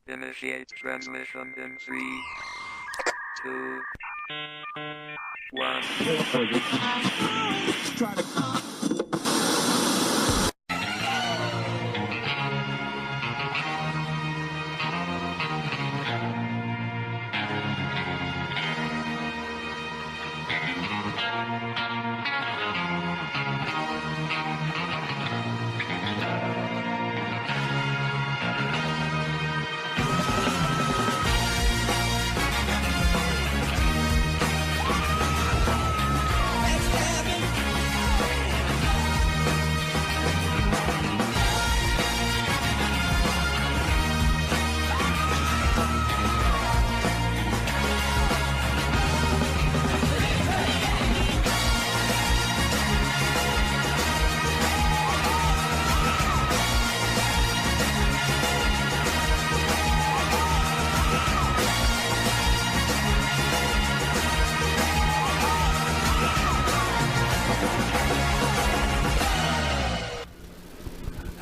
Initiate transmission in 3, 2, 1.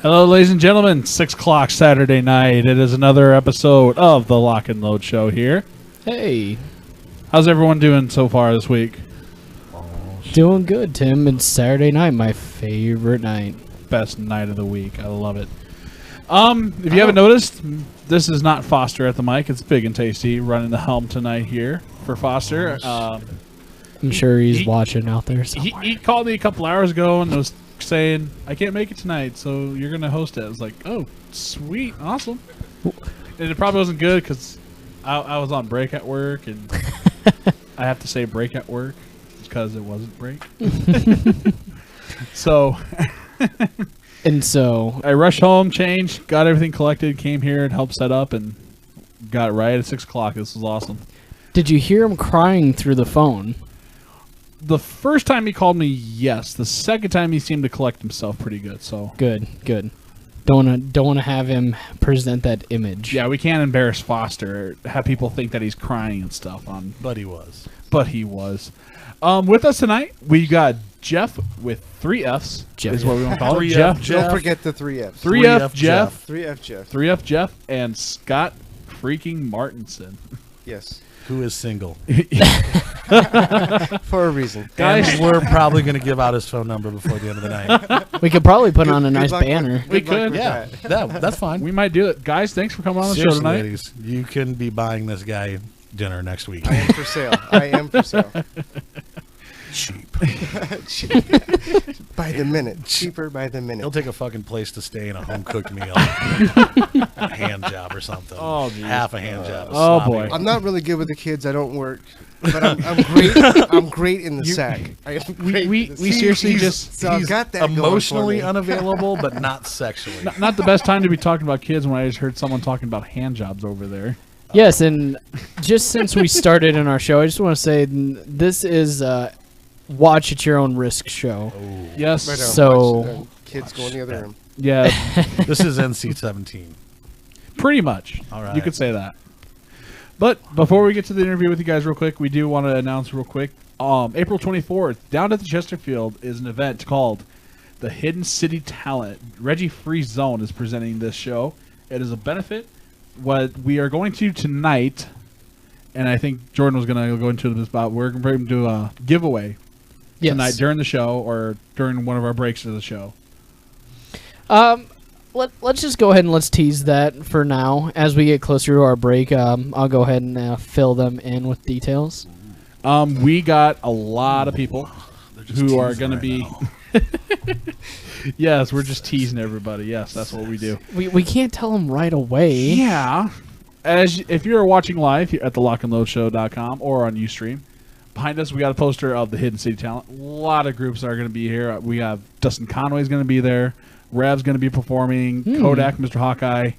Hello, ladies and gentlemen. 6 o'clock Saturday night. It is another episode of the Lock and Load Show here. Hey. How's everyone doing so far this week? Doing good, Tim. It's Saturday night, my favorite night. Best night of the week. I love it. If you haven't noticed, this is not Foster at the mic. It's Big and Tasty running the helm tonight here for Foster. I'm sure he's watching out there somewhere. He called me a couple hours ago and was saying, I can't make it tonight, so you're going to host it. I was like, oh, sweet, awesome. And it probably wasn't good because I was on break at work, and I have to say break at work because it wasn't break. So I rushed home, changed, got everything collected, came here and helped set up, and got it right at 6 o'clock. This was awesome. Did you hear him crying through the phone? The first time he called me, yes. The second time he seemed to collect himself pretty good. So good. Don't wanna have him present that image. Yeah, we can't embarrass Foster. Have people think that he's crying and stuff. But he was. With us tonight, we got Geoff with 3 Fs. Geoff is what we want to call it. Geoff. Don't forget the 3 Fs. 3F Geoff. 3F Geoff. 3F Geoff and Scott freaking Martinson. Yes. Who is single. For a reason. Guys, and we're probably going to give out his phone number before the end of the night. We could probably put on a nice banner. We could. Yeah, that's fine. We might do it. Guys, thanks for coming on the show Seriously, tonight. ladies, you can be buying this guy dinner next week. I am for sale. Cheap. By the minute. Cheaper by the minute. He'll take a fucking place to stay in a home-cooked meal. A hand job or something. Oh, geez. Half a hand job. Oh, boy. I'm not really good with the kids. I don't work. But I'm great. I'm great in the sack. I am great We seriously just... So I've got that emotionally going for me. unavailable, but not sexually. Not the best time to be talking about kids when I just heard someone talking about hand jobs over there. Yes, and just since we started in our show, I just want to say this is watch at your own risk show. Oh. Yes. Right on. So Watch the kids go in the other room. Yeah. This is NC-17. Pretty much. All right. You could say that. But before we get to the interview with you guys real quick, we do want to announce real quick, April 24th, down at the Chesterfield is an event called the Hidden City Talent. Reggie Free Zone is presenting this show. It is a benefit. What we are going to tonight, and I think Jordan was going to go into this about, we're going to do a giveaway tonight during the show or during one of our breaks of the show. Let's just go ahead and let's tease that for now. As we get closer to our break, I'll go ahead and fill them in with details. We got a lot of people who are going to be... Yes, we're just teasing everybody. Yes, that's what we do. We can't tell them right away. Yeah. If you're watching live at the lockandloadshow.com or on Ustream, behind us we got a poster of the Hidden City Talent. A lot of groups are going to be here. We have Dustin Conway's going to be there. Rev's going to be performing. Kodak, Mr. Hawkeye.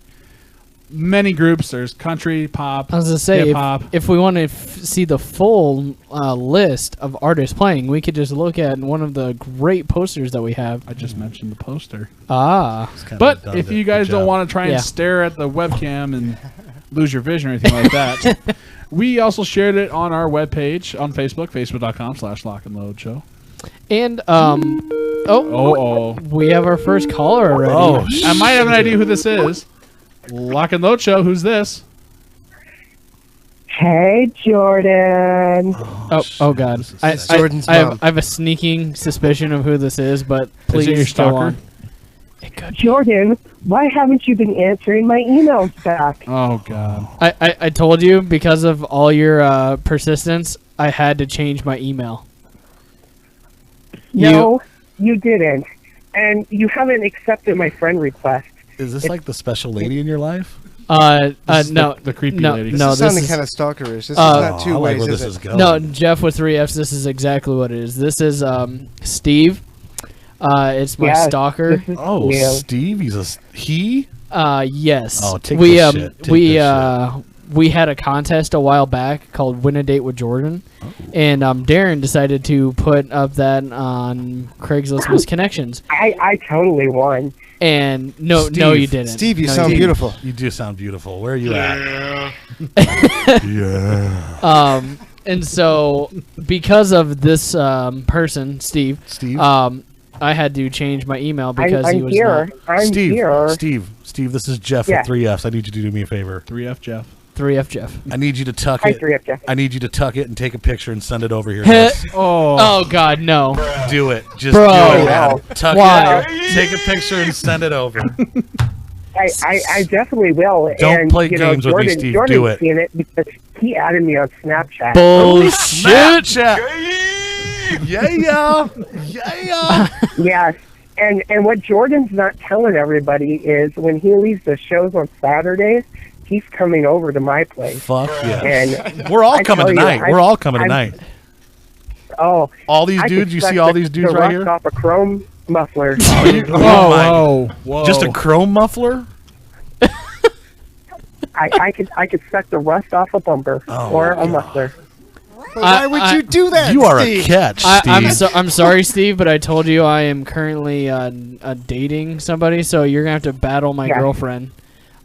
Many groups. There's country, pop, I was going to say, hip-hop. if we want to see the full list of artists playing, we could just look at one of the great posters that we have. I just mentioned the poster. But if you guys don't want to try and stare at the webcam and lose your vision or anything like that, we also shared it on our webpage on Facebook, facebook.com/lockandloadshow. And, Oh. we have our first caller already. I might have an idea who this is. Lock and Load Show. Who's this? Hey, Jordan. Oh God. Jordan's I mom. have a sneaking suspicion of who this is, but please your go stalker? on. It could be. Jordan, why haven't you been answering my emails back? Oh God. I told you, because of all your persistence, I had to change my email. No, you didn't. And you haven't accepted my friend request. Is this like the special lady in your life? This is No, the creepy no, lady. no. This is sounding kind of stalkerish. This is not two I like ways, where is this it? is going. No, Jeff with 3 Fs. This is exactly what it is. This is Steve. It's my Yes, stalker. this is Oh, you. Steve, he? Yes. Oh, take we this shit. Take we this we had a contest a while back called Win a Date with Jordan, and Darren decided to put up that on Craigslist Missed Connections. I totally won. And no, Steve, you didn't. Steve, you No, sound didn't. beautiful. You do sound beautiful. Where are you at? Yeah. And so because of this person, Steve, Steve? I had to change my email because he I'm was here. not I'm Steve, here. Steve, this is Jeff Yeah. with 3 Fs. I need you to do me a favor. 3F Jeff. 3F Jeff. I need you to tuck Hi, it. 3F Jeff. I need you to tuck it and take a picture and send it over here. to us. Oh God, no. Do it. Just Bro. do it, man. Wow. Tuck Why? it. Take a picture and send it over. I definitely will. Don't and, play you know, games with me, Jordan, Steve. Jordan's Do it. seen it because he added me on Snapchat. Bullshit. Snapchat. Yeah. Yes. And what Jordan's not telling everybody is when he leaves the shows on Saturdays, he's coming over to my place. Fuck yeah. And We're all I coming tell you, tonight. We're all coming I'm- tonight. Oh, All these I dudes, could you suck see all the- these dudes the right rust here? off a chrome muffler. Whoa. Just a chrome muffler? I could suck the rust off a bumper Oh, or my a God. muffler. Why would you do that, You are Steve? a catch, Steve. I'm sorry, Steve, but I told you I am currently dating somebody, so you're gonna have to battle my Yeah. girlfriend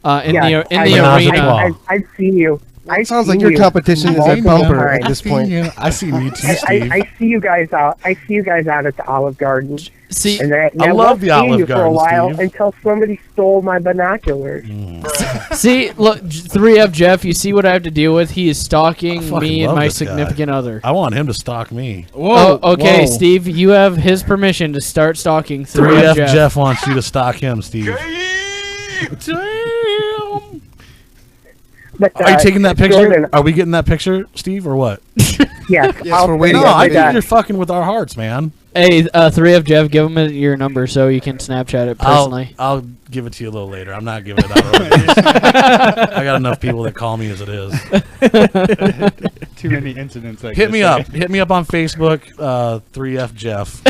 Yeah, in the Menage a arena. trois. I've seen you. It sounds like your competition is a multiple bumper at times. this point. I see you too, Steve. I see you guys out. I see you guys out at the Olive Garden. See, And I love won't the see Olive you for a Garden, while Steve. until somebody stole my binoculars. see, look, 3F Jeff. You see what I have to deal with? He is I stalking fucking me and love my this guy. significant other. I want him to stalk me. Whoa. Oh, okay, whoa. Steve. You have his permission to start stalking 3F 3F Jeff. Jeff. Wants you to stalk him, Steve. But, Are you taking that picture? Jordan, Are we getting that picture, Steve, or what? yes, I'll we're waiting send No, on you I that. think you're fucking with our hearts, man. Hey, 3F Jeff, give him your number so you can Snapchat it personally. I'll give it to you a little later. I'm not giving it out. Already. I got enough people that call me as it is. Too many incidents. Like Hit this. me up. Hit me up on Facebook. 3F Jeff.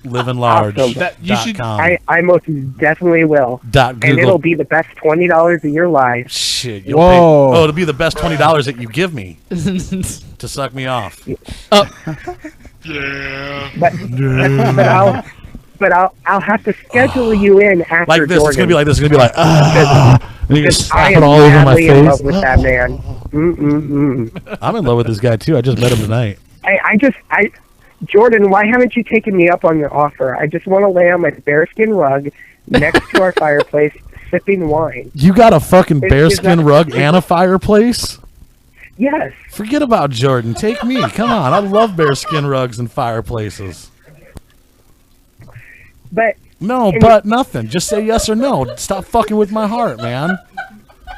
Living large. Awesome. You should- I most definitely will. Dot And Google. it'll be the best $20 of your life. Shit. You'll Whoa. Pay, it'll be the best $20 that you give me to suck me off. But I'll have to schedule you in after Like this. Jordan. It's gonna be like this. It's gonna be like. And you can because slap I it am all over my madly in love face. with that man. I'm in love with this guy too. I just met him tonight. Jordan, why haven't you taken me up on your offer? I just want to lay on my bearskin rug next to our fireplace, sipping wine. You got a fucking Is bearskin that- rug and a fireplace? Yes. Forget about Jordan. Take me. Come on. I love bearskin rugs and fireplaces. But No, And but nothing. Just say yes or no. Stop fucking with my heart, man.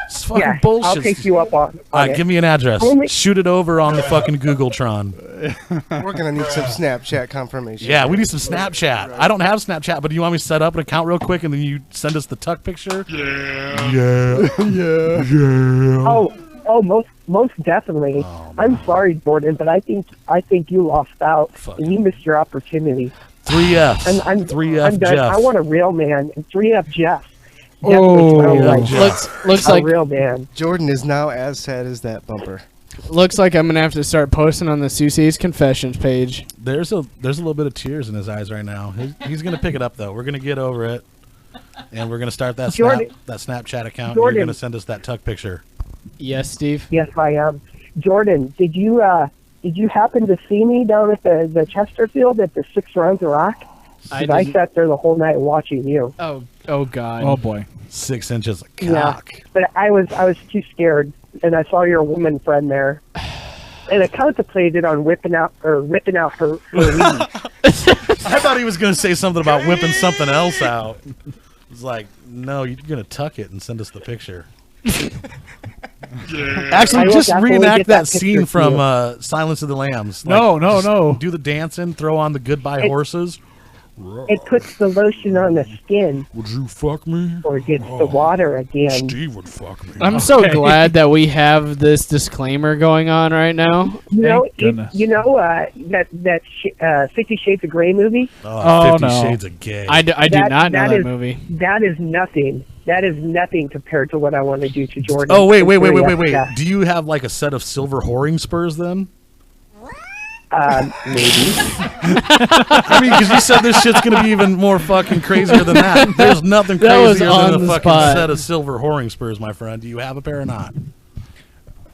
It's fucking yeah, bullshit. I'll take you up on All right, it. give me an address. Only- Shoot it over on the fucking Googletron. We're gonna need some Snapchat confirmation. Yeah, we need some Snapchat. I don't have Snapchat, but do you want me to set up an account real quick and then you send us the tuck picture? Yeah. Oh, most definitely. I'm sorry, Jordan, but I think you lost out Fuck. and you missed your opportunity. 3F. I'm 3F I'm done. Jeff. I want a real man. 3F Jeff. Oh, Definitely sounds like Jeff. looks a like real man. Jordan is now as sad as that bumper. looks like I'm gonna have to start posting on the Susie's Confessions page. There's a little bit of tears in his eyes right now. He's gonna pick it up though. We're gonna get over it, and we're gonna start that Jordan- Snapchat account. And Jordan. you're gonna send us that tuck picture. Yes, Steve. Yes, I am. Jordan, did you happen to see me down at the Chesterfield at the 6 Rounds of Rock? 'Cause I sat there the whole night watching you. Oh God. Oh boy. 6 inches of Yeah. cock. But I was too scared, and I saw your woman friend there, and I contemplated on ripping out her weed. I thought he was going to say something about whipping something else out. It's like, no, you're going to tuck it and send us the picture. I Actually, will just definitely reenact get that that picture scene to from you. Silence of the Lambs. No. Do the dancing, throw on the goodbye horses. It puts the lotion on the skin, Would you fuck me? or it gets the water again. Steve would fuck me. I'm so glad that we have this disclaimer going on right now. You know, goodness. that 50 Shades of Grey movie. Oh, 50 no. Shades of Gay. I do not know that is- movie. That is nothing. That is nothing compared to what I want to do to Jordan. Oh, wait. Yeah. Do you have like a set of silver whoring spurs then? Maybe. I mean, because you said this shit's going to be even more fucking crazier than that. There's nothing That was crazier on than a the fucking spot. set of silver whoring spurs, my friend. Do you have a pair or not?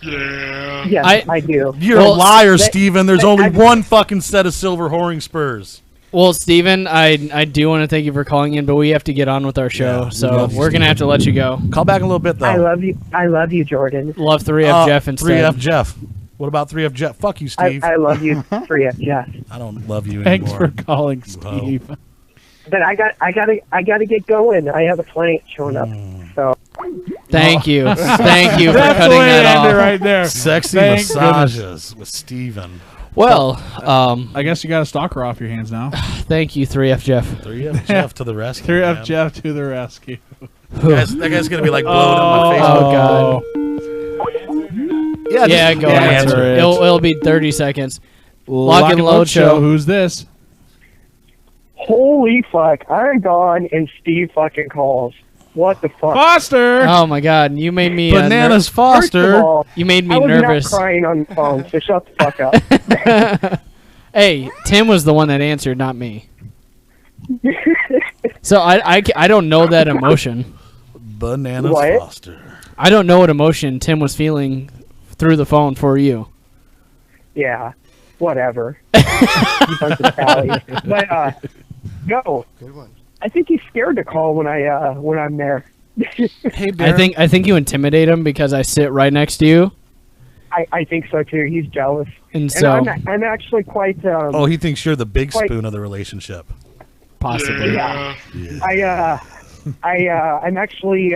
Yes, I do. You're Well, a liar, that- Steven. There's only one fucking set of silver whoring spurs. Well, Steven, I do want to thank you for calling in, but we have to get on with our show, Yeah, we so love you, we're gonna have to let you go. Call back in a little bit, though. I love you. I love you, Jordan. Love 3F Jeff instead. 3F Jeff. What about 3F Jeff? Fuck you, Steve. I love you, 3F Jeff. I don't love you Thanks anymore. for calling, Steve. But I gotta get going. I have a client showing up. So Thank you, thank you for That's the cutting way to that end it off. right there. Sexy Thank massages with Steven. Well, I guess you got a stalker off your hands now. thank you, 3F Jeff. 3F Jeff to the rescue. 3F man. Jeff to the rescue. That guy's going to be like blowing up my face. Oh God. Yeah, go answer answer. it. It'll be 30 seconds. Lock and load show. Who's this? holy fuck, I'm gone, and Steve fucking calls. What the fuck? Foster. Oh my God, you made me Bananas First Foster. of all, you made me I was nervous. not crying on the phone, so shut the fuck up. Hey, Tim was the one that answered, not me. So I don't know that emotion. Bananas What? Foster. I don't know what emotion Tim was feeling through the phone for you. Yeah, whatever. You bunch of Italians. But go. Good one. I think he's scared to call when I'm there. Hey, Darren. I think you intimidate him because I sit right next to you, I think so too. He's jealous, and and so I'm actually quite. Oh, he thinks you're the big Quite- spoon of the relationship. possibly. Yeah. Yeah. I'm actually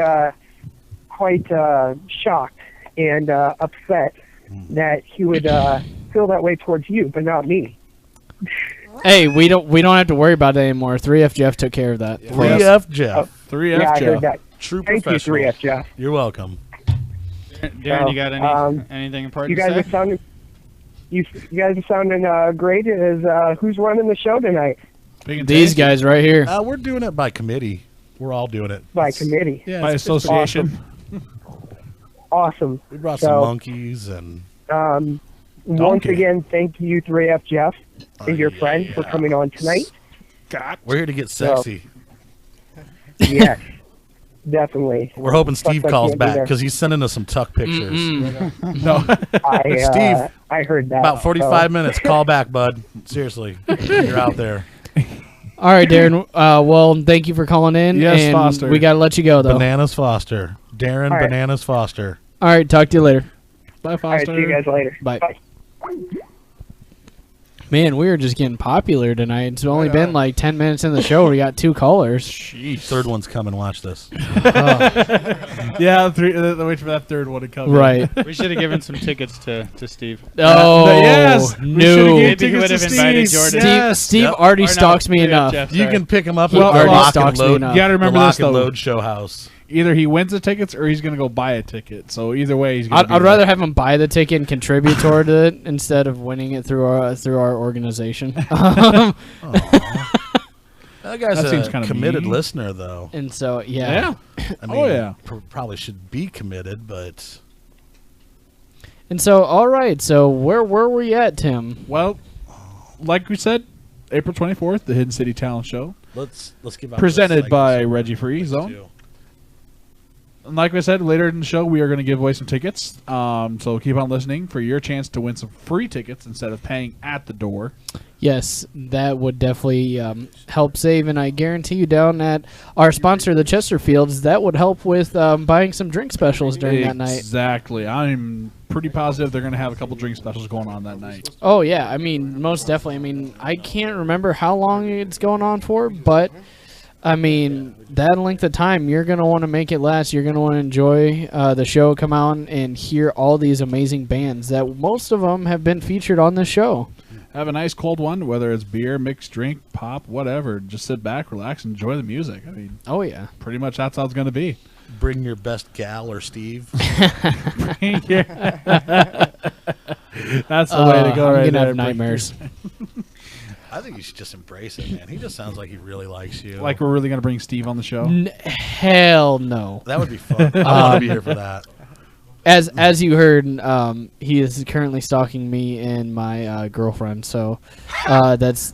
quite shocked and upset that he would feel that way towards you, but not me. Hey, we don't have to worry about it anymore. 3F Jeff took care of that. 3F Jeff. 3F Yeah, I Jeff. heard that. True Thank you, professional. 3F Jeff. You're welcome. Darren, you got anything You important guys to are say? sounding. You guys are sounding great. Who's running the show tonight? Big and These tasty. guys right here. We're doing it by committee. We're all doing it. By It's- committee. Yeah, By it's association. Awesome. We brought So- some monkeys and Once Donkey. again, thank you, 3F Jeff, and your friend for yeah. coming on tonight. we're here to get sexy. Yes, definitely. We're hoping Steve I calls can't be back there. because he's sending us some tuck pictures. No. Steve, I heard that. About 45 so- minutes. Call back, bud. Seriously. You're out there. All right, Darren. Well, thank you for calling in. Yes, and Foster. We gotta let you go though. Bananas Foster. Darren All right. Bananas Foster. All right, talk to you later. Bye, All right, Foster. see you guys later. Bye. Man, we are just getting popular tonight. It's only been like 10 minutes in the show. We got 2 callers. Third one's coming. Watch this. Yeah, wait for that third one to come. in. Right. We should have given some tickets to Steve. Oh, yes. We no. should've gave Maybe he tickets would have to invited Steve. Jordan. Steve, Yes. Steve Yep. already Or no, stalks me yeah, enough. Jeff, You sorry. can pick him up Well, at the already Lock and stalks me Load. enough. You gotta remember the this, Lock and though. Load show house. Either he wins the tickets or he's gonna go buy a ticket. So either way, he's gonna. I'd rather have him buy the ticket and contribute toward it instead of winning it through our organization. That guy's That seems a kinda committed mean. listener, though. And so, Yeah. I mean, Oh, yeah. Probably should be committed, but And so, all right. So, where were we at, Tim? Well, like we said, April 24th, the Hidden City Talent Show, let's give out presented those by segments. Reggie Free Zone. like I said, later in the show, we are going to give away some tickets. So keep on listening for your chance to win some free tickets instead of paying at the door. Yes, that would definitely help save, and I guarantee you down at our sponsor, the Chesterfields, that would help with buying some drink specials during that night. Exactly. I'm pretty positive they're going to have a couple drink specials going on that night. Oh, yeah. I mean, most definitely. I mean, I can't remember how long it's going on for, but, I mean, that length of time, you're going to want to make it last. You're going to want to enjoy the show, come out and hear all these amazing bands that most of them have been featured on this show. Have a nice cold one, whether it's beer, mixed drink, pop, whatever. Just sit back, relax, and enjoy the music. I mean, oh, yeah. Pretty much that's how it's going to be. Bring your best gal or Steve. That's the way to go I'm right gonna there. have nightmares. I think you should just embrace it, man. He just sounds like he really likes you. Like we're really going to bring Steve on the show? Hell no. That would be fun. I want to be here for that. As you heard, he is currently stalking me and my girlfriend, so that's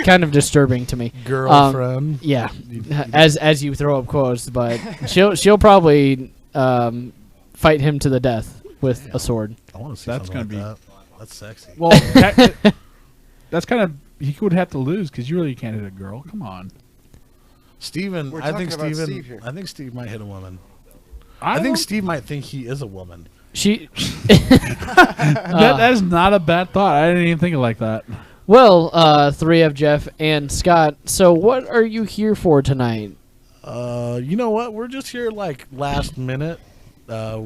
kind of disturbing to me. Girlfriend. Yeah, as you throw up quotes, but she'll probably fight him to the death with a sword. I want to see That's something gonna like that. That's sexy. Well, that's kind of he would have to lose because you really can't hit a girl. Come on, Steven. We're I think talking about Steven. Steve here. I think Steve might hit a woman. I think don't- Steve might think he is a woman. that is not a bad thought. I didn't even think of it like that. Well, 3F Jeff and Scott. So, what are you here for tonight? You know what? We're just here like last minute. I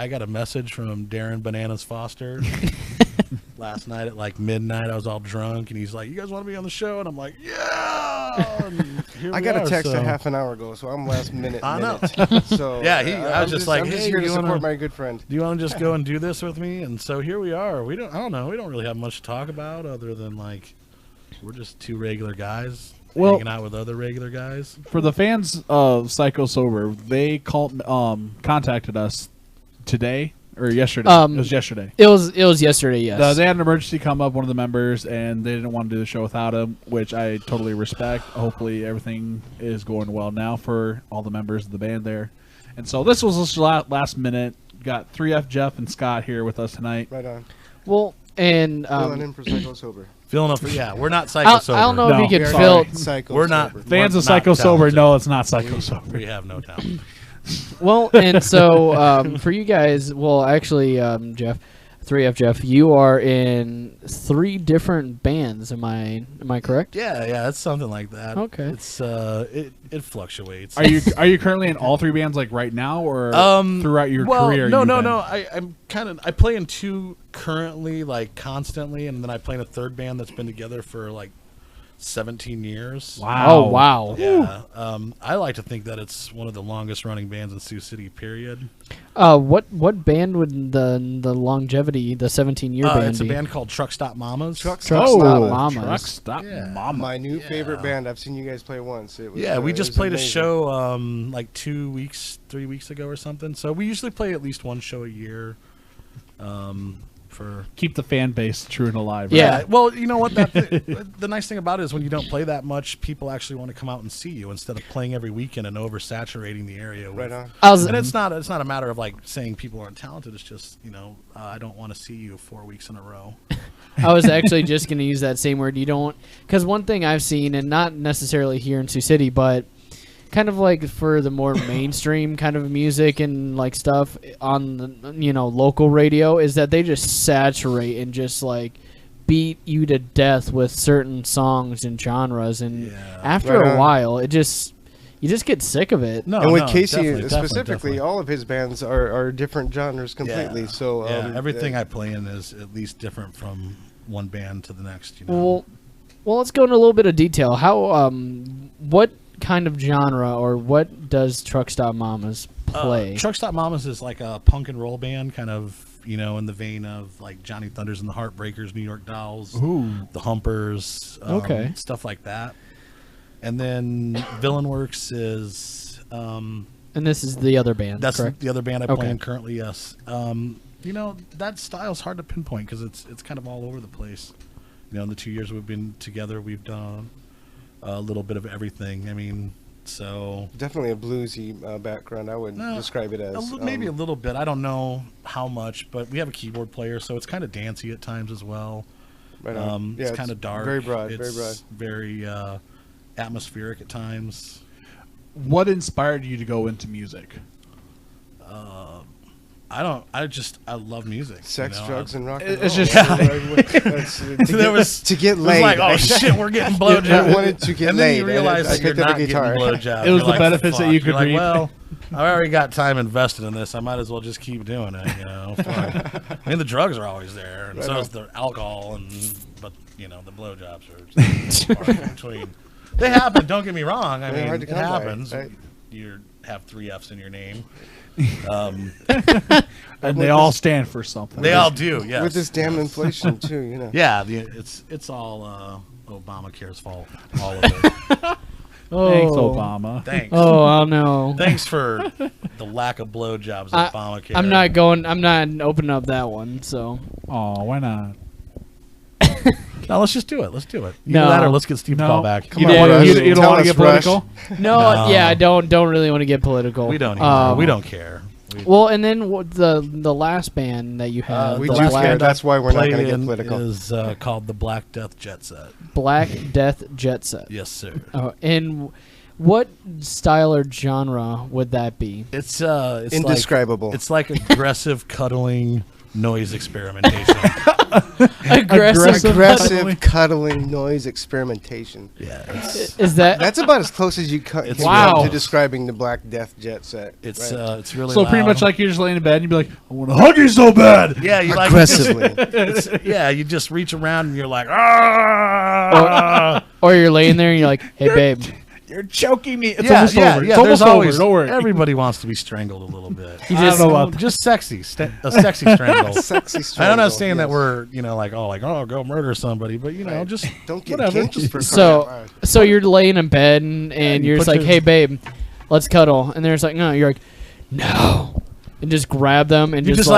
got a message from Darren Bananas Foster last night at like midnight. I was all drunk, and he's like, "You guys want to be on the show?" And I'm like, "Yeah." And here I we got a are, text so. a half an hour ago, so I'm last minute. I know. So Yeah, I was I'm just like, I'm just "Hey, here to you wanna- support my good friend. Do you want to just go and do this with me? And so here we are. I don't know. We don't really have much to talk about other than like we're just two regular guys hanging out with other regular guys. For the fans of Psycho Sober, they contacted us today or yesterday. It was yesterday. It was yesterday. Yes. They had an emergency come up, one of the members, and they didn't want to do the show without him, which I totally respect. Hopefully everything is going well now for all the members of the band there. And so this was just last minute. Got 3F Jeff and Scott here with us tonight. Right on. Well, and Filling in for Psycho Sober. Feeling up, yeah, we're not Psycho Sober. I don't know No. if you We could are fill. not Psycho We're not. Sober. Fans we're of Psycho not Sober talented. know it's not Psycho Sober. We have no talent. Well, and so for you guys, well, actually, Jeff, 3F Jeff, you are in 3 different bands. Am I correct? Yeah, it's something like that. Okay. It's it fluctuates. Are you currently in all 3 bands like right now or throughout your career? No. you've been- I play in 2 currently, like constantly, and then I play in a 3rd band that's been together for like 17 years. Wow. Oh wow. Yeah. I like to think that it's one of the longest running bands in Sioux City. Period. What band would the longevity, the 17-year band It's a be? band called Truck Stop Mamas. Truck Truck Stop Stop Mamas. Mamas. Truck Stop Yeah. Mama. My new favorite band. I've seen you guys play once. It was, Yeah, we it just was played amazing. a show like 3 weeks ago or something. So we usually play at least one show a year. For Keep the fan base true and alive. Right? Yeah. well, you know what? The nice thing about it is when you don't play that much, people actually want to come out and see you instead of playing every weekend and oversaturating the area. Right on. And it's not a matter of like saying people aren't talented. It's just I don't want to see you 4 weeks in a row. I was actually just going to use that same word. You don't, because one thing I've seen, and not necessarily here in Sioux City, but kind of like for the more mainstream kind of music and like stuff on the local radio, is that they just saturate and just like beat you to death with certain songs and genres, and after Right a on. while, you just get sick of it. No, And with no, Casey definitely, specifically, definitely. all of his bands are different genres completely. Yeah. So everything I play in is at least different from one band to the next. You know. Well, let's go into a little bit of detail. How what kind of genre or what does Truck Stop Mamas play? Truck Stop Mamas is like a punk and roll band, kind of in the vein of like Johnny Thunders and the Heartbreakers, New York Dolls, the Humpers, Okay. stuff like that. And then Villain Works is and this is the other band, that's correct? the other band I Okay. play in currently. Yes, that style's hard to pinpoint because it's kind of all over the place. In the 2 years we've been together, we've done a little bit of everything. I mean, So Definitely a bluesy background. I would describe it as maybe a little bit. I don't know how much, but we have a keyboard player, so it's kind of dancey at times as well. Right on. It's kind of dark. Very broad. It's very broad. Very atmospheric at times. What inspired you to go into music? I love music. Sex, drugs, and rock. It's just to get laid. It was like, oh shit, we're getting blowjobs. I wanted to get and laid. then you realize that you're picked up not a guitar. getting blowjobs. It was You're the benefits that you could You're like, reap. well, I already got time invested in this. I might as well just keep doing it. You know, fuck. I mean, the drugs are always there, and so is the alcohol, but you know, the blowjobs are far in between. They happen. Don't get me wrong. I mean, it happens. Right? You have 3 F's in your name. And they all stand for something. They all do, yes. With this damn inflation too, you know. Yeah, it's all Obamacare's fault. All of it. Thanks, Obama. Thanks. Oh no. Thanks for the lack of blowjobs at Obamacare. I'm not opening up that one. So. Oh, why not? No, let's just do it. Let's do it. No. Either that or let's get Steve to call back. You don't want to get political? No, yeah, I don't really want to get political. We don't either. We don't care. Well, and then the last band that you had, we do care. That's why we're not going to get political. Is called the Black Death Jet Set. Black Death Jet Set. Yes, sir. Oh, and what style or genre would that be? It's indescribable. It's like aggressive cuddling noise experimentation. aggressive cuddling noise experimentation. Yeah, that's about as close as you can get to describing the Black Death Jet Set. It's really so loud. pretty much like you're just laying in bed and you'd be like, I want to hug you so bad. Yeah, you aggressively. You just reach around and you're like, ah. Or you're laying there and you're like, hey babe. You're choking me. It's almost over. Yeah, it's almost always, over. Don't worry. Everybody wants to be strangled a little bit. I don't know about just sexy, a sexy strangle. Sexy strangle. I'm not saying that we're go murder somebody, but just don't get whatever. So you're laying in bed and you're just like, hey babe, let's cuddle, and they're just like, no, you're like, no. And just grab them and you just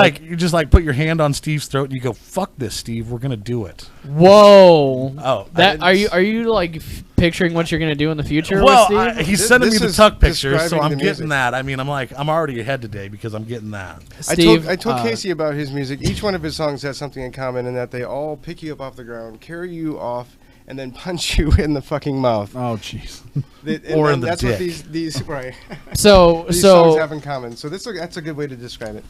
put your hand on Steve's throat and you go, fuck this, Steve, we're gonna do it. Whoa. Oh, that are you like picturing what you're gonna do in the future? Well, with Steve? he's sending me the tuck pictures, so I'm getting that. I mean, I'm already ahead today because I'm getting that. Steve, I told Casey about his music. Each one of his songs has something in common in that they all pick you up off the ground, carry you off, and then punch you in the fucking mouth. Oh, jeez. Or in the that's dick. What these right. So these songs have in common. So that's a good way to describe it.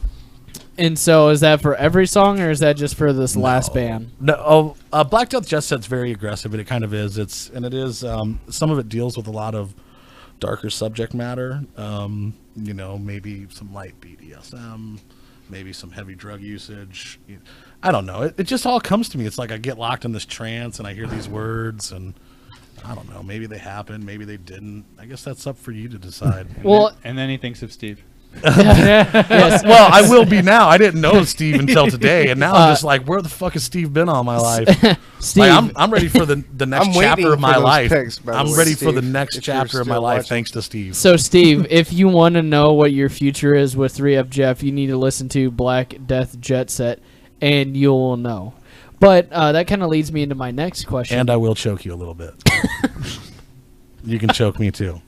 And so is that for every song, or is that just for this last band? No. Black Death Jet Set's very aggressive, and it kind of is. It is. Some of it deals with a lot of darker subject matter. Maybe some light BDSM, maybe some heavy drug usage. I don't know. It just all comes to me. It's like I get locked in this trance and I hear these words and I don't know. Maybe they happened. Maybe they didn't. I guess that's up for you to decide. And then he thinks of Steve. Yes. Well, I will be now. I didn't know Steve until today, and now I'm just like, where the fuck has Steve been all my life? Steve, I'm ready for the next chapter of my life. I'm ready for the next Steve, chapter of my life, thanks to Steve. So, Steve, if you want to know what your future is with 3F Geoff, you need to listen to Black Death Jet Set, and you'll know. But that kind of leads me into my next question. And I will choke you a little bit. You can choke me too.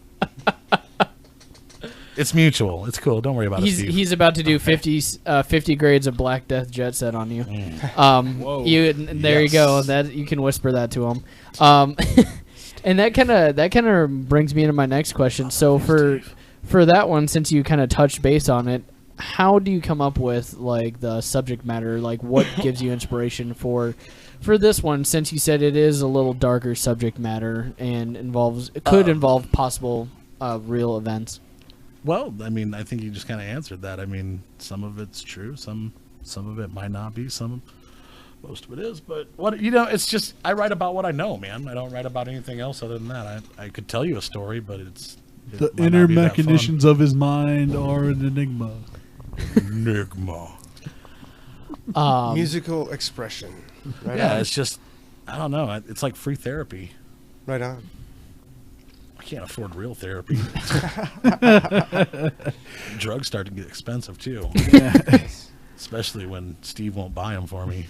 It's mutual. It's cool. Don't worry about it, Steve. He's about to do 50 grades of Black Death Jet Set on you. Whoa. There you go. That you can whisper that to him. And that kind of brings me into my next question. So for that one, since you kind of touched base on it, how do you come up with like the subject matter? Like what gives you inspiration for this one? Since you said it is a little darker subject matter and could involve possible real events. Well, I mean, I think you just kind of answered that. I mean, some of it's true, some of it might not be, most of it is. But it's just I write about what I know, man. I don't write about anything else other than that. I could tell you a story, but the inner machinations of his mind are an enigma. Musical expression. Right yeah, on. it's just I don't know. It's like free therapy. Right on. I can't afford real therapy. Drugs start to get expensive too. Yeah. Especially when Steve won't buy them for me.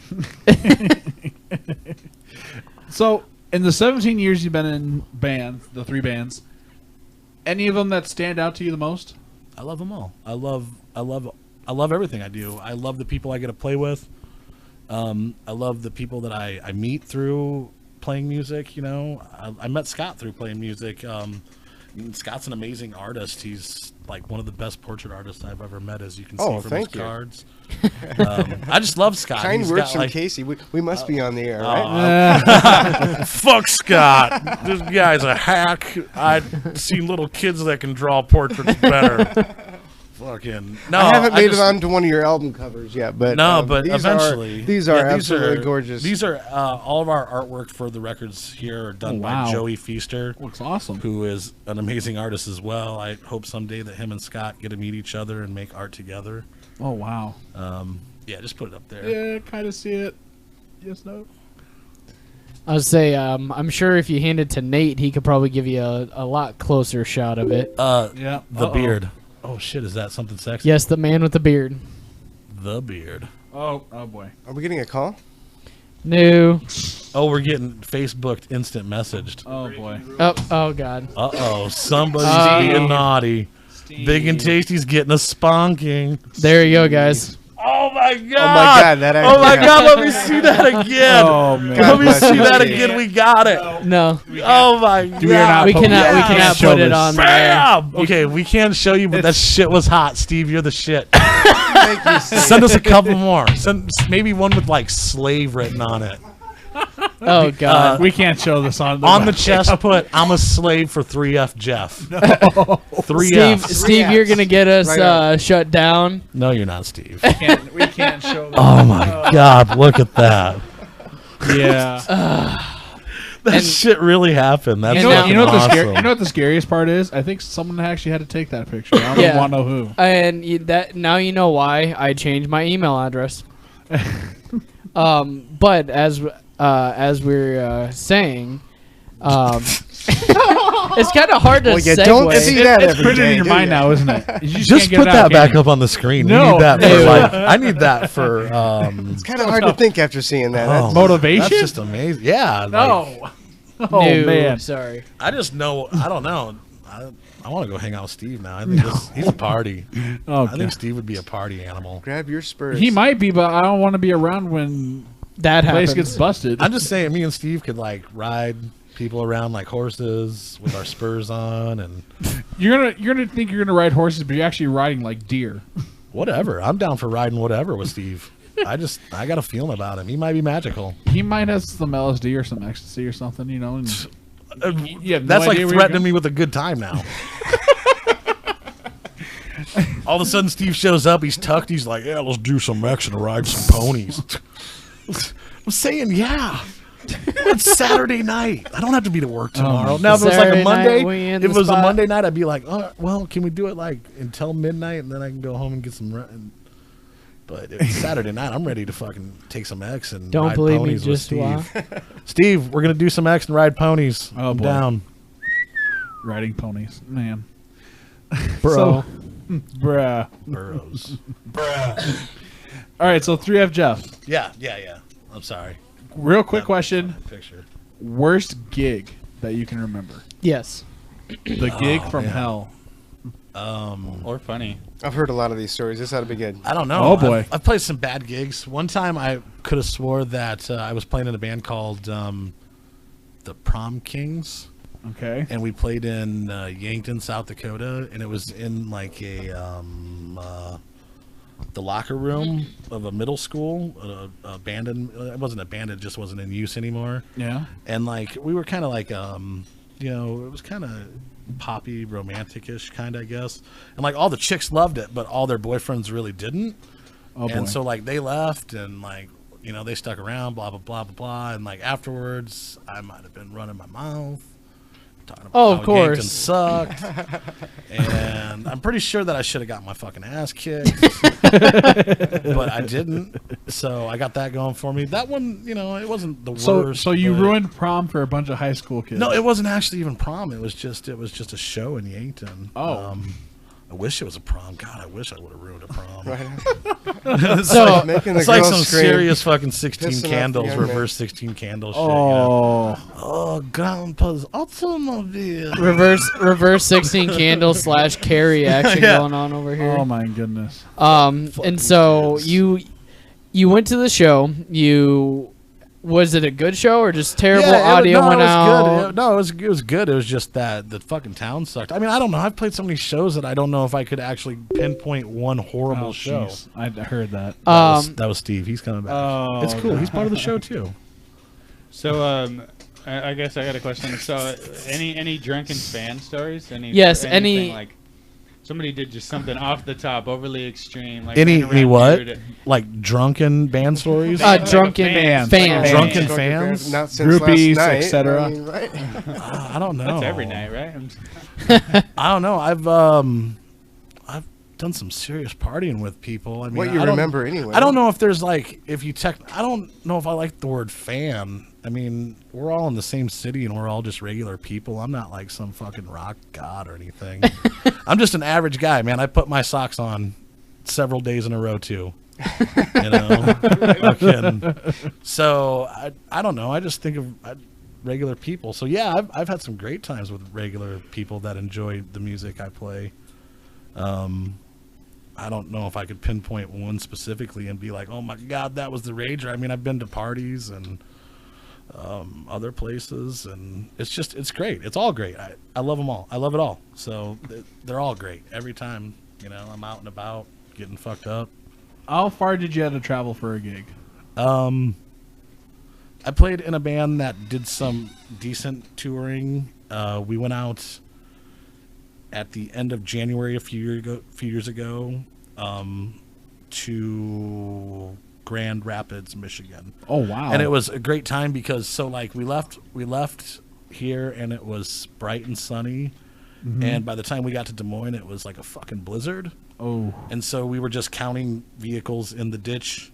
So, in the 17 years you've been in bands, the 3 bands, Any of them that stand out to you the most? I love them all. I love everything I do. I love the people I get to play with. I love the people that I meet through playing music. You know, I met Scott through playing music. Scott's an amazing artist. He's like one of the best portrait artists I've ever met, as you can see from his cards. I just love Scott. Kind words from Casey. We must be on the air, right? Fuck Scott. This guy's a hack. I've seen little kids that can draw portraits better. Fucking no. I haven't made it onto one of your album covers yet, but but eventually these are absolutely gorgeous. These are all of our artwork for the records here are done by Joey Feaster. Looks awesome. Who is an amazing artist as well. I hope someday that him and Scott get to meet each other and make art together. Oh wow. Yeah, just put it up there. Yeah, kind of see it. Yes, no. I would say, I'm sure if you hand it to Nate, he could probably give you a lot closer shot of it. Yeah. The beard. Oh shit, is that something sexy? Yes, the man with the beard. The beard. Oh boy. Are we getting a call? No. Oh, we're getting Facebooked instant messaged. Oh boy. Oh god. Uh-oh, somebody's being naughty. Steve. Big and Tasty's getting a sponking. There you go, guys. Oh my god! Oh my god! Oh my god! Let me see that again. Oh man! Let me see that again. We got it. No. Oh my god! We cannot put it on there. Bam! Okay, we can't show you, but that shit was hot, Steve. You're the shit. Thank you, Steve. Send us a couple more. Send maybe one with like slave written on it. Oh god! We can't show this on the chest. Put I'm a slave for 3F Jeff. No. 3F. Steve, you're gonna get us shut down. No, you're not, Steve. We can't show this. Oh my god! Look at that. Yeah. That shit really happened. That's you know awesome. what the scariest part is? I think someone actually had to take that picture. I don't want to know who. And now you know why I changed my email address. But as we're saying, it's kind of hard to segue. Don't see that it's every printed day, in your mind now, isn't it? You just can't put get it out, that back can you? up on the screen. No. We need that for like. I need that for. It's kind of hard to think after seeing that. That's Motivation? That's just amazing. Yeah. No. No, man. Sorry. I just know. I don't know. I want to go hang out with Steve now. I think he's a party. I think Steve would be a party animal. Grab your spurs. He might be, but I don't want to be around when that place happens. gets busted. I'm just saying, me and Steve could like ride people around like horses with our spurs on, and you're gonna think you're gonna ride horses, but you're actually riding like deer. whatever. I'm down for riding whatever with Steve. I got a feeling about him. He might be magical. He might have some LSD or some ecstasy or something, you know. And you have no that's like idea where you're threatening going. me with a good time now. All of a sudden, Steve shows up. He's tucked. He's like, "Yeah, let's do some action and ride some ponies." I'm saying, yeah. It's Saturday night. I don't have to be to work tomorrow. Now, if it was like a Monday, if it was a Monday night, I'd be like, "Oh, well, can we do it like until midnight, and then I can go home and get some." But if it's Saturday night, I'm ready to fucking take some X and Don't ride believe me, ponies with just Steve. Steve, we're gonna do some X and ride ponies. Oh, I'm boy. down. Riding ponies, man. Bro. Bruh. Burrows. All right, so 3F Jeff. Yeah. I'm sorry. Real quick question: Picture. worst gig that you can remember? Yes. The gig from hell. Or funny. I've heard a lot of these stories. This ought to be good. I don't know. Oh, boy. I've played some bad gigs. One time I could have swore that I was playing in a band called the Prom Kings. Okay. And we played in Yankton, South Dakota, and it was in like a the locker room of a middle school, abandoned. It wasn't abandoned, it just wasn't in use anymore. Yeah. And like we were kind of like it was kind of poppy, romantic-ish kind of, I guess. And like all the chicks loved it, but all their boyfriends really didn't. Oh, boy. And so like they left, and like they stuck around, blah blah blah blah blah. And like afterwards, I might have been running my mouth. Talking about of course. Yankton sucked. And I'm pretty sure that I should have got my fucking ass kicked. But I didn't. So I got that going for me. That one, it wasn't the worst. So you ruined prom for a bunch of high school kids. No, it wasn't actually even prom. It was just a show in Yankton. Oh. I wish it was a prom. God, I wish I would have ruined a prom. Right. It's So- like, Making the it's like girls some scream. serious fucking 16 Pissing off the candles, young man. reverse 16 candle shit. You know? Oh, Grandpa's automobile. Reverse 16 candle / carry action Yeah. going on over here. Oh my goodness. And so kids. you went to the show. Was it a good show or just terrible audio no, went it was out? Good. It was good. It was just that the fucking town sucked. I mean, I don't know. I've played so many shows that I don't know if I could actually pinpoint one horrible Oh, show. jeez. I heard that. That was Steve. He's coming back. Oh, It's cool. He's part of the show too. So, I guess I got a question. So, any drunken fan stories? Yes, anything any- like somebody did just something off the top, overly extreme. Like Any ran around what? nude. Like drunken band stories? Drunken fans. fans. Drunken Drunken fans? Not since Groupies, last night. etc. I mean, right? I don't know. That's every night, right? I don't know. I've done some serious partying with people. I mean, What you I don't- remember anyway. I don't know if there's like if you I don't know if I like the word fan. I mean, we're all in the same city and we're all just regular people. I'm not like some fucking rock god or anything. I'm just an average guy, man. I put my socks on several days in a row too. You know, fucking. So I don't know. I just think of regular people. So yeah, I've had some great times with regular people that enjoy the music I play. I don't know if I could pinpoint one specifically and be like, oh my God, that was the rager. I mean, I've been to parties and other places, and it's great. It's all great. I love them all. I love it all. So they're all great every time. You know, I'm out and about getting fucked up. How far did you have to travel for a gig? I played in a band that did some decent touring. We went out at the end of January a few years ago to Grand Rapids, Michigan. Oh wow! And it was a great time because we left here and it was bright and sunny, and by the time we got to Des Moines it was like a fucking blizzard. Oh. And so we were just counting vehicles in the ditch.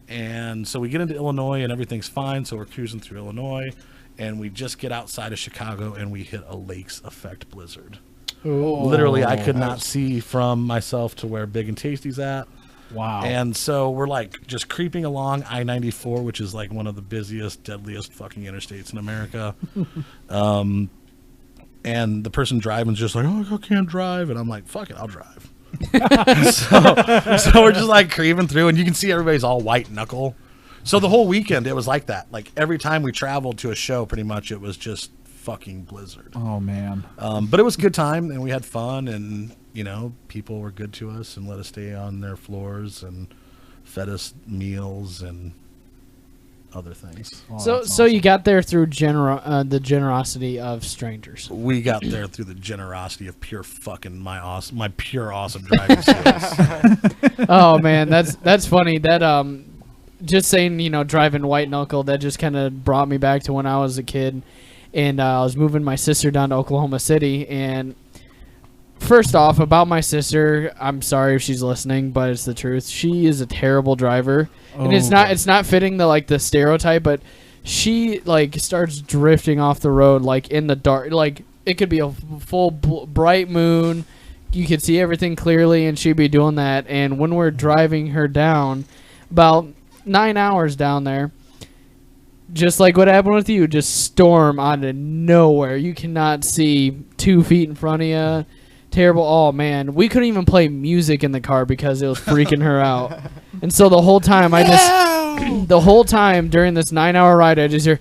And so we get into Illinois and everything's fine, so we're cruising through Illinois and we just get outside of Chicago and we hit a lakes effect blizzard. Literally, I could not see from myself to where Big and Tasty's at. Wow. And so we're like just creeping along I-94, which is like one of the busiest, deadliest fucking interstates in America. And the person driving's just like, oh, I can't drive. And I'm like, fuck it, I'll drive. so we're just like creeping through, and you can see everybody's all white knuckle. So the whole weekend, it was like that. Like every time we traveled to a show, pretty much it was just fucking blizzard. Oh man. But it was a good time, and we had fun, and you know, people were good to us and let us stay on their floors and fed us meals and other things. Oh, So that's so you awesome. got there through the generosity of strangers. We got there through the generosity of pure fucking my pure awesome driving skills. Oh man, that's funny. That just saying, you know, driving white knuckle, that just kind of brought me back to when I was a kid, and I was moving my sister down to Oklahoma City. And first off, about my sister, I'm sorry if she's listening, but it's the truth. She is a terrible driver, and it's not fitting the stereotype, but she like starts drifting off the road like in the dark. Like it could be a full bright moon, you could see everything clearly, and she'd be doing that. And when we're driving her down, about 9 hours down there, just like what happened with you, just storm out of nowhere. You cannot see 2 feet in front of you. Terrible. Oh man, we couldn't even play music in the car because it was freaking her out. And so the whole time the whole time during this 9-hour ride, I just hear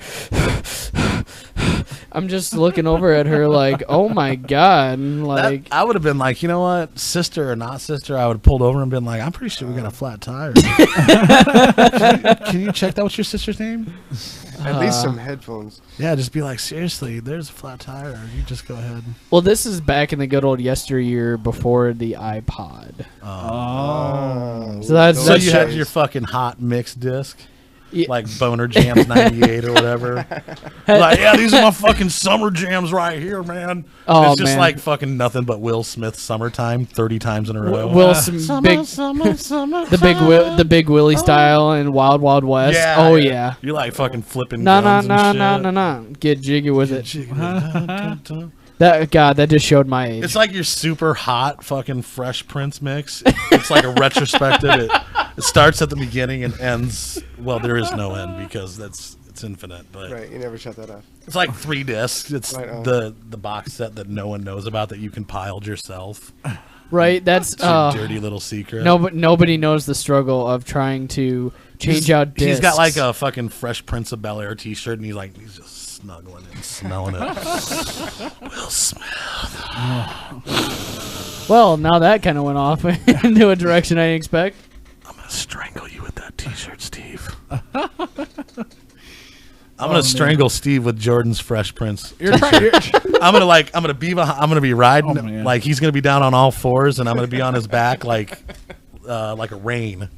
I'm just looking over at her like, oh my God. Like, I would have been like, you know what, sister or not sister, I would have pulled over and been like, I'm pretty sure we got a flat tire. Can you check that? What's your sister's name? At least some headphones. Yeah, just be like, seriously, there's a flat tire. You just go ahead. well, this is back in the good old yesteryear before the iPod. Oh. So that's So you had days. your fucking hot mix disc, Yeah. like Boner Jams 98 or whatever. Like, yeah, these are my fucking summer jams right here, man. Oh, It's just man. like fucking nothing but Will Smith Summertime 30 times in a row. the big Willie style and Wild Wild West. Yeah, Oh yeah. yeah. You're like fucking flipping No, no, guns no, and no, shit. no, no. Get jiggy with it. Jiggy with it. Dun, dun, dun. That just showed my age. It's like your super hot fucking Fresh Prince mix. It's like a retrospective. It starts at the beginning and ends. Well, there is no end because it's infinite. But Right, you never shut that off. it's like 3 discs. It's Right on. the box set that no one knows about that you compiled yourself. right. That's It's your dirty little secret. no, but nobody knows the struggle of trying to change out discs. He's got like a fucking Fresh Prince of Bel-Air t-shirt, and he's just snuggling and smelling it. Will Smith. Well, now that kind of went off into a direction I didn't expect. I'm gonna strangle you with that t-shirt, Steve. I'm gonna strangle Steve with Jordan's Fresh Prince. You're I'm gonna be riding Oh, man. like he's gonna be down on all fours, and I'm gonna be on his back like a rein,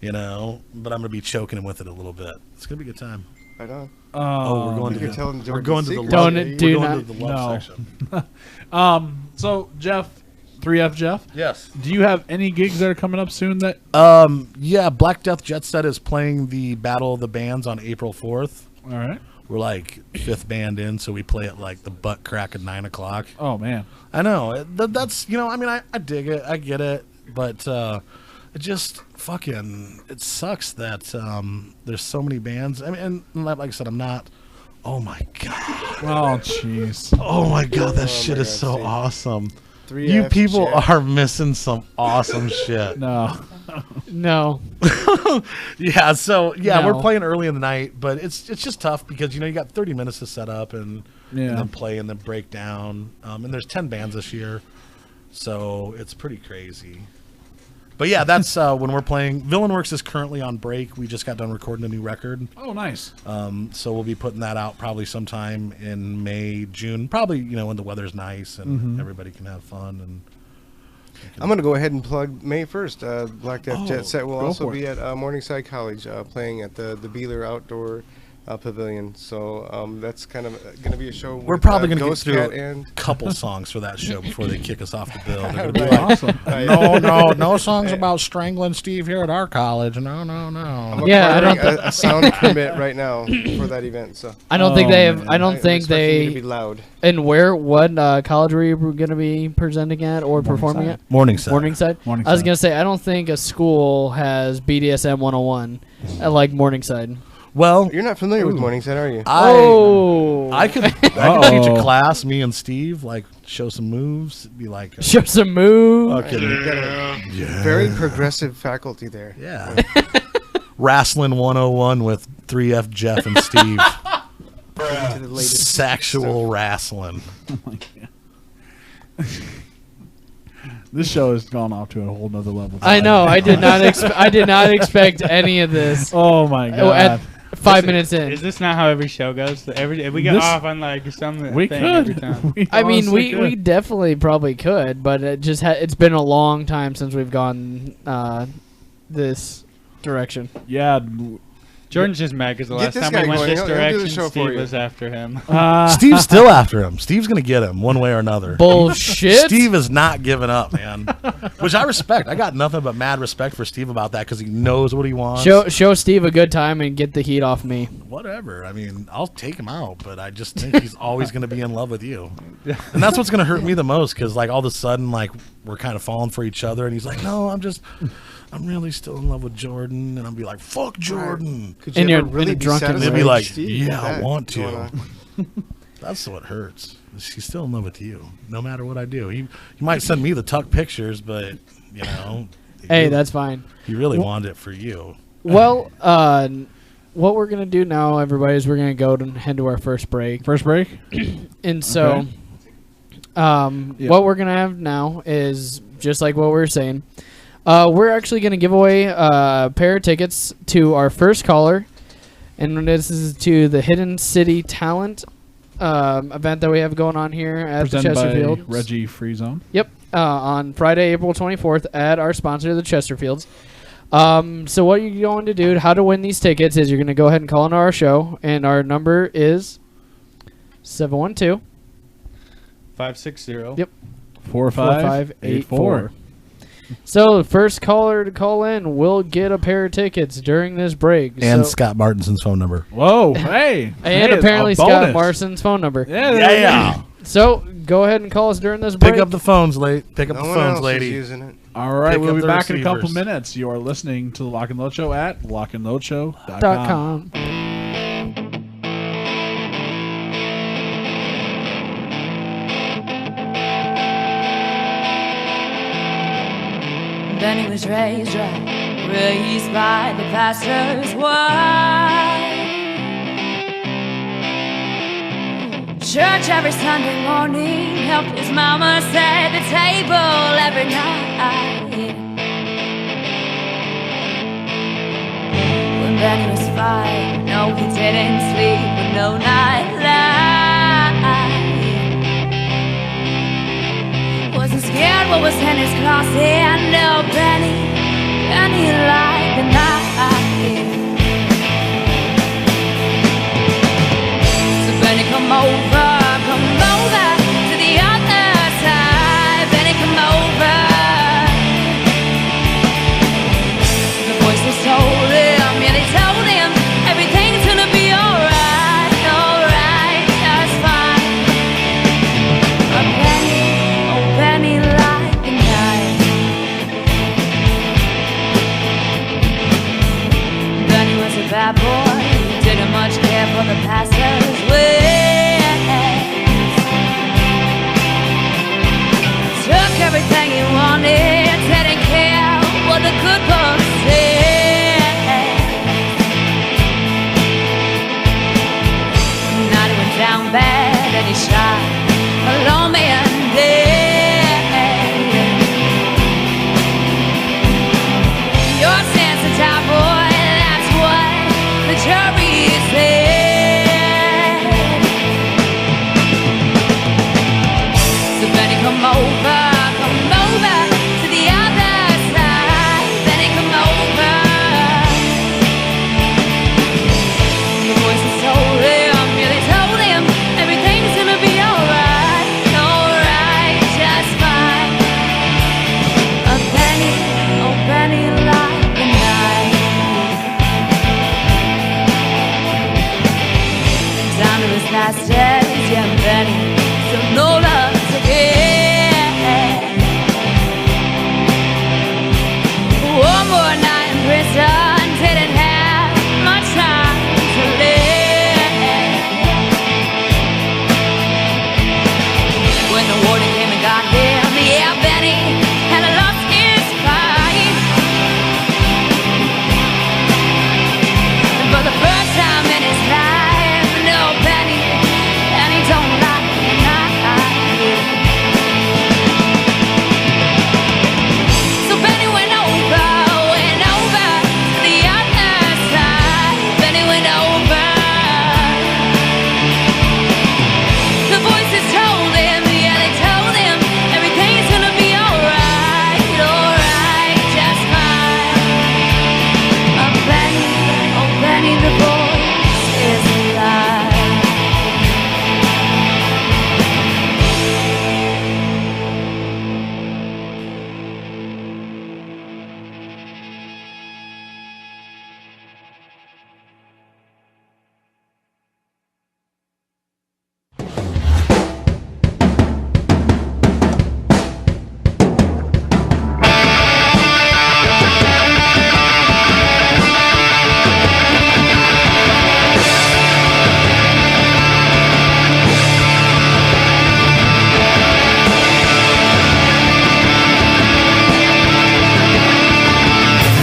you know. But I'm gonna be choking him with it a little bit. It's gonna be a good time. Right on. We're going You're to telling the Jordan's we're going to the secret. love, Don't we're do going not- to the love No. section. So Jeff, 3F Jeff, Yes. do you have any gigs that are coming up soon that? Yeah, Black Death Jet Set is playing the Battle of the Bands on April 4th. All right. We're like 5th band in, so we play at like the butt crack at 9 o'clock. Oh man. I know. That's, you know, I mean, I dig it. I get it. But it just fucking, it sucks that there's so many bands. I mean, and like I said, I'm not, oh my God. Oh jeez. Oh my God, that shit my is God, so Steve. awesome. 3F You people Jet. are missing some awesome shit. No. No. Yeah, so No. we're playing early in the night, but it's just tough because, you know, you got 30 minutes to set up and then play and then break down. And there's 10 bands this year, so it's pretty crazy. But yeah, that's when we're playing. Villian Works is currently on break. We just got done recording a new record. Oh nice. So we'll be putting that out probably sometime in May, June. Probably, you know, when the weather's nice and everybody can have fun. And I'm going to go ahead and plug May 1st. Black Death Jet Set will go also for be at Morningside College playing at the Beeler Outdoor Pavilion. So that's kind of going to be a show. we're with, probably going to get Ghost through Cat a and couple songs for that show before they kick us off the bill. They're gonna be Right. like, Awesome. no songs about strangling Steve here at our college. No. I'm Yeah, I don't acquiring a sound permit right now for that event. So I don't think they have. man. I don't think expect you to be they. loud. And what college were you going to be presenting at or performing at? Morningside. Morningside. I was Morningside. gonna say I don't think a school has BDSM 101 at like Morningside. Well, You're not familiar with Morningside, are you? I could teach Uh-oh. a class, me and Steve, like show some moves. It'd be like, show some moves. fucking, You've got a very progressive faculty there. yeah. Wrestling 101 with 3F Jeff and Steve. To the latest Sexual wrestling. This show has gone off to a whole nother level. I know. I did not. I did not expect any of this. Oh my Oh, at god. 5 minutes in. Is this not how every show goes? We get This- off on like some We thing every could. time. I mean, honestly we could. definitely probably could, but it just it's been a long time since we've gone this direction. Yeah. Jordan's just mad because the Get last this time guy we went going. this He'll do the direction, show for Steve you. was after him. Steve's still after him. Steve's going to get him one way or another. Bullshit. Steve is not giving up, man. Which I respect. I got nothing but mad respect for Steve about that because he knows what he wants. Show Steve a good time and get the heat off me. Whatever. I mean, I'll take him out, but I just think he's always going to be in love with you. And that's what's going to hurt me the most because, like, all of a sudden, like, we're kind of falling for each other. And he's like, no, I'm really still in love with Jordan. And I'll be like, fuck Jordan. Could And you you're ever really in a be drunken satisfied They'll be with like, Steve yeah, with I that want going to. on? That's what hurts. She's still in love with you, no matter what I do. He might send me the tuck pictures, but, you know. Hey, that's fine. He really wanted it for you. Well, what we're gonna do now, everybody, is we're gonna go and head to our first break. First break. And so, Yeah. what we're gonna have now is just like what we were saying. We're actually gonna give away a pair of tickets to our first caller, and this is to the Hidden City Talent event that we have going on here at the Presented by Chesterfield. Reggie Freezone. Yep, on Friday, April 24th at our sponsor, the Chesterfields. So what you're going to do, how to win these tickets, is you're going to go ahead and call into our show, and our number is 712. 560. Yep. 4584. So the first caller to call in will get a pair of tickets during this break. And so, Scott Martinson's phone number. Whoa. Hey. and Hey, apparently a Scott bonus. Marson's phone number. Yeah. there you go. So go ahead and call us during this break. Pick up the phones, Pick up No the one phones, else lady. is using it. All right, Pick we'll up be the back in a couple receivers. minutes. You are listening to the Lock and Load Show at lockandloadshow.com. Benny was raised right, raised by the pastor's wife. Church every Sunday morning, helped his mama set the table every night. When Benny was 5, no, he didn't sleep with no nightlight. Wasn't scared what was in his closet, no, Benny liked the night. Benny, come over to the other side. Benny, come over. The voices told him, yeah, they told him everything's gonna be alright, just fine. But Benny liked the night. Benny was a bad boy, didn't much care for the pastor's ways. Took everything he wanted, didn't care what the good book said. Night he went down bad and he shot a lone man dead. Your sense of time, boy, that's what the jury said. So Benny, come over to the other side. Benny, come over. The voices told him, yeah, they told him everything's gonna be alright, just fine. Benny liked the night. Down to his last days, yeah, Benny, so no love again. One more night in prison, didn't have much time to live. When the warden came and got him, yeah, Benny had lost his fight. And for the first time in his life, no, Benny don't like the night. So Benny went over to the other side. Benny went over. The voices told him, yeah, they told him everything's gonna be alright, just fine. Benny, the voice is alive.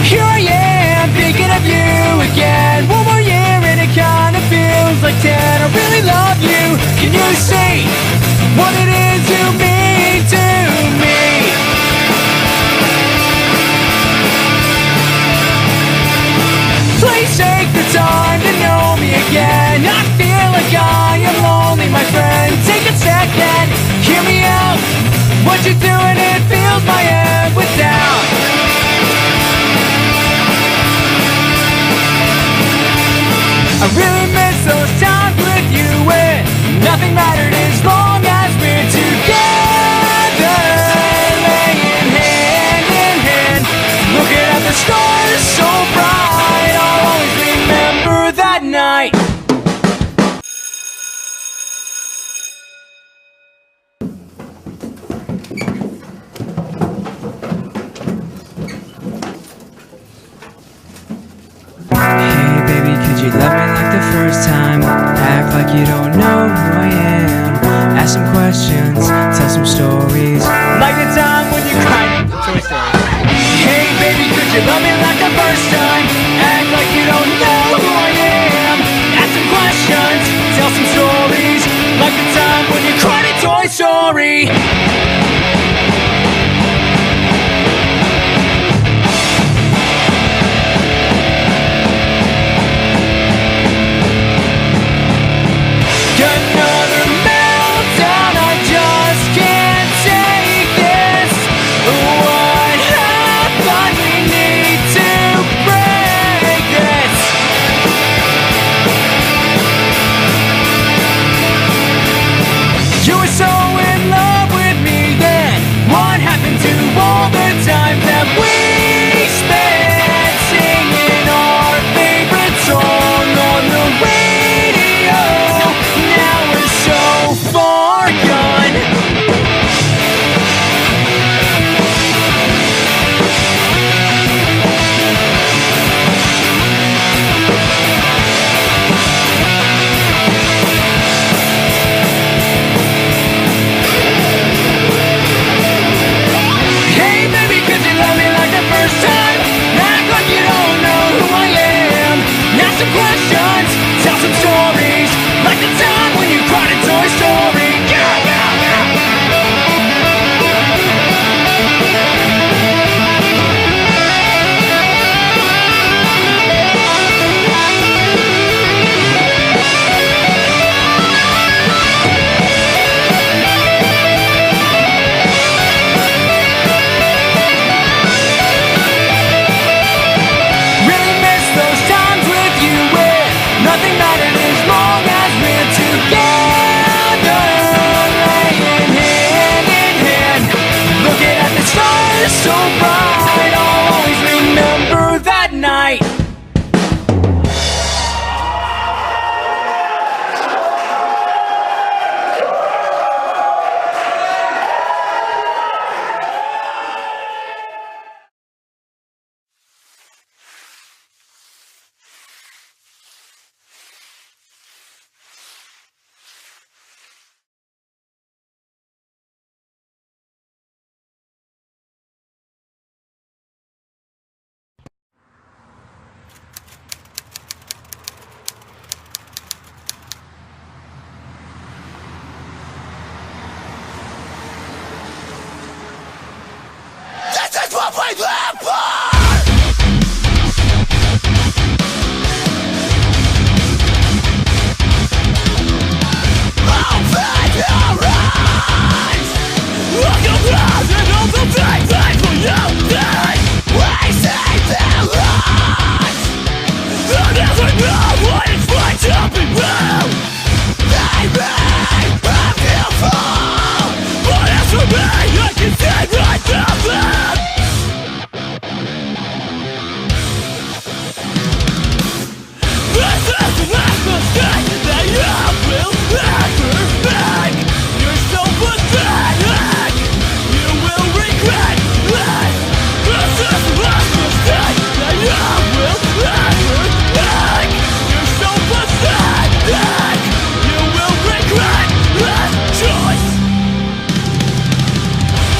Here I am, thinking of you again. One more year and it kinda feels like 10. I really love you. Can you see what it is you mean to me? Please take the time to know me again. I feel like I am lonely, my friend. Take a second, hear me out. What you're doing, it fills my head with doubt. I really miss those times with you when nothing mattered as long as we're together, laying hand in hand, looking at the stars so bright. I'll always remember that night. first time. Act like you don't know who I am. Ask some questions, tell some stories. Like the time when you cried. Toy Story. Hey baby, could you love me like the first time? Act like you don't know who I am. Ask some questions, tell some stories. Like the time when you cried in Toy Story. Another meltdown, I just can't take this. What happened? We need to break this. You were so in love with me then. What happened to all the time that we spent singing our favorite song on the radio? Now we're so far gone. Hey baby, could you love me like the first time? Act like you don't know who I am. Ask some questions, tell some stories. Like the time when you cried in Toy Story. Yeah, yeah, yeah. Really miss those times with you where nothing mattered as long as we're together, laying hand in hand, looking at the stars so bright. I'll always remember that night. This is what we live for! Open your eyes! Look around and all the big people you think we see their lives. They'll never know what it's like to be real. They may have you fall, but as for me, I can see right through them. This is the last mistake that you will ever make. You're so pathetic, you will regret this. This is the last mistake that you will ever make. You're so pathetic, you will regret this choice.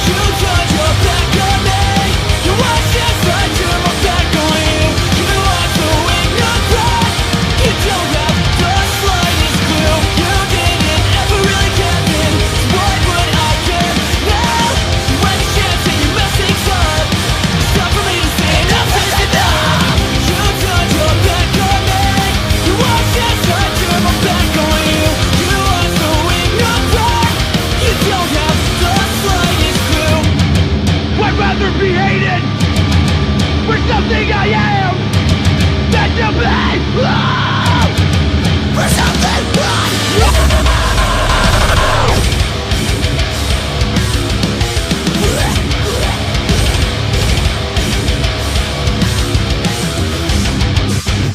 You turned your back on me. You watched as I turned my back on you. You are so ignorant. You don't have the slightest clue. You didn't ever really care then. Why would I care now? You had a chance and you messed things up. It's time for me to say enough is enough. You turned your back on me. You watched as I turned my back on you. You are so ignorant. You don't have the slightest clue. I'd rather be hated for something I am than to be loved for something I am.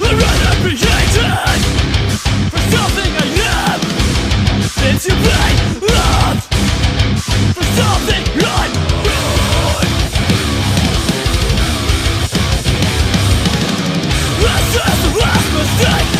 I'd rather be hated for something I am than to be loved for something I'm not. This is the last mistake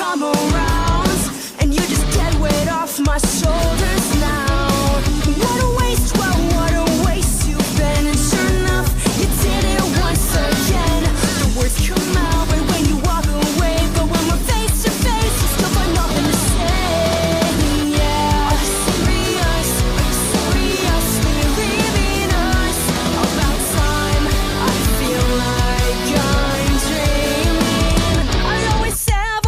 come around, and you just get weight off my shoulders now. What a waste, well, what a waste you've been. And sure enough, you did it once again. The words come out right when you walk away, but when we're face to face, you still got nothing to say. Yeah. Are you serious? Are you seriously leaving us? About time, I feel like I'm dreaming. I always have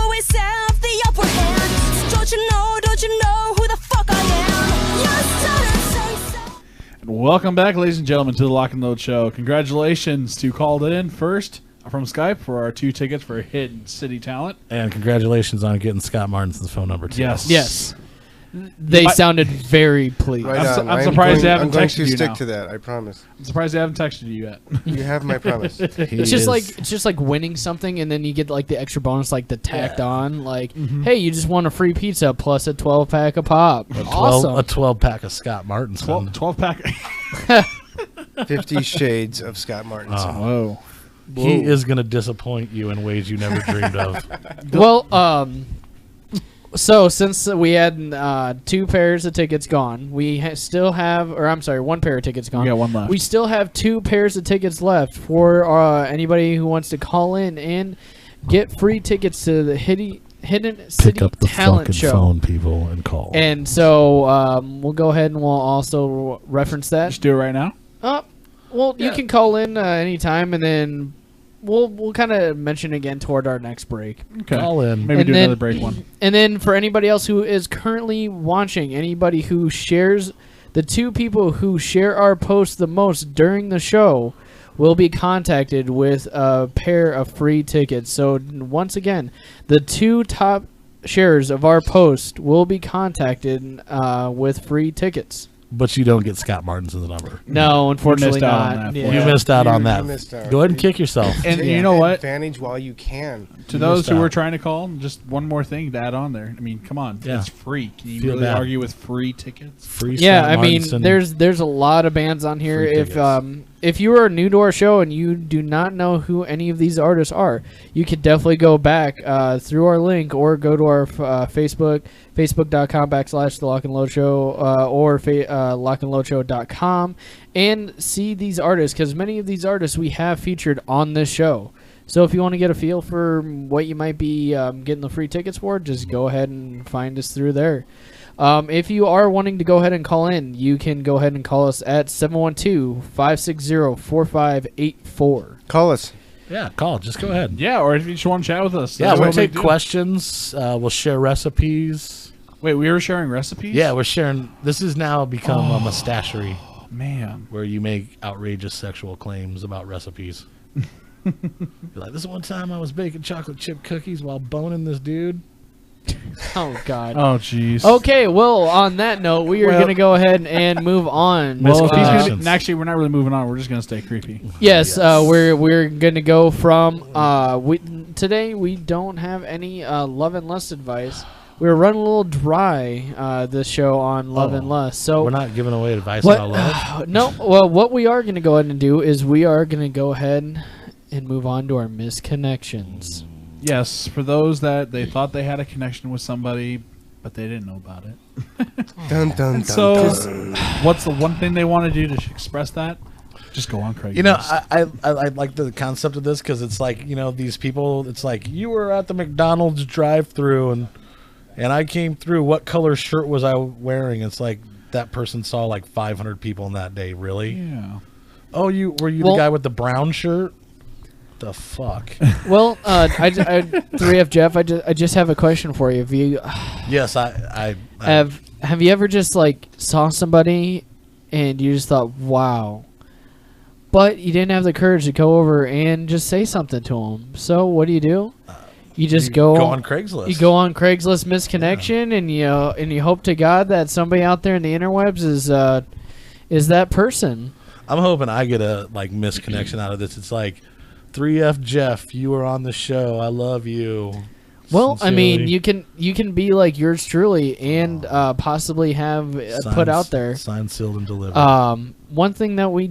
the upper hand. So don't you know who the fuck I am? You started saying. And welcome back, ladies and gentlemen, to the Lock and Load Show. Congratulations to called in first from Skype for our 2 tickets for Hidden City Talent. And congratulations on getting Scott Martinson's phone number too. Yes. They sounded very pleased. Right I'm on. surprised they I'm haven't going texted to you stick now. to that. I promise. I'm surprised they haven't texted you yet. You have my promise. It's just like winning something, and then you get like the extra bonus, like the tacked on, like, hey, you just won a free pizza plus a 12-pack of pop. Awesome. A 12-pack of Scott Martinson. 12 pack. 50 Shades of Scott Martinson. Whoa. He is going to disappoint you in ways you never dreamed of. Well, so since we had 2 pairs of tickets gone, we still have, or I'm sorry, 1 pair of tickets gone. We got 1 left. We still have 2 pairs of tickets left for anybody who wants to call in and get free tickets to the Hidden City Pick up the Talent fucking Show. phone, people, and call. And so we'll go ahead and we'll also reference that. Just do it right now. Well, you can call in anytime, and then we'll kind of mention again toward our next break. Okay. Call in. Maybe And do then- another break one. And then for anybody else who is currently watching, anybody who shares, the 2 people who share our post the most during the show will be contacted with a pair of free tickets. So once again, the 2 top sharers of our post will be contacted with free tickets. But you don't get Scott Martinson's number. No, unfortunately missed out on not. that. Yeah. You missed out on You that. missed out. Go ahead and kick yourself. And Take you know what? Advantage while you can. To those missed who out. were trying to call, just one more thing to add on there. I mean, come on. Yeah. It's free. Can you Feel really bad. argue with free tickets? Free Yeah, Scott I mean, Martinson. there's a lot of bands on here. Free If you are new to our show and you do not know who any of these artists are, you could definitely go back through our link or go to our Facebook, facebook.com/The Lock and Load Show, or lockandloadshow.com, and see these artists, because many of these artists we have featured on this show. So if you want to get a feel for what you might be getting the free tickets for, just go ahead and find us through there. If you are wanting to go ahead and call in, you can go ahead and call us at 712-560-4584. Call us. Yeah, call. Just go ahead. Yeah, or if you just want to chat with us. Yeah, that's we'll what we take do. questions. We'll share recipes. Wait, we were sharing recipes? Yeah, we're sharing. This has now become a mustachery Oh, man. where you make outrageous sexual claims about recipes. You're like, this is one time I was baking chocolate chip cookies while boning this dude. Oh, God. Oh, jeez. Okay, well, on that note, we are Well- going to go ahead and move on. Well, if he's gonna Misconnections. be, actually, we're not really moving on. We're just going to stay creepy. Yes, we're going to go from today we don't have any love and lust advice. We're running a little dry this show on love and lust. So We're not giving away advice what, about love. no, well, what we are going to go ahead and do is we are going to go ahead and move on to our misconnections. Yes, for those that they thought they had a connection with somebody, but they didn't know about it. Dun, dun, dun, So, dun. what's the one thing they want to do to express that? Just go on Craigslist. You know, I like the concept of this because it's like, you know, these people, it's like, you were at the McDonald's drive-thru and I came through. What color shirt was I wearing? It's like that person saw like 500 people in that day. Really? Yeah. Oh, were you Well- the guy with the brown shirt? The fuck? Well, 3F Jeff, I just have a question for you. Have you Yes, I have you ever just like saw somebody and you just thought, wow, but you didn't have the courage to go over and just say something to them? So what do? You just you go on Craigslist. You go on Craigslist Missed Connection, and you hope to God that somebody out there in the interwebs is that person. I'm hoping I get a like misconnection out of this. It's like 3F Jeff, you were on the show. I love you. Well, I mean, Sincerely. you can be like yours truly, and possibly have put out there. Signed, sealed, and delivered. One thing that we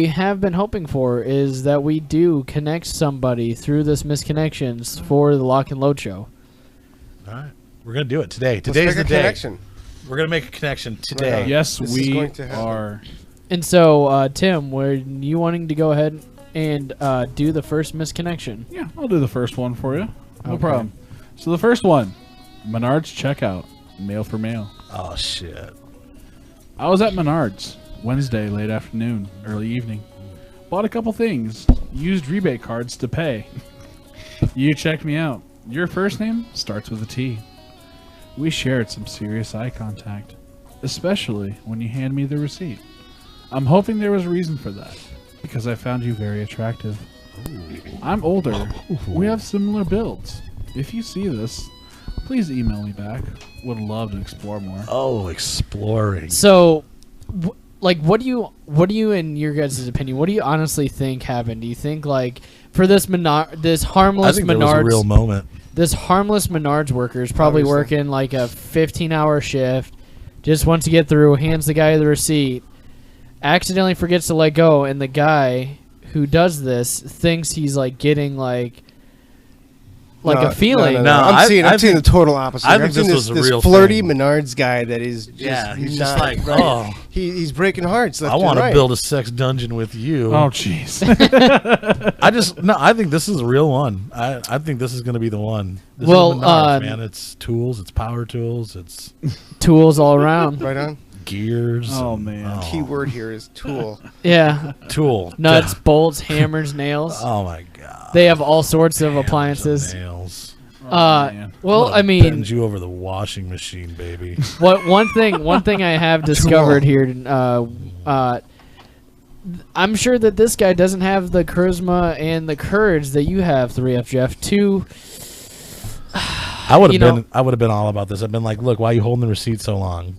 have been hoping for is that we do connect somebody through this misconnections for the Lock and Load Show. All right. We're going to do it today. Let's Today's make the a day. connection. We're going to make a connection today. Right on. Yes, This is we going to happen. are. And so, Tim, were you wanting to go ahead and do the first misconnection? Yeah, I'll do the first one for you. No Okay. problem. So the first one, Menards checkout, mail for mail. Oh, shit. I was at Menards Wednesday late afternoon, early evening. Bought a couple things. Used rebate cards to pay. You checked me out. Your first name starts with a T. We shared some serious eye contact, especially when you hand me the receipt. I'm hoping there was a reason for that, because I found you very attractive. I'm older. We have similar builds. If you see this, please email me back. Would love to explore more. Oh, exploring. So, what do you, in your guys' opinion, what do you honestly think happened? Do you think, like, for this this I harmless think there was a Menards, real moment. this harmless Menards worker is probably Obviously. working like a 15-hour shift, just wants to get through, hands the guy the receipt, accidentally forgets to let go, and the guy who does this thinks he's like getting like a feeling. No, I'm seeing I the think- total opposite. I I'm think seeing this was a this real flirty thing. Menards guy that is just Yeah, he's not just like, right. oh. He's breaking hearts left I want and to right. build a sex dungeon with you. Oh, jeez. I think this is a real one. I think this is going to be the one. This Well, is Menards, man, it's tools, it's power tools, it's Tools all around. Right on. gears. Oh, and- man. Key word here is tool. Yeah, tool. nuts, bolts, hammers, nails. Oh my god. They have all sorts of Hammers and appliances. Nails. man. Well, I'm I gonna mean, bend you over the washing machine, baby. what one thing I have discovered here, I'm sure that this guy doesn't have the charisma and the courage that you have, 3F Jeff, to I would You have know- been. I would have been all about this. I've been like, look, why are you holding the receipt so long?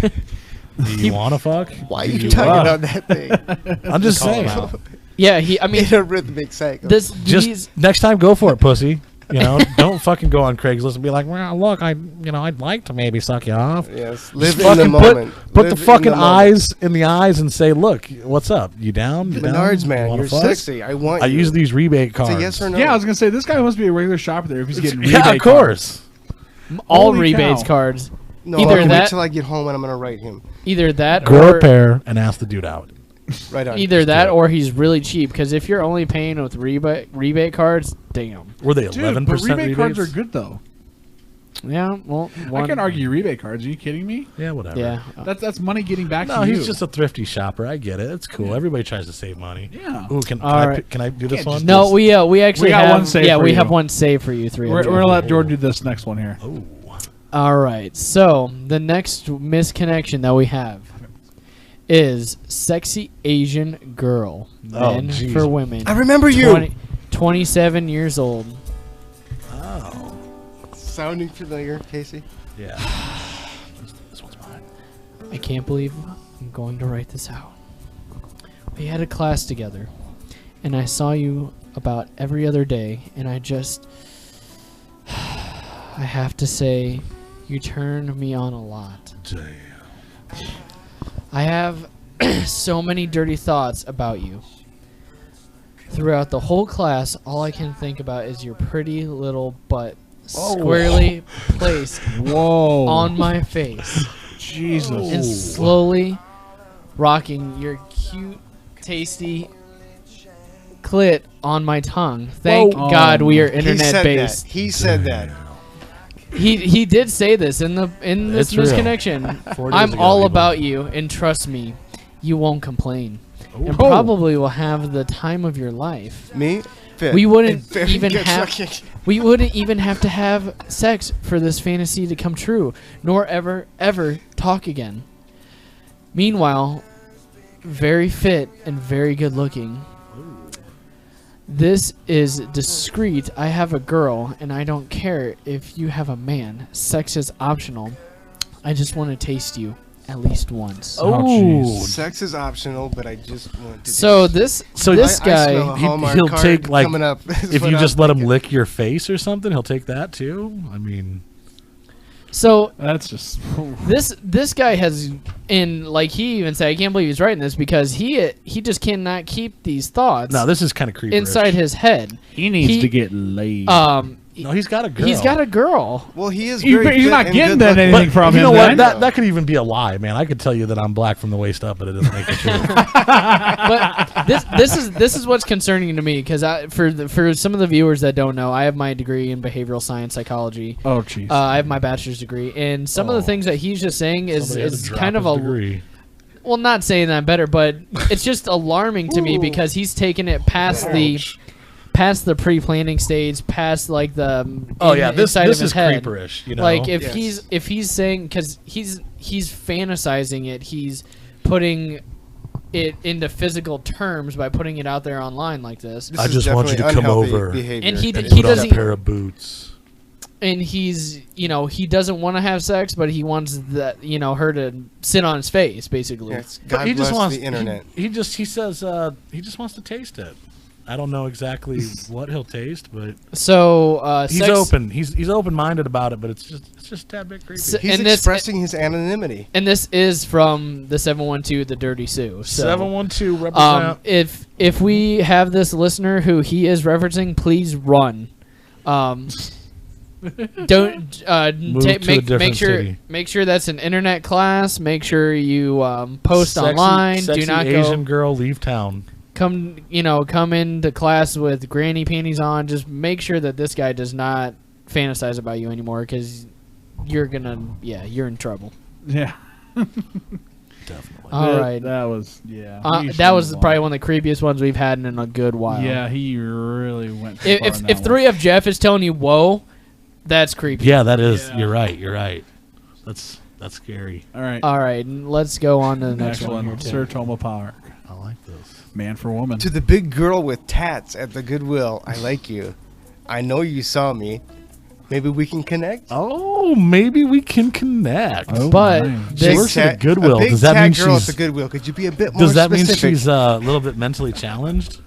Do you want to fuck? Why are Do you talking wanna- about that thing? I'm just Call saying. him out. yeah, I mean, In a rhythmic cycle. these Just next time, go for it, pussy. You know, don't fucking go on Craigslist and be like, well, look, I'd like to maybe suck you off. Yes, live Just in the fucking moment. Put Live the in fucking moment. eyes in the eyes and say, look, what's up? You down? You Menards, down? man, Wanna you're fuck? sexy. I want I you. use these rebate It's cards. a yes or no. Yeah, I was going to say, this guy must be a regular shopper there if he's getting Yeah, rebate of course. all Holy rebates cow. cards. No, Either I'll that- wait till I get home and I'm gonna write him. Either that, Grow or a pair and ask the dude out. Right on. either that, do it. or he's really cheap. Because if you're only paying with rebate cards, damn. Were they Dude, 11% but rebate rebates? cards are good, though. Yeah, well, I can argue rebate cards. Are you kidding me? Yeah, whatever. Yeah, That's money getting back No, to you. he's just a thrifty shopper. I get it. It's cool. Everybody tries to save money. Yeah. Ooh, can All I right. can I do this Can't one? just- no, we actually got have one saved yeah, for we you. have one saved for you, 3. We're going to let Jordan do this next one here. Oh. All right. So the next misconnection that we have is sexy Asian girl, Oh, men jeez. for women. I remember you. 27 years old. Oh. Sounding familiar, Casey? Yeah. This one's mine. I can't believe I'm going to write this out. We had a class together, and I saw you about every other day, and I have to say, you turned me on a lot. Damn. I have so many dirty thoughts about you. Throughout the whole class, all I can think about is your pretty little butt squarely placed Whoa. on my face Jesus. and slowly rocking your cute, tasty clit on my tongue. Thank Whoa. God we are He internet said based. that. He said that. He did say this in this It's real. misconnection. 4 days I'm ago, all people. about you, and trust me, you won't complain, and Oh. probably will have the time of your life. Me? Fit. We wouldn't And very even good have fucking- we wouldn't even have to have sex for this fantasy to come true, nor ever talk again. Meanwhile, very fit and very good looking. This is discreet. I have a girl, and I don't care if you have a man. Sex is optional. I just want to taste you at least once. Oh, jeez. Sex is optional, but I just want to. So taste. this So this I smell guy a Hallmark he'll card take, like, coming up. is If what you I'm just let him thinking. lick your face or something, he'll take that too. I mean, so That's just. this guy has in like he even said I can't believe he's writing this because he just cannot keep these thoughts no, this is kind of creepy. inside his head. He needs He- to get laid. No, he's got a girl. He's got a girl. Well, he is. He's Very not fit and getting good that looking. anything from you him. know what? then. That could even be a lie, man. I could tell you that I'm black from the waist up, but it doesn't make it true. But this is what's concerning to me because for some of the viewers that don't know, I have my degree in behavioral science psychology. Oh, jeez. I have my bachelor's degree, and some of the things that he's just saying Somebody had to is drop kind of his a degree. well, not saying that better, but it's just alarming to me because he's taken it past the pre-planning stage, past like the This inside of his is head. creeperish. You know, Like if Yes. he's saying because he's fantasizing it, he's putting it into physical terms by putting it out there online like this. This I is just want you to definitely come unhealthy over behavior. And he and he put on a doesn't pair of boots. and he's he doesn't want to have sex, but he wants that her to sit on his face basically. Yes, But God he just bless wants the internet. He says he just wants to taste it. I don't know exactly what he'll taste, but So he's sex, open. He's open-minded about it, but it's just a tad bit creepy. So- He's and this- expressing his anonymity. and this is from the 712, the Dirty Sue. So, 712 represent. if we have this listener who he is referencing, please run. Don't to a different city. make sure that's an internet class. Make sure you post Sexy- online. Sexy Do not Asian go girl leave town. come into class with granny panties on. Just make sure that this guy does not fantasize about you anymore because you're in trouble. Yeah. Definitely. All right. That was That was probably one of the creepiest ones we've had in a good while. Yeah, he really went. too far If on that one. 3F Jeff is telling you whoa, that's creepy. Yeah, that is. Yeah. You're right. That's scary. All right. All right, and let's go on to the Next next one. one, Sir Toma Park, I like this. man for woman. To the big girl with tats at the Goodwill, I like you. I know you saw me. Maybe we can connect. Oh, maybe we can connect. Oh, But my. She this, works at Goodwill. A big Does that mean tat girl at she's? the Goodwill. Could you be a bit more Does that mean specific? she's a little bit mentally challenged?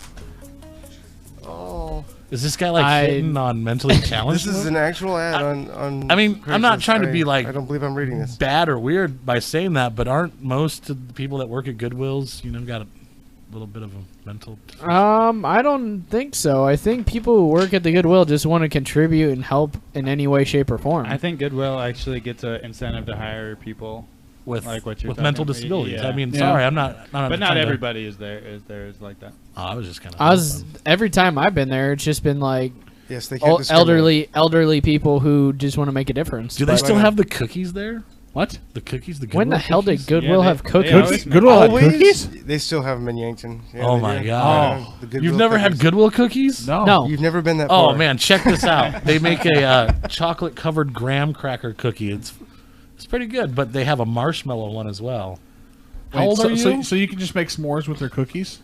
oh, Is this guy like I- hitting on mentally challenged? This is an actual ad on I mean, I'm not Craigslist. trying to be like I don't believe I'm reading this. bad or weird by saying that, but aren't most of the people that work at Goodwills, got a little bit of a mental? I don't think so. I think people who work at the Goodwill just want to contribute and help in any way, shape, or form. I think Goodwill actually gets an incentive to hire people with like what you're with mental talking- disabilities. yeah. I mean, Yeah. sorry, I'm not but not trying to- everybody is like that. Oh, I was just kind of. I was every time I've been there, it's just been like Yes, they can't discriminate. elderly people who just want to make a difference. Do they But still have the cookies there? What? The cookies? The Goodwill when the hell cookies? did Goodwill Yeah, have they cookies? always make- Goodwill had Always? cookies? They still have them in Yankton. Yeah, Oh they my do. God. Yeah, the Goodwill You've never had cookies. Goodwill cookies? No. No. You've never been that Oh far. man, check this out. They make a chocolate covered graham cracker cookie. It's pretty good, but they have a marshmallow one as well. How Wait, old so, are you? So you can just make s'mores with their cookies?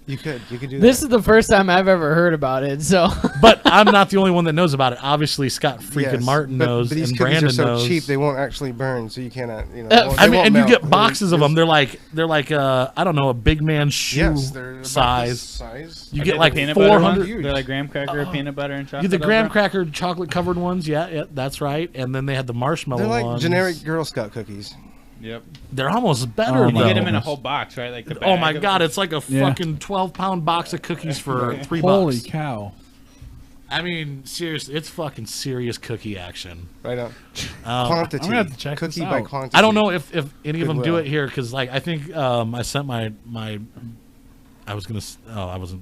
You could do This that. is the first time I've ever heard about it. So But I'm not the only one that knows about it. Obviously, Scott freaking Yes, Martin but, knows, but these and cookies Brandon are so knows. cheap they won't actually burn, so you cannot. They I won't mean, and you melt. get boxes of them. They're like I don't know, a big man shoe Yes, they're about this size. size. You Are get they like the peanut butter ones? 400. They're like graham cracker, peanut butter, and chocolate. You the graham over? cracker chocolate covered ones, yeah, that's right. And then they had the marshmallow They're like ones. generic Girl Scout cookies. Yep. They're almost better. Oh, And you my get them in a goodness. whole box, right? Like the Oh bag my of god, them. it's like a Yeah. fucking 12-pound box of cookies for $3. Holy cow. I mean, seriously, it's fucking serious cookie action. Right on. Um, Quantity. I'm gonna have to check Cookie this by out. quantity. I don't know if any of them do Goodwill. it here because like I think I sent my I was gonna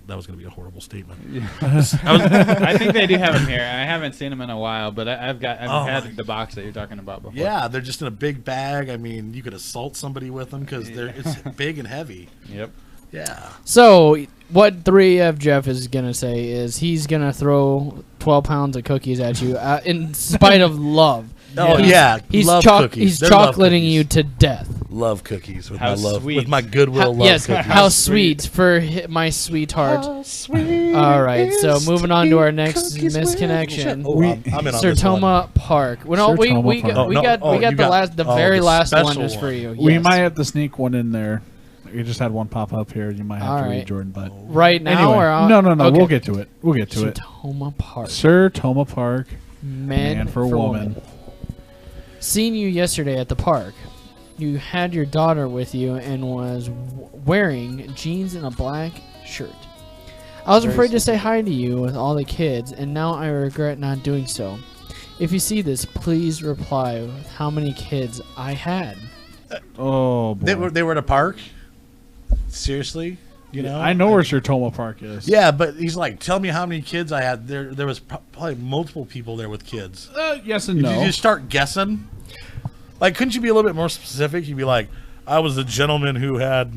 that was gonna be a horrible statement. I think they do have them here. I haven't seen them in a while, but I've Oh had my the box that you're talking about before. Yeah, they're just in a big bag. I mean, you could assault somebody with them because it's big and heavy. Yep. Yeah. So what 3F Jeff is gonna say is he's gonna throw 12 pounds of cookies at you in spite of love. Oh yeah, He's love choc- cookies. he's They're love chocolating cookies. you to death. Love cookies with How my love sweet. with my Goodwill love Yes, cookies. how sweet for my sweetheart. All right, so moving on to our next misconnection. Oh, I'm in on this one. Sertoma Park. Well, no, Sir we Toma we Park. got we Oh, got no. we Oh, got you the got- last the oh, very the last one special is for one. you. We Yes. might have to sneak one in there. You just had one pop up here. You might have All to right. read, Jordan. But right now anyway, or on? no. Okay. We'll get to it. We'll get to it. Sertoma Park. Sir Toma Park, Man, man for woman. Seen you yesterday at the park. You had your daughter with you and was wearing jeans and a black shirt. I was Very afraid to say simple. hi to you with all the kids, and now I regret not doing so. If you see this, please reply with how many kids I had. Oh, boy. They were at a park. Seriously, you know. I know where Sertoma Park is. Yeah, but he's like, tell me how many kids I had. There was probably multiple people there with kids. Yes and Did no. you just start guessing? Like, couldn't you be a little bit more specific? You'd be like, I was the gentleman who had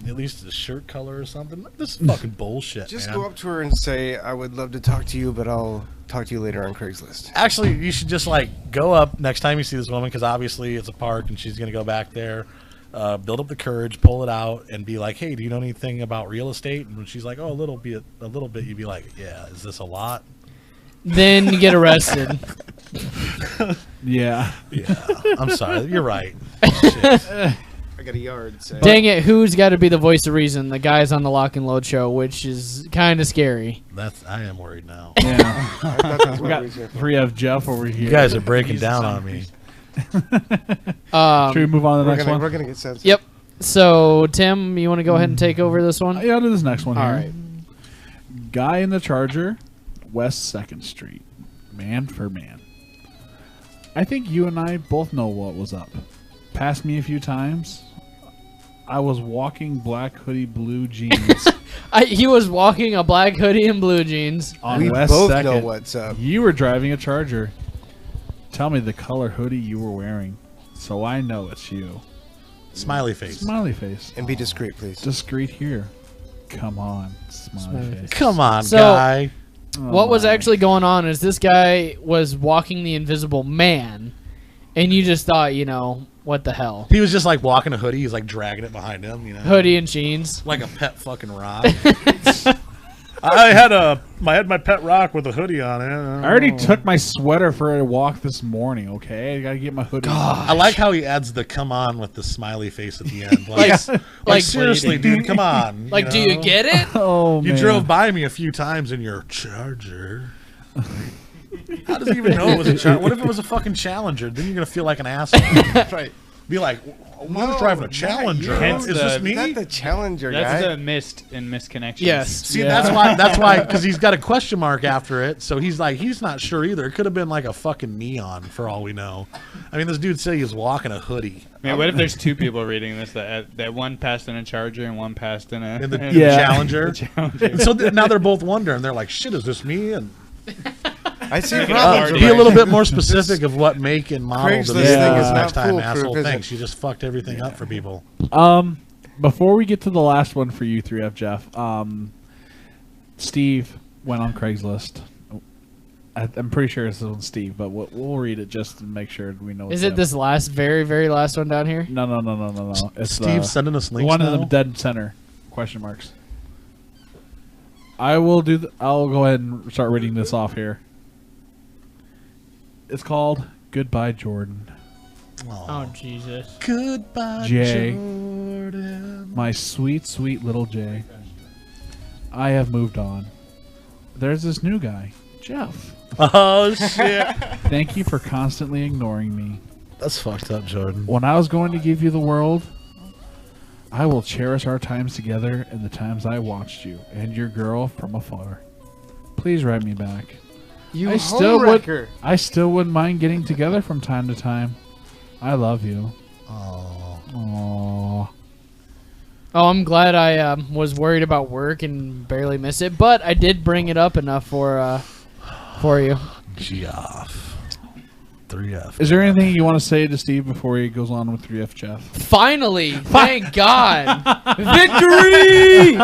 at least a shirt color or something. This is fucking bullshit, Just man. go up to her and say, I would love to talk to you, but I'll talk to you later on Craigslist. Actually, you should just like go up next time you see this woman, because obviously it's a park and she's gonna go back there. Build up the courage, pull it out, and be like, "Hey, do you know anything about real estate?" And when she's like, "Oh, a little bit," you'd be like, "Yeah, is this a lot?" Then you get arrested. Yeah. Yeah, I'm sorry, you're right. Shit. I got a yard. So. Dang it, who's got to be the voice of reason? The guys on the Lock and Load show, which is kind of scary. I am worried now. Yeah. I thought that's we what got we was here for. 3F Jeff over here. You guys are breaking down on me. Should we move on to the next one? We're gonna get sensitive. Yep. So, Tim, you want to go ahead and take over this one? Yeah, I'll do this next one All here. right. Guy in the Charger, West 2nd Street. Man for man. I think you and I both know what was up. Passed me a few times. I was walking black hoodie, blue jeans He was walking a black hoodie and blue jeans. on We West both 2nd. know what's up. You were driving a Charger. Tell me the color hoodie you were wearing, so I know it's you. Smiley face. Smiley face. And be discreet, please. Discreet here. Come on, smiley face. Come on, So- guy. Oh What was my. actually going on is this guy was walking the invisible man, and you just thought, what the hell? He was just like walking a hoodie. He's like dragging it behind him, you know, Hoodie and jeans. like a pet fucking rock. I had my pet rock with a hoodie on it. I already took my sweater for a walk this morning, okay? I gotta get my hoodie. I like how he adds the "come on" with the smiley face at the end. Like, like seriously, dude, come on. Like, do you get it? Oh, You man. drove by me a few times in your Charger. How does he even know it was a Charger? What if it was a fucking Challenger? Then you're gonna feel like an asshole. Right. Be like, I was driving a Challenger. Hence Is the- this me? Not the Challenger That's guy. the missed and missed connections. Yes. See, Yeah. that's why, because he's got a question mark after it. So he's like, he's not sure either. It could have been like a fucking neon for all we know. I mean, this dude said he was walking a hoodie Man, what if there's two people reading this that one passed in a Charger and one passed in a in the Yeah. Challenger. the Challenger? And so now they're both wondering. They're like, shit, is this me? And I see Make it problems. hard. be a with little it. bit more specific of what make and model Craigslist the thing video is is not next time, foolproof, asshole. is it? Thanks. You just fucked everything up for people. Before we get to the last one for you 3F Jeff, Steve went on Craigslist. I'm pretty sure this one's Steve, but we'll read it just to make sure we know. Is it's it him. this last, very, very last one down here? No. It's Steve sending us the links one now? in the dead center. Question marks. I will do. I'll go ahead and start reading this off here. It's called "Goodbye, Jordan." Oh, Jesus. Goodbye, Jay. Jordan. My sweet, sweet little Jay. I have moved on. There's this new guy, Jeff. Oh, shit. Thank you for constantly ignoring me. That's fucked up, Jordan. When I was going to give you the world, I will cherish our times together and the times I watched you and your girl from afar. Please write me back. You I still homewrecker. I still wouldn't mind getting together from time to time. I love you. Oh. Aww. Oh, I'm glad I was worried about work and barely missed it, but I did bring it up enough for you. Geofff. 3F. Is there anything you want to say to Steve before he goes on with 3F Jeff? Finally, thank God, victory!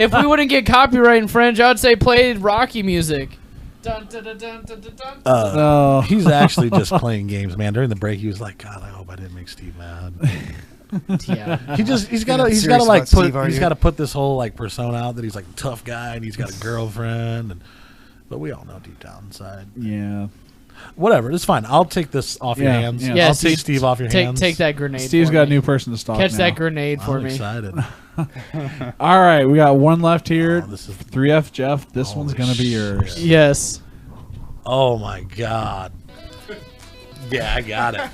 If we wouldn't get copyright infringed, I'd say play Rocky music. Dun, dun, dun, dun, dun, dun, dun. No. He's actually just playing games, man. During the break, he was like, "God, I hope I didn't make Steve mad." Yeah. He's got not to serious like about Steve, are he's you? got to put this whole like persona out that he's like a tough guy and he's got a girlfriend, but we all know deep down inside. Yeah. Whatever, it's fine. I'll take this off your Yeah, hands. yeah. Yeah, I'll Steve, take Steve off your hands. Take that grenade. Steve's for got a me. new person to stalk Catch now. that grenade for I'm me. excited. All right, we got one left here. Oh, this is 3F Jeff. This one's Holy going to be shit. yours. Yes. Oh my God. Yeah, I got it.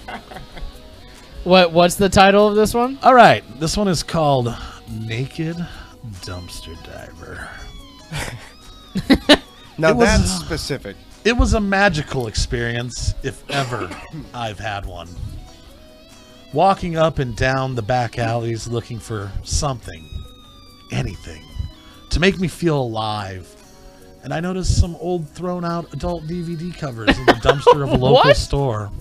What's the title of this one? All right, this one is called Naked Dumpster Diver. Now It was- that's specific. It was a magical experience, if ever I've had one. Walking up and down the back alleys looking for something, anything, to make me feel alive. And I noticed some old thrown out adult DVD covers in the dumpster of a local What? store.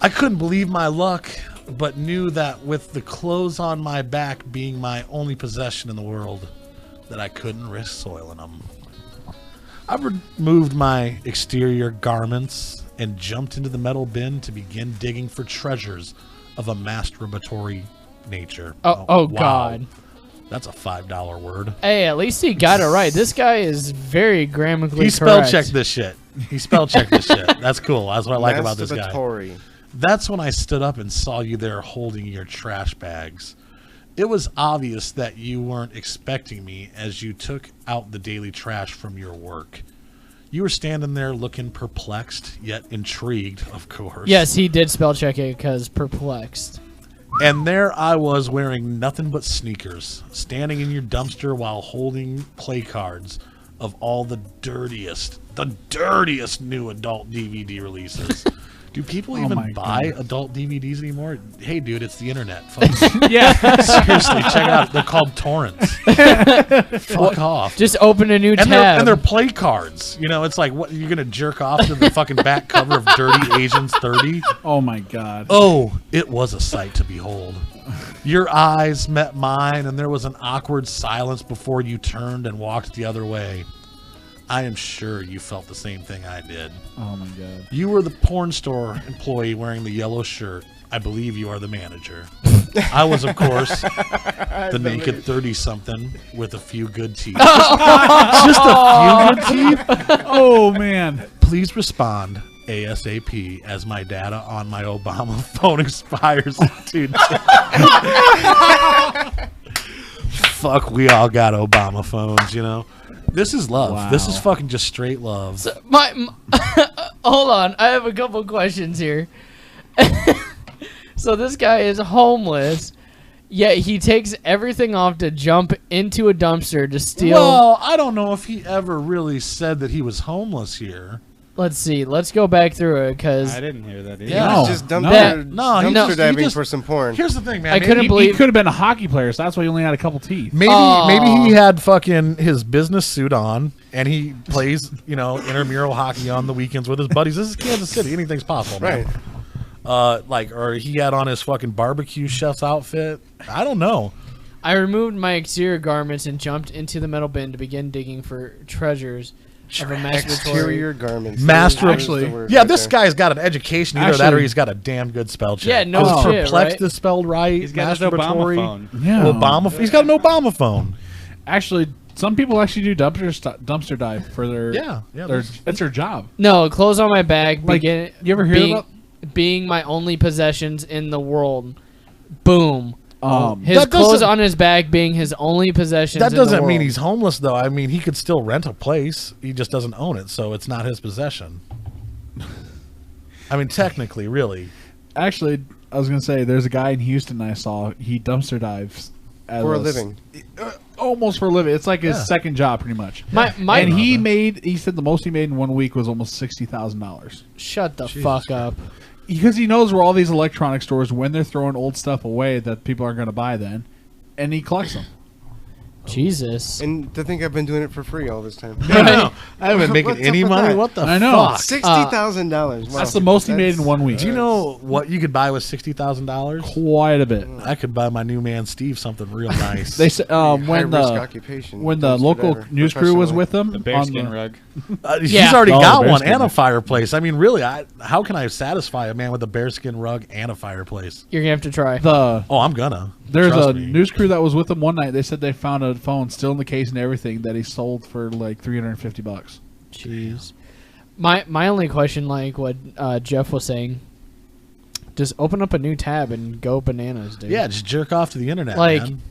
I couldn't believe my luck, but knew that with the clothes on my back being my only possession in the world, that I couldn't risk soiling them. I removed my exterior garments and jumped into the metal bin to begin digging for treasures of a masturbatory nature. Oh, wow. God. That's a $5 word. Hey, at least he got it right. This guy is very grammatically He spell correct. checked this shit. He spell checked this shit. That's cool. That's what I like about this guy. Masturbatory. That's when I stood up and saw you there holding your trash bags. It was obvious that you weren't expecting me as you took out the daily trash from your work. You were standing there looking perplexed, yet intrigued, of course. Yes, he did spell check it because perplexed. And there I was wearing nothing but sneakers, standing in your dumpster while holding play cards of all the dirtiest new adult DVD releases. Do people Oh even my buy goodness. adult DVDs anymore? Hey, dude, it's the internet. Folks. Yeah. Seriously, check it out. They're called torrents. Fuck off. Just open a new And tab. they're play cards. You know, it's like, what, you're going to jerk off to the fucking back cover of Dirty Asians 30? Oh my God. Oh, it was a sight to behold. Your eyes met mine, and there was an awkward silence before you turned and walked the other way. I am sure you felt the same thing I did. Oh my God. You were the porn store employee wearing the yellow shirt. I believe you are the manager. I was, of course, the naked 30-something with a few good teeth. Just a few good teeth? Oh man. Please respond ASAP as my data on my Obama phone expires. Dude. Fuck, we all got Obama phones, you know? This is love. Wow. This is fucking just straight love. So, hold on, I have a couple questions here. So this guy is homeless, yet he takes everything off to jump into a dumpster to steal. Well, I don't know if he ever really said that he was homeless here. Let's see. Let's go back through it because I didn't hear that either. Yeah. He was No, just no. dumpster he diving just- for some porn. Here's the thing, man. I couldn't He believe. could have been a hockey player, so that's why he only had a couple teeth. Maybe Aw. he had fucking his business suit on, and he plays, you know, intramural hockey on the weekends with his buddies. This is Kansas City. Anything's possible, man. Right. Or he had on his fucking barbecue chef's outfit. I don't know. I removed my exterior garments and jumped into the metal bin to begin digging for treasures of a masturbatory. Exterior garments. Master, That is the actually- word Yeah, right this there. guy's got an education. Either that or Actually- he's got a damn good spell check. Yeah, no Is shit, perplexed right? is spelled right. He's got his Obama Masturbatory. phone. Yeah. Obama. He's got an Obama phone. Actually, some people actually do dumpster dive for their. Yeah. That's their job. No, clothes on my back. Like, begin, you ever hear being, about- being my only possessions in the world? Boom. His That clothes doesn't- on his back being his only possessions. That in the doesn't mean world. he's homeless, though. I mean, he could still rent a place. He just doesn't own it, so it's not his possession. I mean, technically, really. Actually, I was gonna say there's a guy in Houston I saw. He dumpster dives For a living. almost for a living. It's like his Yeah. second job, pretty much. My And he made. He said the most he made in 1 week was almost $60,000 shut the fuck up. because he knows where all these electronic stores when they're throwing old stuff away that people aren't going to buy then, and he collects them. Jesus. And to think I've been doing it for free all this time. I know. I haven't been making What's any up with money. that? What the I know. fuck? $60,000. Wow. That's the most he made in 1 week. Do you know what you could buy with $60,000? Quite a bit. I could buy my new man Steve something real nice. They said when High-risk the occupation. when the Dumpster local diver, news crew was professionally. with them The on bearskin the, rug. He's Yeah. already Oh, got the one bearskin. and a fireplace. I mean, really, how can I satisfy a man with a bearskin rug and a fireplace? You're gonna have to try. Oh, I'm gonna. There's Trust a me. news crew that was with him one night. They said they found a phone still in the case and everything that he sold for like $350. Jeez. My only question, like what Jeff was saying, just open up a new tab and go bananas, dude. Yeah, just jerk off to the internet, Like, man.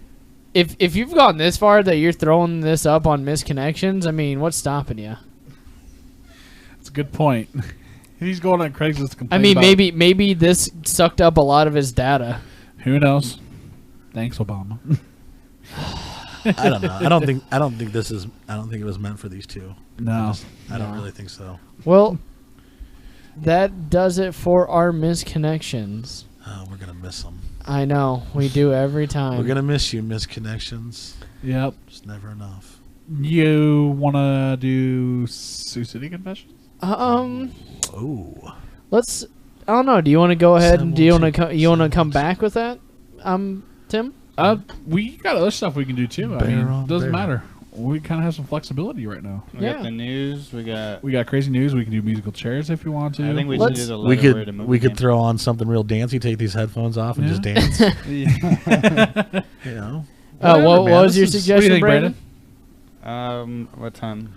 If you've gone this far that you're throwing this up on Missed Connections, I mean, what's stopping you? That's a good point. He's going on Craigslist to complain I mean, about- maybe this sucked up a lot of his data. Who knows? Thanks, Obama. I don't know. I don't think it was meant for these two. No. I don't really think so. Well, that does it for our Missed Connections. Oh, we're gonna miss them. I know we do every time. We're gonna miss you, Missed Connections. Yep. It's never enough. You want to do Sioux City Confessions? Oh. Let's. I don't know. Do you want to go ahead and do you want to Seven, come back with that, Tim? We got other stuff we can do too. I Bear mean, on doesn't bear. matter. We kind of have some flexibility right now. We got the news. We got crazy news. We can do musical chairs if you want to. I think we should do the We letter word could emoji. throw on something real dancey. Take these headphones off and just dance. You know. What Whatever, man. was your What do suggestion, you think, Brandon? What time?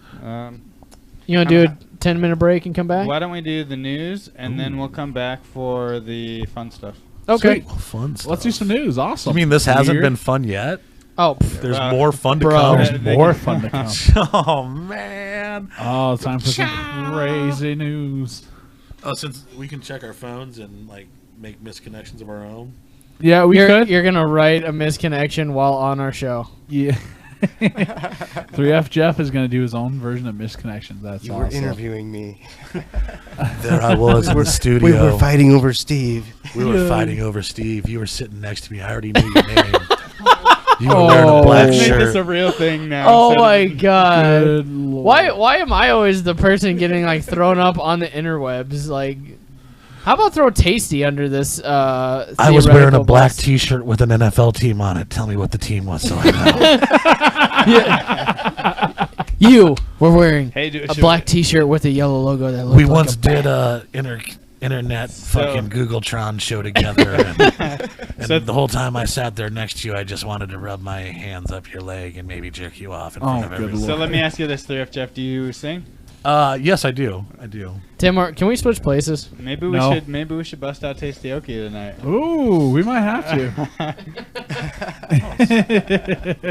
You want to do a 10-minute break and come back? Why don't we do the news and then we'll come back for the fun stuff? Okay. Oh, fun stuff. Let's do some news. Awesome. You mean this hasn't Weird. been fun yet? Oh, There's more fun to bro. come. There's more fun to come. Oh man. Oh, it's time for some crazy news. Oh, since we can check our phones and like make misconnections of our own. Yeah, we could. You're gonna write a misconnection while on our show. Yeah. 3F Jeff is going to do his own version of Missed Connections. That's You were awesome. interviewing me. There I was in the studio. We were fighting over Steve. We were fighting over Steve. You were sitting next to me. I already knew your name. You were wearing a black Let's make shirt. this a real thing now. Oh instead my of- god! Good Lord. Why am I always the person getting like thrown up on the interwebs? Like, how about throw Tasty under this? I was wearing a theoretical black bus? T-shirt with an NFL team on it. Tell me what the team was, so I know. You were wearing Hey, dude, a should black T-shirt with a yellow logo that looked We like once a bat. did a internet fucking Googletron show together, and So- the whole time I sat there next to you, I just wanted to rub my hands up your leg and maybe jerk you off in front of good everyone. So let me ask you this, 3F Jeff. Do you sing? Yes, I do. Tim, can we switch places? Maybe we No. should. Maybe we should bust out Tasty Okie tonight. Ooh, we might have to.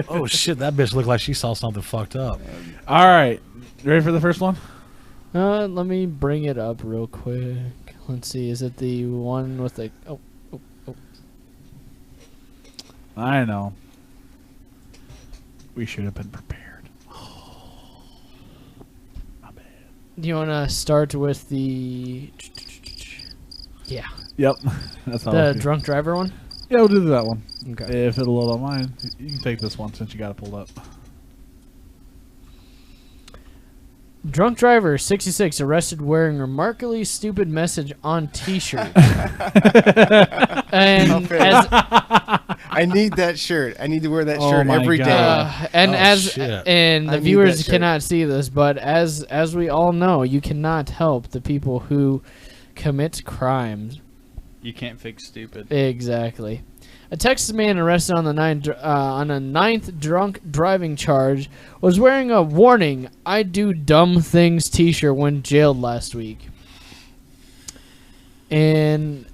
Oh shit, that bitch looked like she saw something fucked up. All right. Ready for the first one? Let me bring it up real quick. Let's see. Is it the one with the? Oh. I know. We should have been prepared. My bad. Do you want to start with the? Yeah, Yep. That's all. the drunk driver one. Yeah, we'll do that one. Okay. If it'll load on mine, you can take this one since you got it pulled up. Drunk driver 66 arrested wearing remarkably stupid message on T-shirt. And as I need that shirt. I need to wear that Oh shirt my every day. God. and Oh, as shit. and I the need viewers that shirt. cannot see this, but as we all know, you cannot help the people who commit crimes. You can't fix stupid. Exactly. A Texas man arrested on the ninth drunk driving charge was wearing a "Warning, I do dumb things" T-shirt when jailed last week. And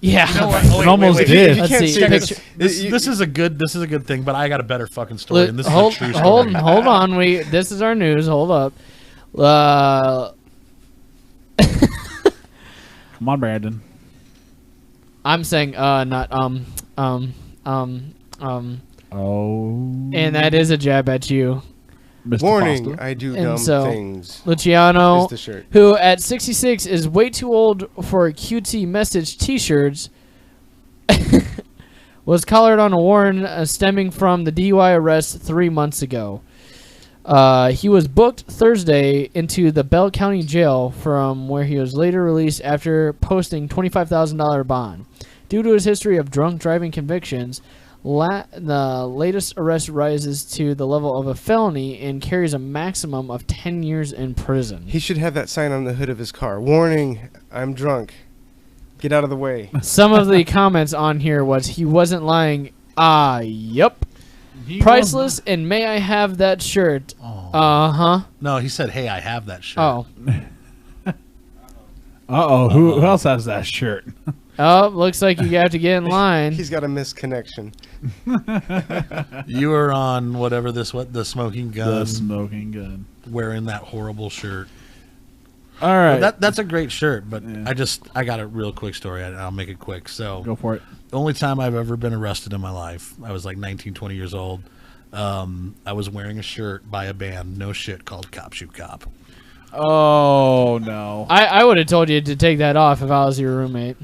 yeah, It almost did. You Let's can't see, see picture- this. This is a good thing, but I got a better fucking story, and this is hold, a true hold, story. hold on. This is our news. Hold up. Come on, Brandon. I'm saying not Oh. and that is a jab at you, Mr. Warning, Foster. I do And dumb so- things. Luciano, Is the shirt. who at 66 is way too old for QT message T-shirts, was collared on a warrant stemming from the DUI arrest 3 months ago. He was booked Thursday into the Bell County Jail, from where he was later released after posting $25,000 bond. Due to his history of drunk driving convictions, the latest arrest rises to the level of a felony and carries a maximum of 10 years in prison. He should have that sign on the hood of his car. Warning, I'm drunk. Get out of the way. Some of the comments on here was he wasn't lying. Yep. He Priceless, and may I have that shirt? Oh. Uh-huh. No, he said, "Hey, I have that shirt." Oh. Uh-oh. Who else has that shirt? Oh, looks like you have to get in line. He's got a misconnection. You were on whatever the smoking gun, The smoking gun. wearing that horrible shirt. All right. That's a great shirt, but Yeah. I got a real quick story. I'll make it quick. So Go for it. the only time I've ever been arrested in my life, I was like 19, 20 years old. I was wearing a shirt by a band, no shit, called Cop Shoot Cop. Oh, no. I would have told you to take that off if I was your roommate.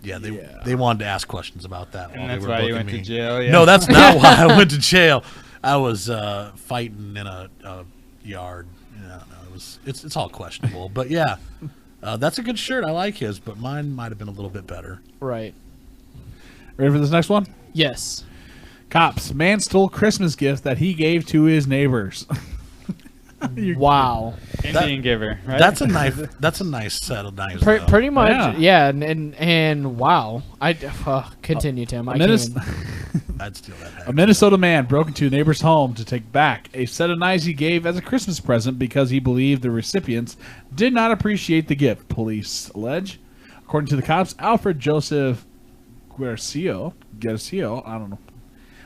They wanted to ask questions about that. And while that's they were why you booking went me. to jail. Yeah. No, that's not why I went to jail. I was fighting in a yard. Yeah, no, it's all questionable. But yeah, that's a good shirt. I like his, but mine might have been a little bit better. Right. Ready for this next one? Yes. Cops. Man stole Christmas gift that he gave to his neighbors. Wow. Indian giver. Right? That's a knife. That's a nice set of knives. though. Pretty much. Yeah. Yeah. And wow. Continue, Tim. I Minnes- can't even- I'd steal that. Knife. A Minnesota man broke into a neighbor's home to take back a set of knives he gave as a Christmas present because he believed the recipients did not appreciate the gift, police allege. According to the cops, Alfred Joseph Garcio, I don't know,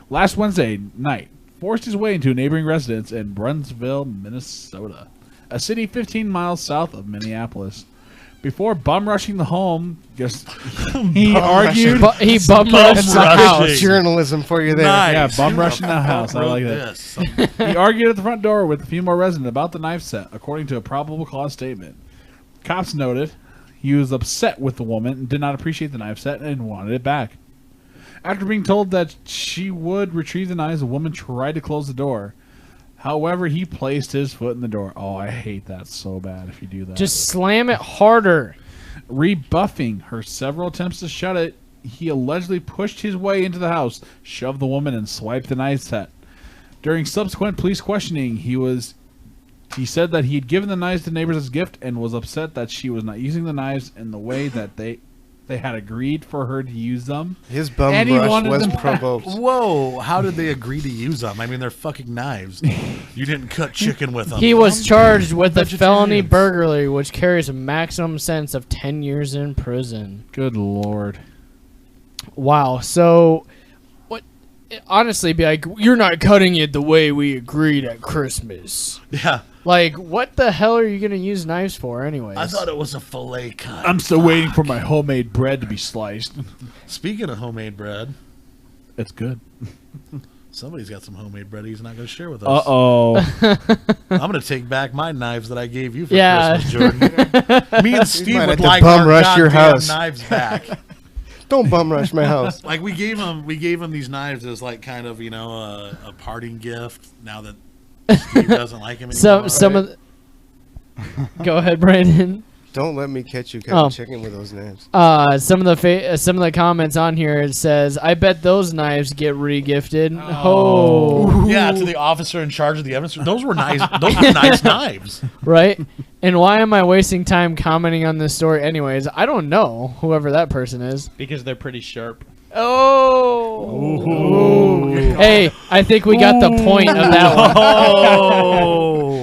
last Wednesday night, forced his way into a neighboring residence in Brunsville, Minnesota, a city 15 miles south of Minneapolis. Before bum rushing the home, he argued. He bum rushed the rushing. house. Journalism for you there. Nice. Yeah, bum Who rushing the house. I wrote like that. this? He argued at the front door with a few more residents about the knife set, according to a probable cause statement. Cops noted he was upset with the woman and did not appreciate the knife set and wanted it back. After being told that she would retrieve the knives, the woman tried to close the door. However, he placed his foot in the door. Oh, I hate that so bad if you do that. Just slam it harder. Rebuffing her several attempts to shut it, he allegedly pushed his way into the house, shoved the woman, and swiped the knife set. During subsequent police questioning, he said that he had given the knives to neighbors as a gift and was upset that she was not using the knives in the way that they had agreed for her to use them. His bum And he rush wanted was them back. provoked. Whoa! How did they agree to use them? I mean, they're fucking knives. You didn't cut chicken with them. He was charged with a felony Vegetarians. burglary, which carries a maximum sentence of 10 years in prison. Good Lord. Wow. So, what? Honestly, be like, you're not cutting it the way we agreed at Christmas. Yeah. Like, what the hell are you gonna use knives for, anyways? I thought it was a fillet cut. I'm still waiting for my homemade bread to be sliced. Speaking of homemade bread, It's good. somebody's got some homemade bread he's not going to share with us. Uh-oh. I'm going to take back my knives that I gave you for Yeah. Christmas, Jordan. Me and Steve might would have to like bum our rush your goddamn house. knives back. Don't bum rush my house. Like we gave him these knives as like kind of a parting gift. Now that Steve doesn't like him anymore. Some of the... Go ahead, Brandon. Don't let me catch you cutting Oh. chicken with those names. Some of the comments on here, it says, "I bet those knives get re-gifted." Oh, Yeah, to the officer in charge of the evidence. Those were nice. Those were nice knives. right. And why am I wasting time commenting on this story, anyways? I don't know whoever that person is. Because they're pretty sharp. Oh, hey, I think we got the point of that one. Oh,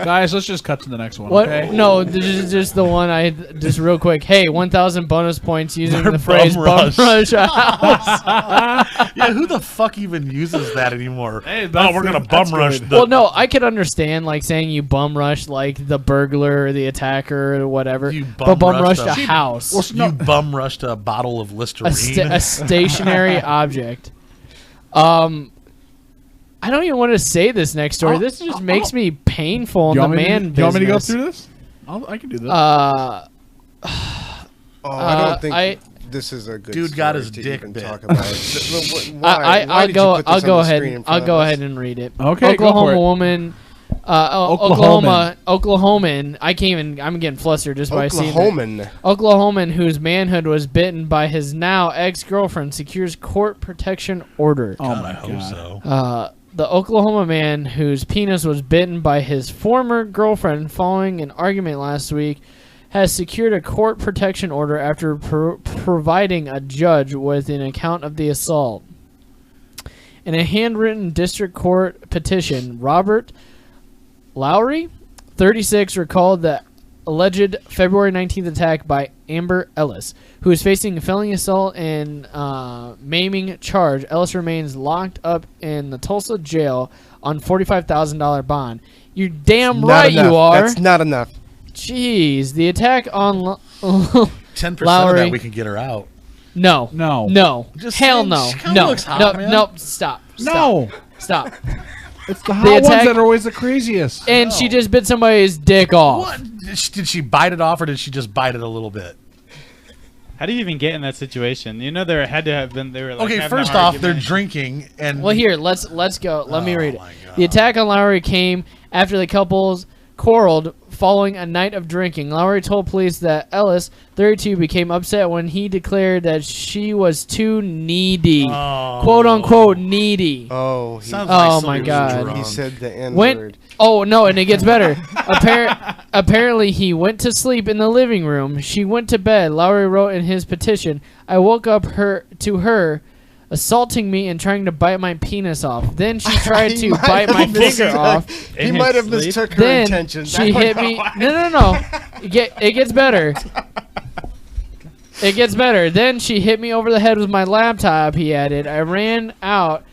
Guys, let's just cut to the next one, What? okay? No, this is just the one I just real quick. Hey, 1,000 bonus points using They're the phrase bum "bum rush." rush a house." yeah. Who the fuck even uses that anymore? Hey, Oh, that's- we're gonna that's bum rush. good. The, Well, no, I could understand like saying you bum rush like the burglar or the attacker or whatever, You but bum bum rushed rushed a a- house, you bum rushed a bottle of Listerine. a stationary object. I don't even want to say this next story. This just makes me painful in Do the you want me man to, do you want me to go business. through this? I can do this. Oh, I don't think I- this is a good Dude got story his to dick even bit. talk about. Why? I'll did you go. put I'll this go on the ahead. screen in I'll front of go us? ahead and read it. Okay, go Oklahoma for it. woman. Oklahoman. I can't even. I'm getting flustered just by seeing that. Oklahoman. Oklahoman, whose manhood was bitten by his now ex-girlfriend, secures court protection order. Oh God, my I hope god. so. The Oklahoma man whose penis was bitten by his former girlfriend following an argument last week has secured a court protection order after providing a judge with an account of the assault. In a handwritten district court petition, Robert Lowry, 36, recalled the alleged February 19th attack by Amber Ellis, who is facing a felony assault and maiming charge. Ellis remains locked up in the Tulsa jail on $45,000 bond. You're damn Not right enough. you are. That's not enough. Jeez, the attack on 10% of Lowry. that we can get her out. No. No. No. Just Hell saying, no. she kinda No. looks hot, No. man. No. Stop. No. Stop. It's the hot ones attack- that are always the craziest. And she just bit somebody's dick off. What? Did she bite it off, or did she just bite it a little bit? How do you even get in that situation? You know, there had to have been. They were like Okay, having first an off, they're argument. drinking, and Well, here, let's go. Let me Oh read it. my God. The attack on Lowry came after the couples quarreled following a night of drinking. Lowry told police that Ellis, 32, became upset when he declared that she was too needy. Oh. Quote unquote needy. Oh, he, Sounds like Oh, somebody my was God. drunk. he said the N Went, word. oh no, and it gets better. Apparently, he went to sleep in the living room. She went to bed. Lowry wrote in his petition, "I woke up to her assaulting me and trying to bite my penis off. Then she tried He to might bite my have mis- finger off. He In might his have sleep? mistook her Then intentions. she hit me. No. It gets better. It gets better. Then she hit me over the head with my laptop. He added. I ran out,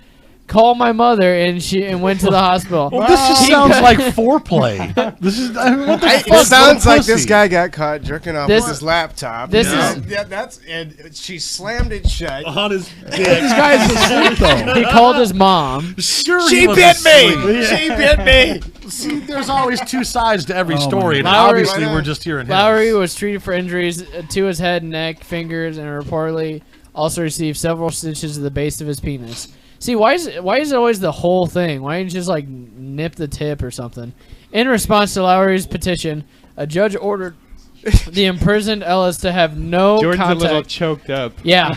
called my mother, and went to the hospital. Well, this just sounds like foreplay. This is what the fuck? It sounds What a like this pussy. guy got caught jerking off This- with his laptop. this Yeah, that's and she slammed it shut. on his dick. This guy's asleep though. He called his mom. Sure, She he was bit asleep. me. She bit me. See, there's always two sides to every Oh, story, and my God. obviously Lowry- we're just hearing Lowry his. was treated for injuries to his head, neck, fingers, and reportedly also received several stitches to the base of his penis. See, why is it always the whole thing? Why didn't you just like nip the tip or something? In response to Lowry's petition, a judge ordered the imprisoned Ellis to have no Jordan's contact. a little choked up. Yeah,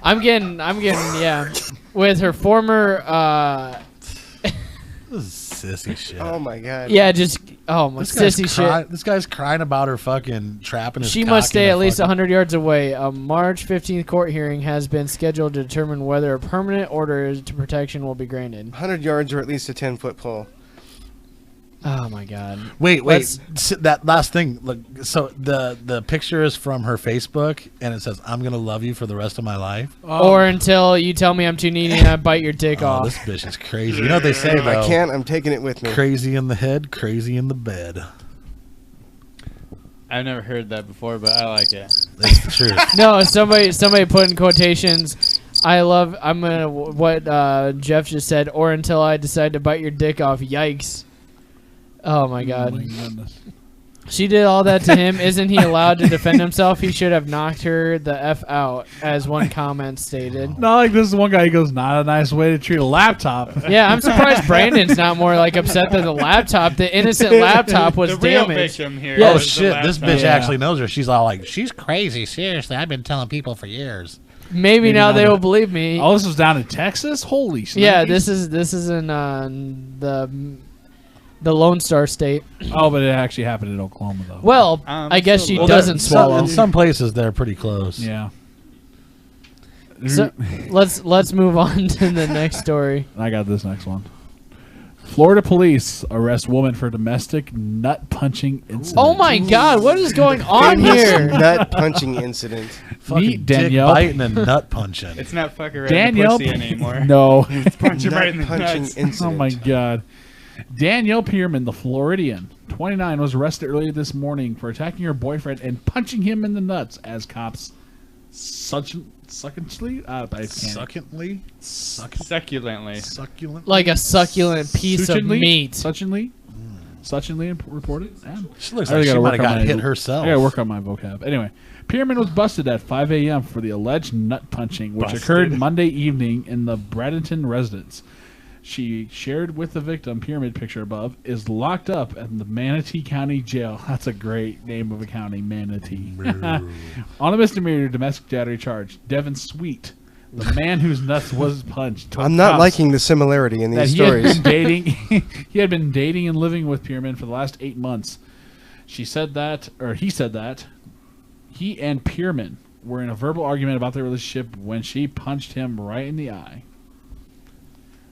I'm getting yeah, with her former This is sissy shit. Oh my god. yeah, just oh my This guy's, sissy shit. this guy's crying about her fucking trapping his She cock must stay in a at least fucking- 100 yards away. A March 15th court hearing has been scheduled to determine whether a permanent order to protection will be granted. 100 yards or at least a 10-foot pole. Oh my God! Wait. Let's- That last thing. Look, so the picture is from her Facebook, and it says, "I'm gonna love you for the rest of my life." Or until you tell me I'm too needy and I bite your dick Oh, off. this bitch is crazy. You know what they say If though? I can't, I'm taking it with me. Crazy in the head, crazy in the bed. I've never heard that before, but I like it. That's the truth. No, somebody put in quotations. I'm gonna what Geoff just said. Or until I decide to bite your dick off. Yikes! Oh my God! Oh my goodness. She did all that to him. Isn't he allowed to defend himself? He should have knocked her the F out, as one comment stated. Not like this is one guy who goes, not a nice way to treat a laptop. Yeah, I'm surprised Brandon's not more like upset that the laptop, the innocent laptop, was the real damaged. victim here. Yeah. Oh is the shit! This laptop. bitch Yeah. actually knows her. She's all like, "She's crazy. Seriously, I've been telling people for years." Maybe now not they a- will believe me. Oh, this was down in Texas? Holy shit. Yeah, this is in the Lone Star State. Oh, but it actually happened in Oklahoma, though. Well, Um, I guess so- she Well, doesn't swallow. In some places, they're pretty close. Yeah. So, let's move on to the next story. I got this next one. Florida police arrest woman for domestic nut punching incident. Oh my God, what is going on here? Nut punching incident. Fucking Meet dick Danielle. biting and nut punching. It's not fucking right Danielle. in the pussy anymore. No. Punch him Nut right in the punching nuts. incident. Oh my God. Danielle Pierman, the Floridian, 29, was arrested earlier this morning for attacking her boyfriend and punching him in the nuts as cops succulently Succulently? Succulently. Succulent? Like a succulent piece of meat. Succulently reported. Yeah. She looks I like gotta she work might have on got my- hit herself. I gotta work on my vocab. Anyway, Pierman was busted at 5 a.m. for the alleged nut punching, which occurred Monday evening in the Bradenton residence. She shared with the victim, pyramid picture above, is locked up at the Manatee County Jail. That's a great name of a county, Manatee. On a misdemeanor domestic battery charge, Devin Sweet, the man whose nuts was punched, told I'm not cops liking the similarity in that these he had stories. been dating. He had been dating and living with Pierman for the last 8 months. He said that he and Pierman were in a verbal argument about their relationship when she punched him right in the eye.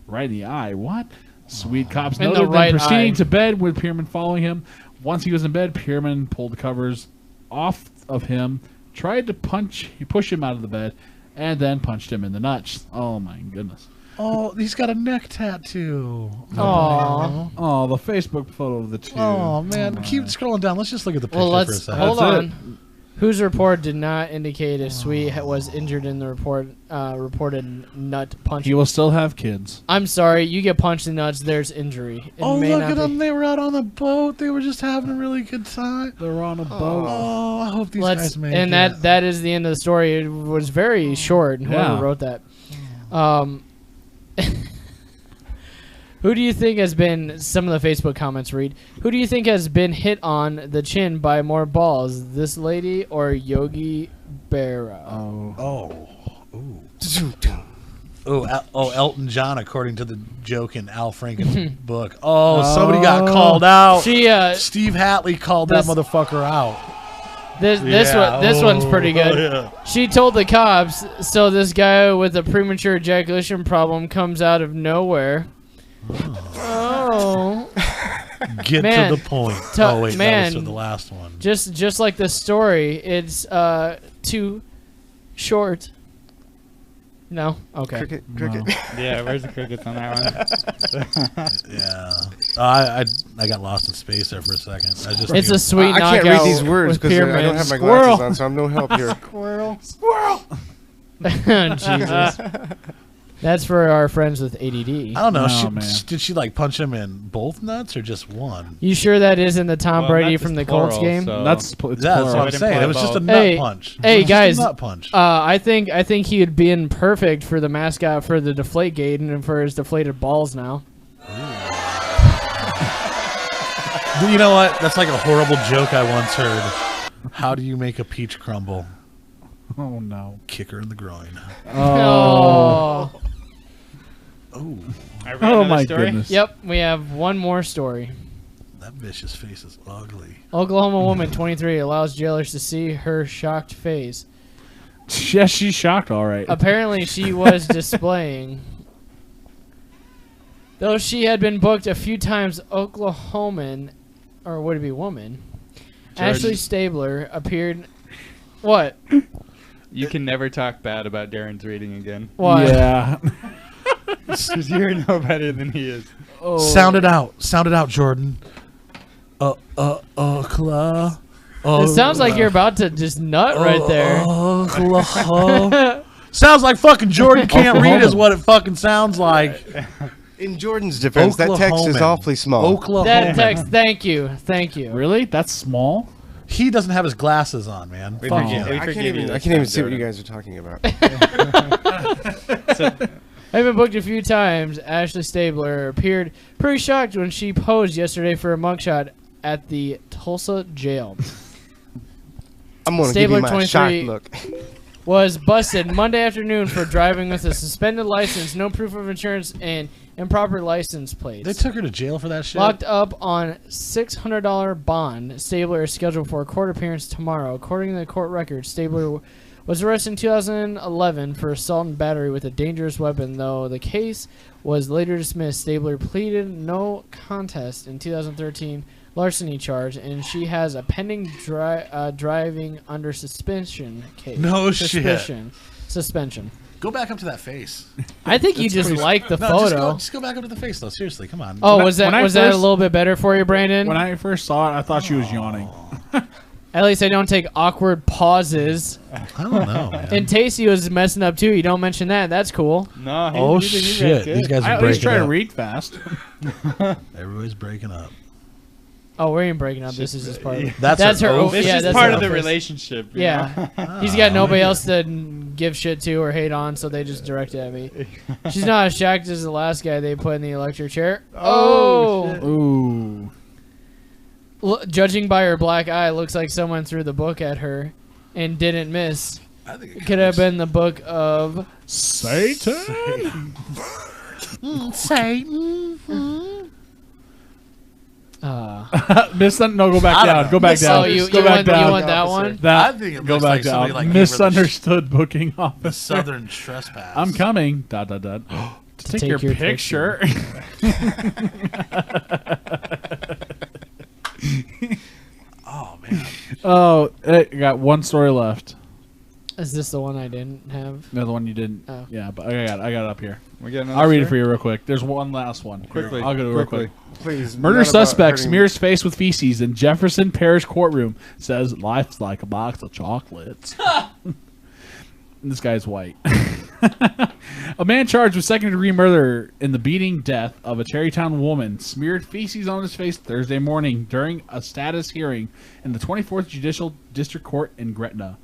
Right in the eye? What? Sweet cops In the noted right them proceeding eye. to bed with Pierman following him. Once he was in bed, Pierman pulled the covers off of him, tried to push him out of the bed, and then punched him in the nuts. Oh my goodness. Oh, he's got a neck tattoo. Aw. Oh, the Facebook photo of the two. Oh man, keep scrolling down. Let's just look at the picture Well, for a let's second. hold That's on. Whose report did not indicate if Sweet was injured in the reported nut punch? He will still have kids. I'm sorry, you get punched in the nuts. There's injury. It Oh, may look not at be- them. They were out on the boat. They were just having a really good time. They're on a boat. Oh, I hope these Let's guys make and it. that is the end of the story. It was very short. And whoever Yeah. wrote that. Who do you think has been, some of the Facebook comments read, who do you think has been hit on the chin by more balls, this lady or Yogi Berra? Oh. Elton John, according to the joke in Al Franken's book. Oh, somebody got called out. She, Steve Hatley called that motherfucker out. this one's pretty good. She told the cops, so this guy with a premature ejaculation problem comes out of nowhere. Oh. Get Man. to the point. To- Oh, wait, man. that was the last one. Just like the story, it's too short. No? Okay. Cricket. Yeah, where's the crickets on that one? Yeah. I got lost in space there for a second. It's a sweet I knockout. can't read these words with because I don't pyramids. have my Squirrel. glasses on, so I'm no help here. Squirrel. Jesus. That's for our friends with ADD. I don't know. No, man. Did she like punch him in both nuts or just one? You sure that isn't the Tom Well, Brady nuts from is the Colts plural, game? so- That's That's plural. what I'm saying. It was just a nut Hey, punch. hey, It was just a guys. nut punch. I think he would be in perfect for the mascot for the Deflategate and for his deflated balls now. You know what? That's like a horrible joke I once heard. How do you make a peach crumble? Oh, no. Kick her in the groin. Oh. Oh, I read Oh, another my story. goodness. Yep, we have one more story. that vicious face is ugly. Oklahoma woman, 23, allows jailers to see her shocked face. Yeah, she's shocked, all right. Apparently, she was displaying. Though she had been booked a few times, Oklahoman, or would it be woman, Ashley Stabler appeared. What? You can never talk bad about Darren's reading again. What? Yeah. Because you're no better than he is. Oh. Sound it out. Sound it out, Jordan. Oklahoma. It sounds like you're about to just nut right there. Oklahoma. Sounds like fucking Jordan can't read is what it fucking sounds like. In Jordan's defense, that text is Oklahoman. awfully small. Oklahoma. That text, thank you. Really? That's small? He doesn't have his glasses on, man. We Fuck forget- you. we I can't forgive you even. I this can't even time, see what you Jordan. guys are talking about. I've been booked a few times. Ashley Stabler appeared pretty shocked when she posed yesterday for a mugshot at the Tulsa jail. I'm gonna Stabler, give you my 23. shocked look. Was busted Monday afternoon for driving with a suspended license, no proof of insurance, and improper license plates. They took her to jail for that shit? Locked up on $600 bond. Stabler is scheduled for a court appearance tomorrow. According to the court record, Stabler was arrested in 2011 for assault and battery with a dangerous weapon, though the case was later dismissed. Stabler pleaded no contest in 2013 larceny charge, and she has a pending driving under suspension case. No shit. Suspension. Go back up to that face. I think you just like the No, photo. Just go back up to the face, though. Seriously, come on. Oh, When I- was when I that a first- little bit better for you, Brandon? When I first saw it, I thought she was yawning. At least I don't take awkward pauses. I don't know, man. And Tasty was messing up too. You don't mention that. That's cool. No, Oh, shit. These guys I are at least breaking try to up. read fast. Everybody's breaking up. Oh, we ain't breaking up. This is just part. That's her. her own- This yeah, is that's part her of the first- relationship. you Yeah, know? he's got nobody else to give shit to or hate on, so they just direct it at me. She's not as shocked as the last guy they put in the electric chair. Oh, shit. Ooh. Judging by her black eye, looks like someone threw the book at her and didn't miss. I think it Could have been the book of Satan. Satan. No, go back I don't down. know. Go back down. Oh, you go back want, down. you want that one? That, I think it go looks back like down. somebody, like, gave her the Misunderstood booking The officer. Southern Trespass. I'm coming. Dot dot dot. To take your picture. Oh, man. Oh, I got one story left. Is this the one I didn't have? No, the one you didn't. Oh. Yeah, but I got it up here. We get I'll read it for you real quick. There's one last one. Quickly. I'll go real quick. Please. Murder not about suspect hurting- smears face with feces in Jefferson Parish courtroom. Says life's like a box of chocolates. This guy's white. A man charged with second-degree murder in the beating death of a Tarrytown woman smeared feces on his face Thursday morning during a status hearing in the 24th Judicial District Court in Gretna.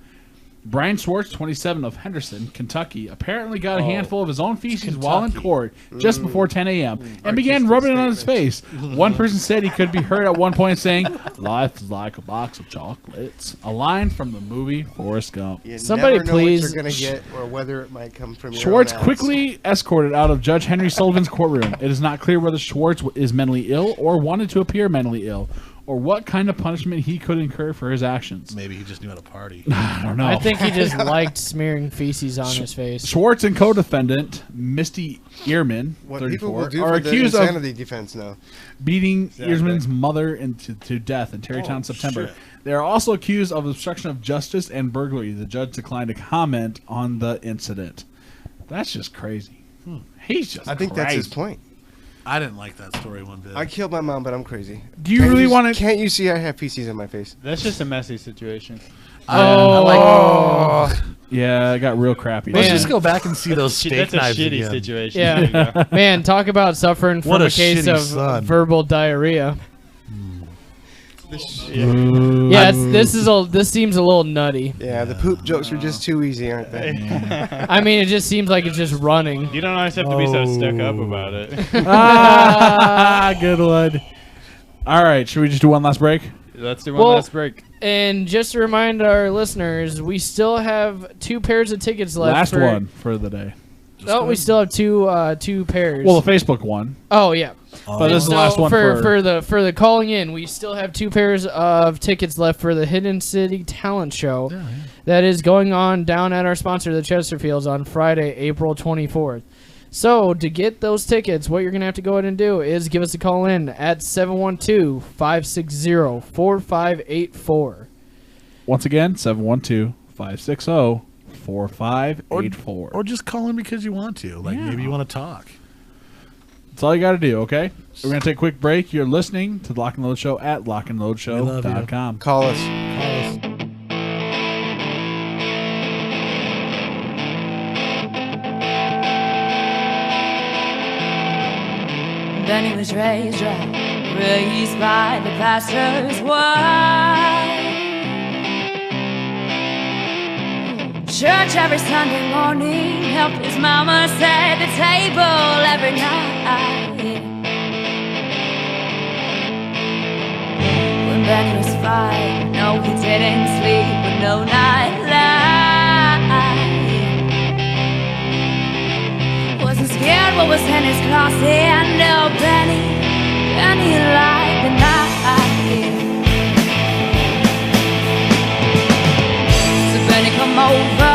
Brian Schwartz, 27, of Henderson, Kentucky, apparently got a handful of his own feces while in court just before 10 a.m. and began rubbing it on his face. One person said he could be heard at one point saying, "Life is like a box of chocolates," a line from the movie Forrest Gump. You Somebody never know please- what you're gonna get or whether it might come from your Schwartz own ass. quickly escorted out of Judge Henry Sullivan's courtroom. It is not clear whether Schwartz is mentally ill or wanted to appear mentally ill, or what kind of punishment he could incur for his actions. Maybe he just knew how to party. I don't know. I think he just liked smearing feces on his face. Schwartz and co-defendant Misty Ehrman, What 34, people will do are for the accused of insanity defense now. beating Ehrman's mother to death in Tarrytown in September. shit. They are also accused of obstruction of justice and burglary. The judge declined to comment on the incident. That's just crazy. He's just I think that's his crazy. point. I didn't like that story one bit. I killed my mom, but I'm crazy. Do you really want to... Can't you see I have feces on my face? That's just a messy situation. Yeah, it got real crappy. Let's Man. just go back and see those Shit, steak that's a knives shitty again. situation. Yeah. There you go. Man, talk about suffering from What a a case shitty of son. verbal diarrhea. Ooh. Yeah, this seems a little nutty. Yeah, the poop jokes are just too easy, aren't they? I mean, it just seems like it's just running. You don't always have to be so stuck up about it. Good one. All right, should we just do one last break? Let's do one Well, last break. And just to remind our listeners, we still have 2 pairs of tickets left. Last for, one for the day. Oh, we still have two pairs. Well, the Facebook one. oh yeah. But this is the last one for the calling in. We still have 2 pairs of tickets left for the Hidden City Talent Show that is going on down at our sponsor, the Chesterfields, on Friday, April 24th. So to get those tickets, what you're gonna have to go ahead and do is give us a call in at 712-560-4584. Once again, 712-560-4584. Or just call in because you want to. Like, maybe you want to talk. That's all you got to do, okay? We're going to take a quick break. You're listening to the Lock and Load Show at lockandloadshow.com. Call us. Then he was raised right, raised by the pastor's wife. Church every Sunday morning, helped his mama set the table every night. When Benny was 5, no, he didn't sleep with no nightlight. Wasn't scared what was in his closet. No, Benny liked the night. So Benny, come over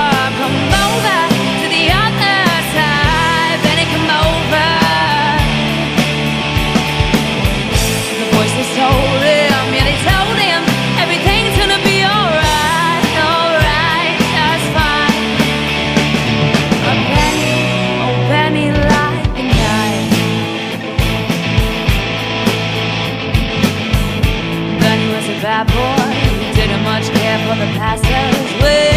to the other side. Benny, come over. The voices told him, yeah, they told him everything's gonna be alright, just fine. But Benny, oh Benny, liked the night. Benny was a bad boy, didn't much care for the pastor's ways.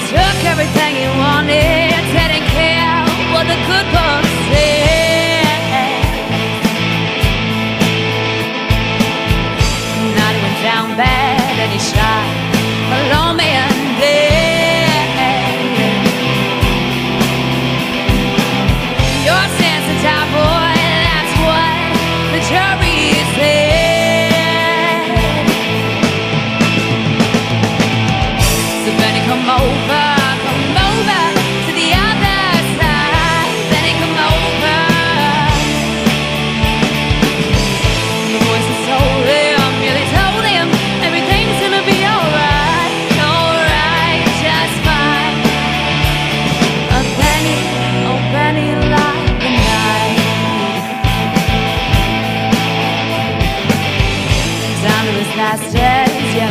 Took everything he wanted, didn't care what the good books said. Night he went down bad and he shot a lone man dead. Your sense of time, boy, that's what the jury said. So Benny, come over to the other side. Benny, come over. The voices told him, yeah, they told him everything's gonna be alright, just fine. A Benny, oh Benny, liked the night. Down to his last days, yeah,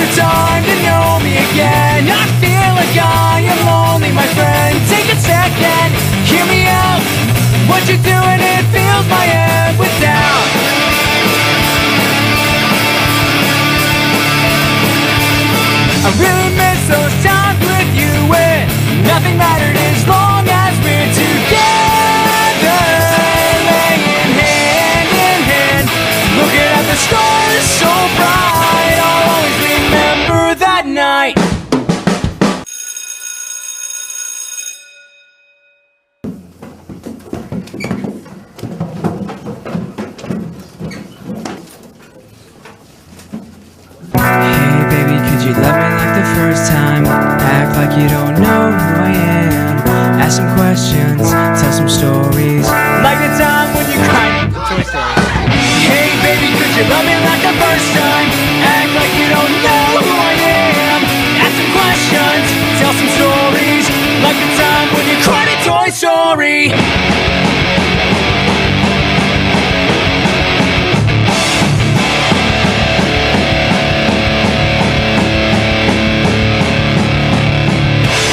the time to know me again. I feel like I am lonely, my friend. Take a second, hear me out. What you're doing, it fills my head with doubt. I really miss those times with you when nothing mattered as long as we're together, laying hand in hand, looking at the stars so bright. I'll always remember that night. Hey baby, could you love me like the first time? Act like you don't know who I am. Ask some questions, tell some stories, like the time when you cried. Toy Story. Hey baby, could you love me like the first time? Act like you don't know who I am. Ask some questions, tell some stories, like the time when you cried in Toy Story.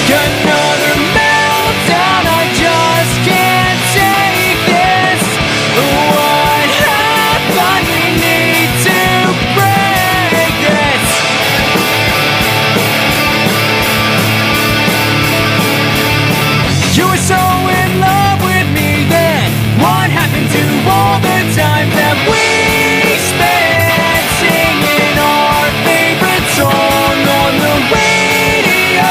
Another meltdown, I just can't take this. What happened? We need to break this. You were so in love with me then. What happened to all the time that we spent singing our favorite song on the radio?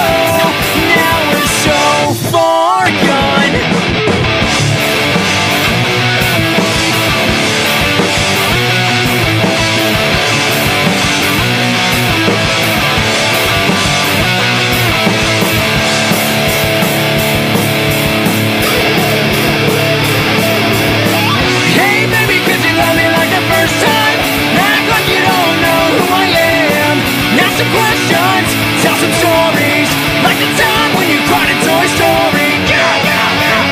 Now we're so far gone. Hey baby, could you love me like the first time? Act like you don't know who I am. Ask some questions, tell some stories, like the time when you cried in Toy Story. Yeah, yeah, yeah.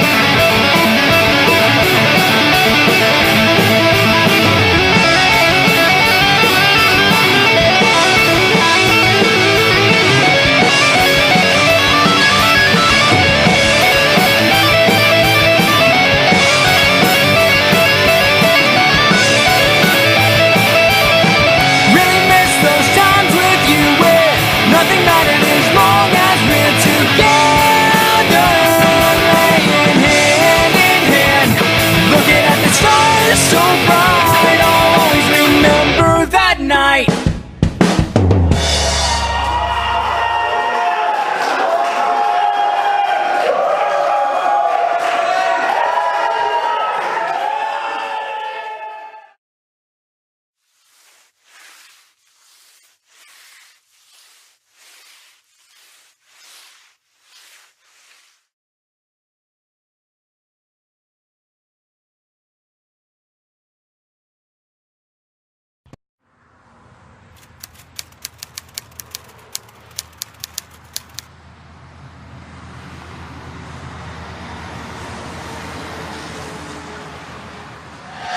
Really miss those times with you where nothing mattered as long as we're together, laying hand in hand, looking at the stars so bright. I'll always remember that night.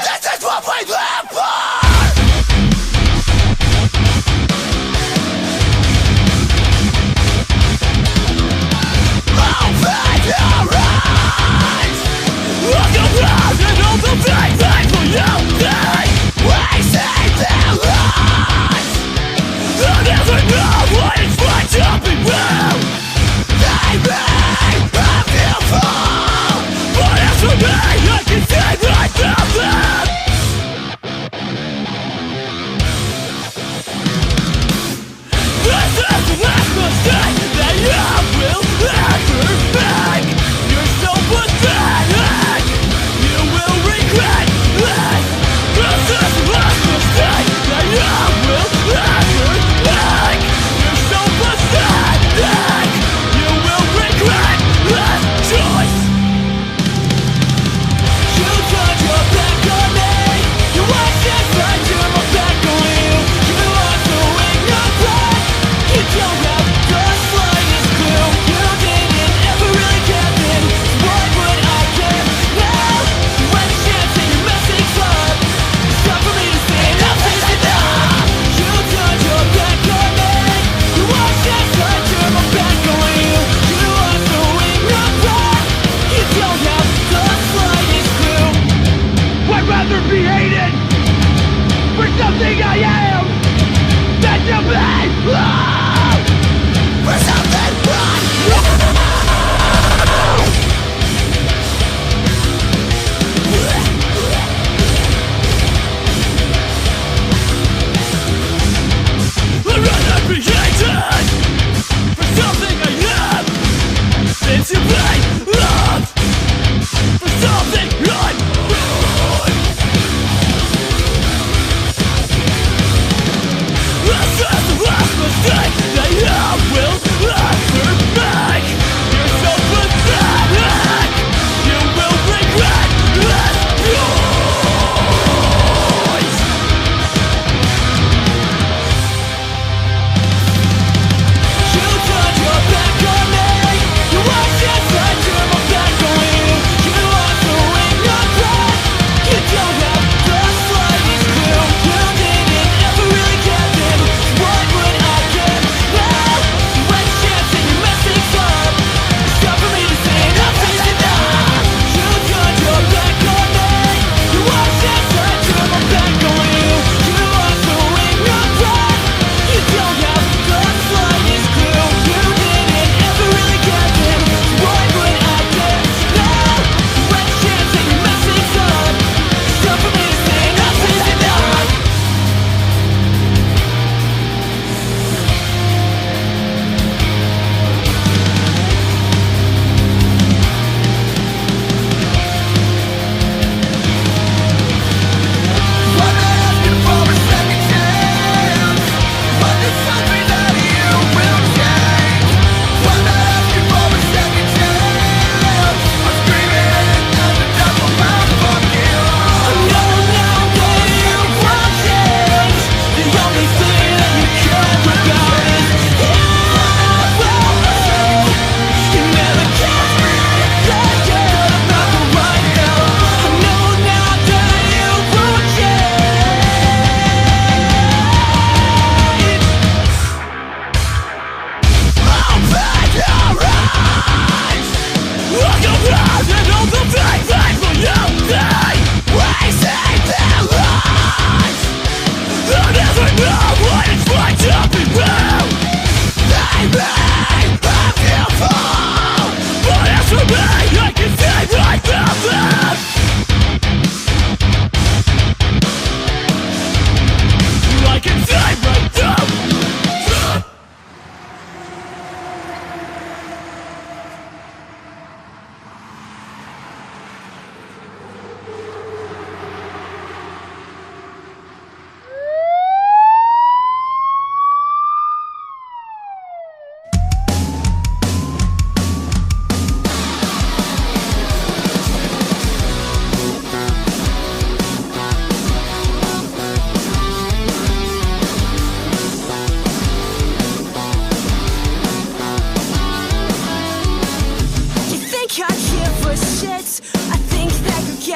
This is what we live for! Open your eyes! Look around and all the big people you think we see their lives. They'll never know what it's like to be real. They may have you fall, but as for me, I can see right through them. This is the last mistake that you will ever make. You're so pathetic, you will regret this. This is the last mistake that you will ever make. You're so pathetic, you will regret this choice.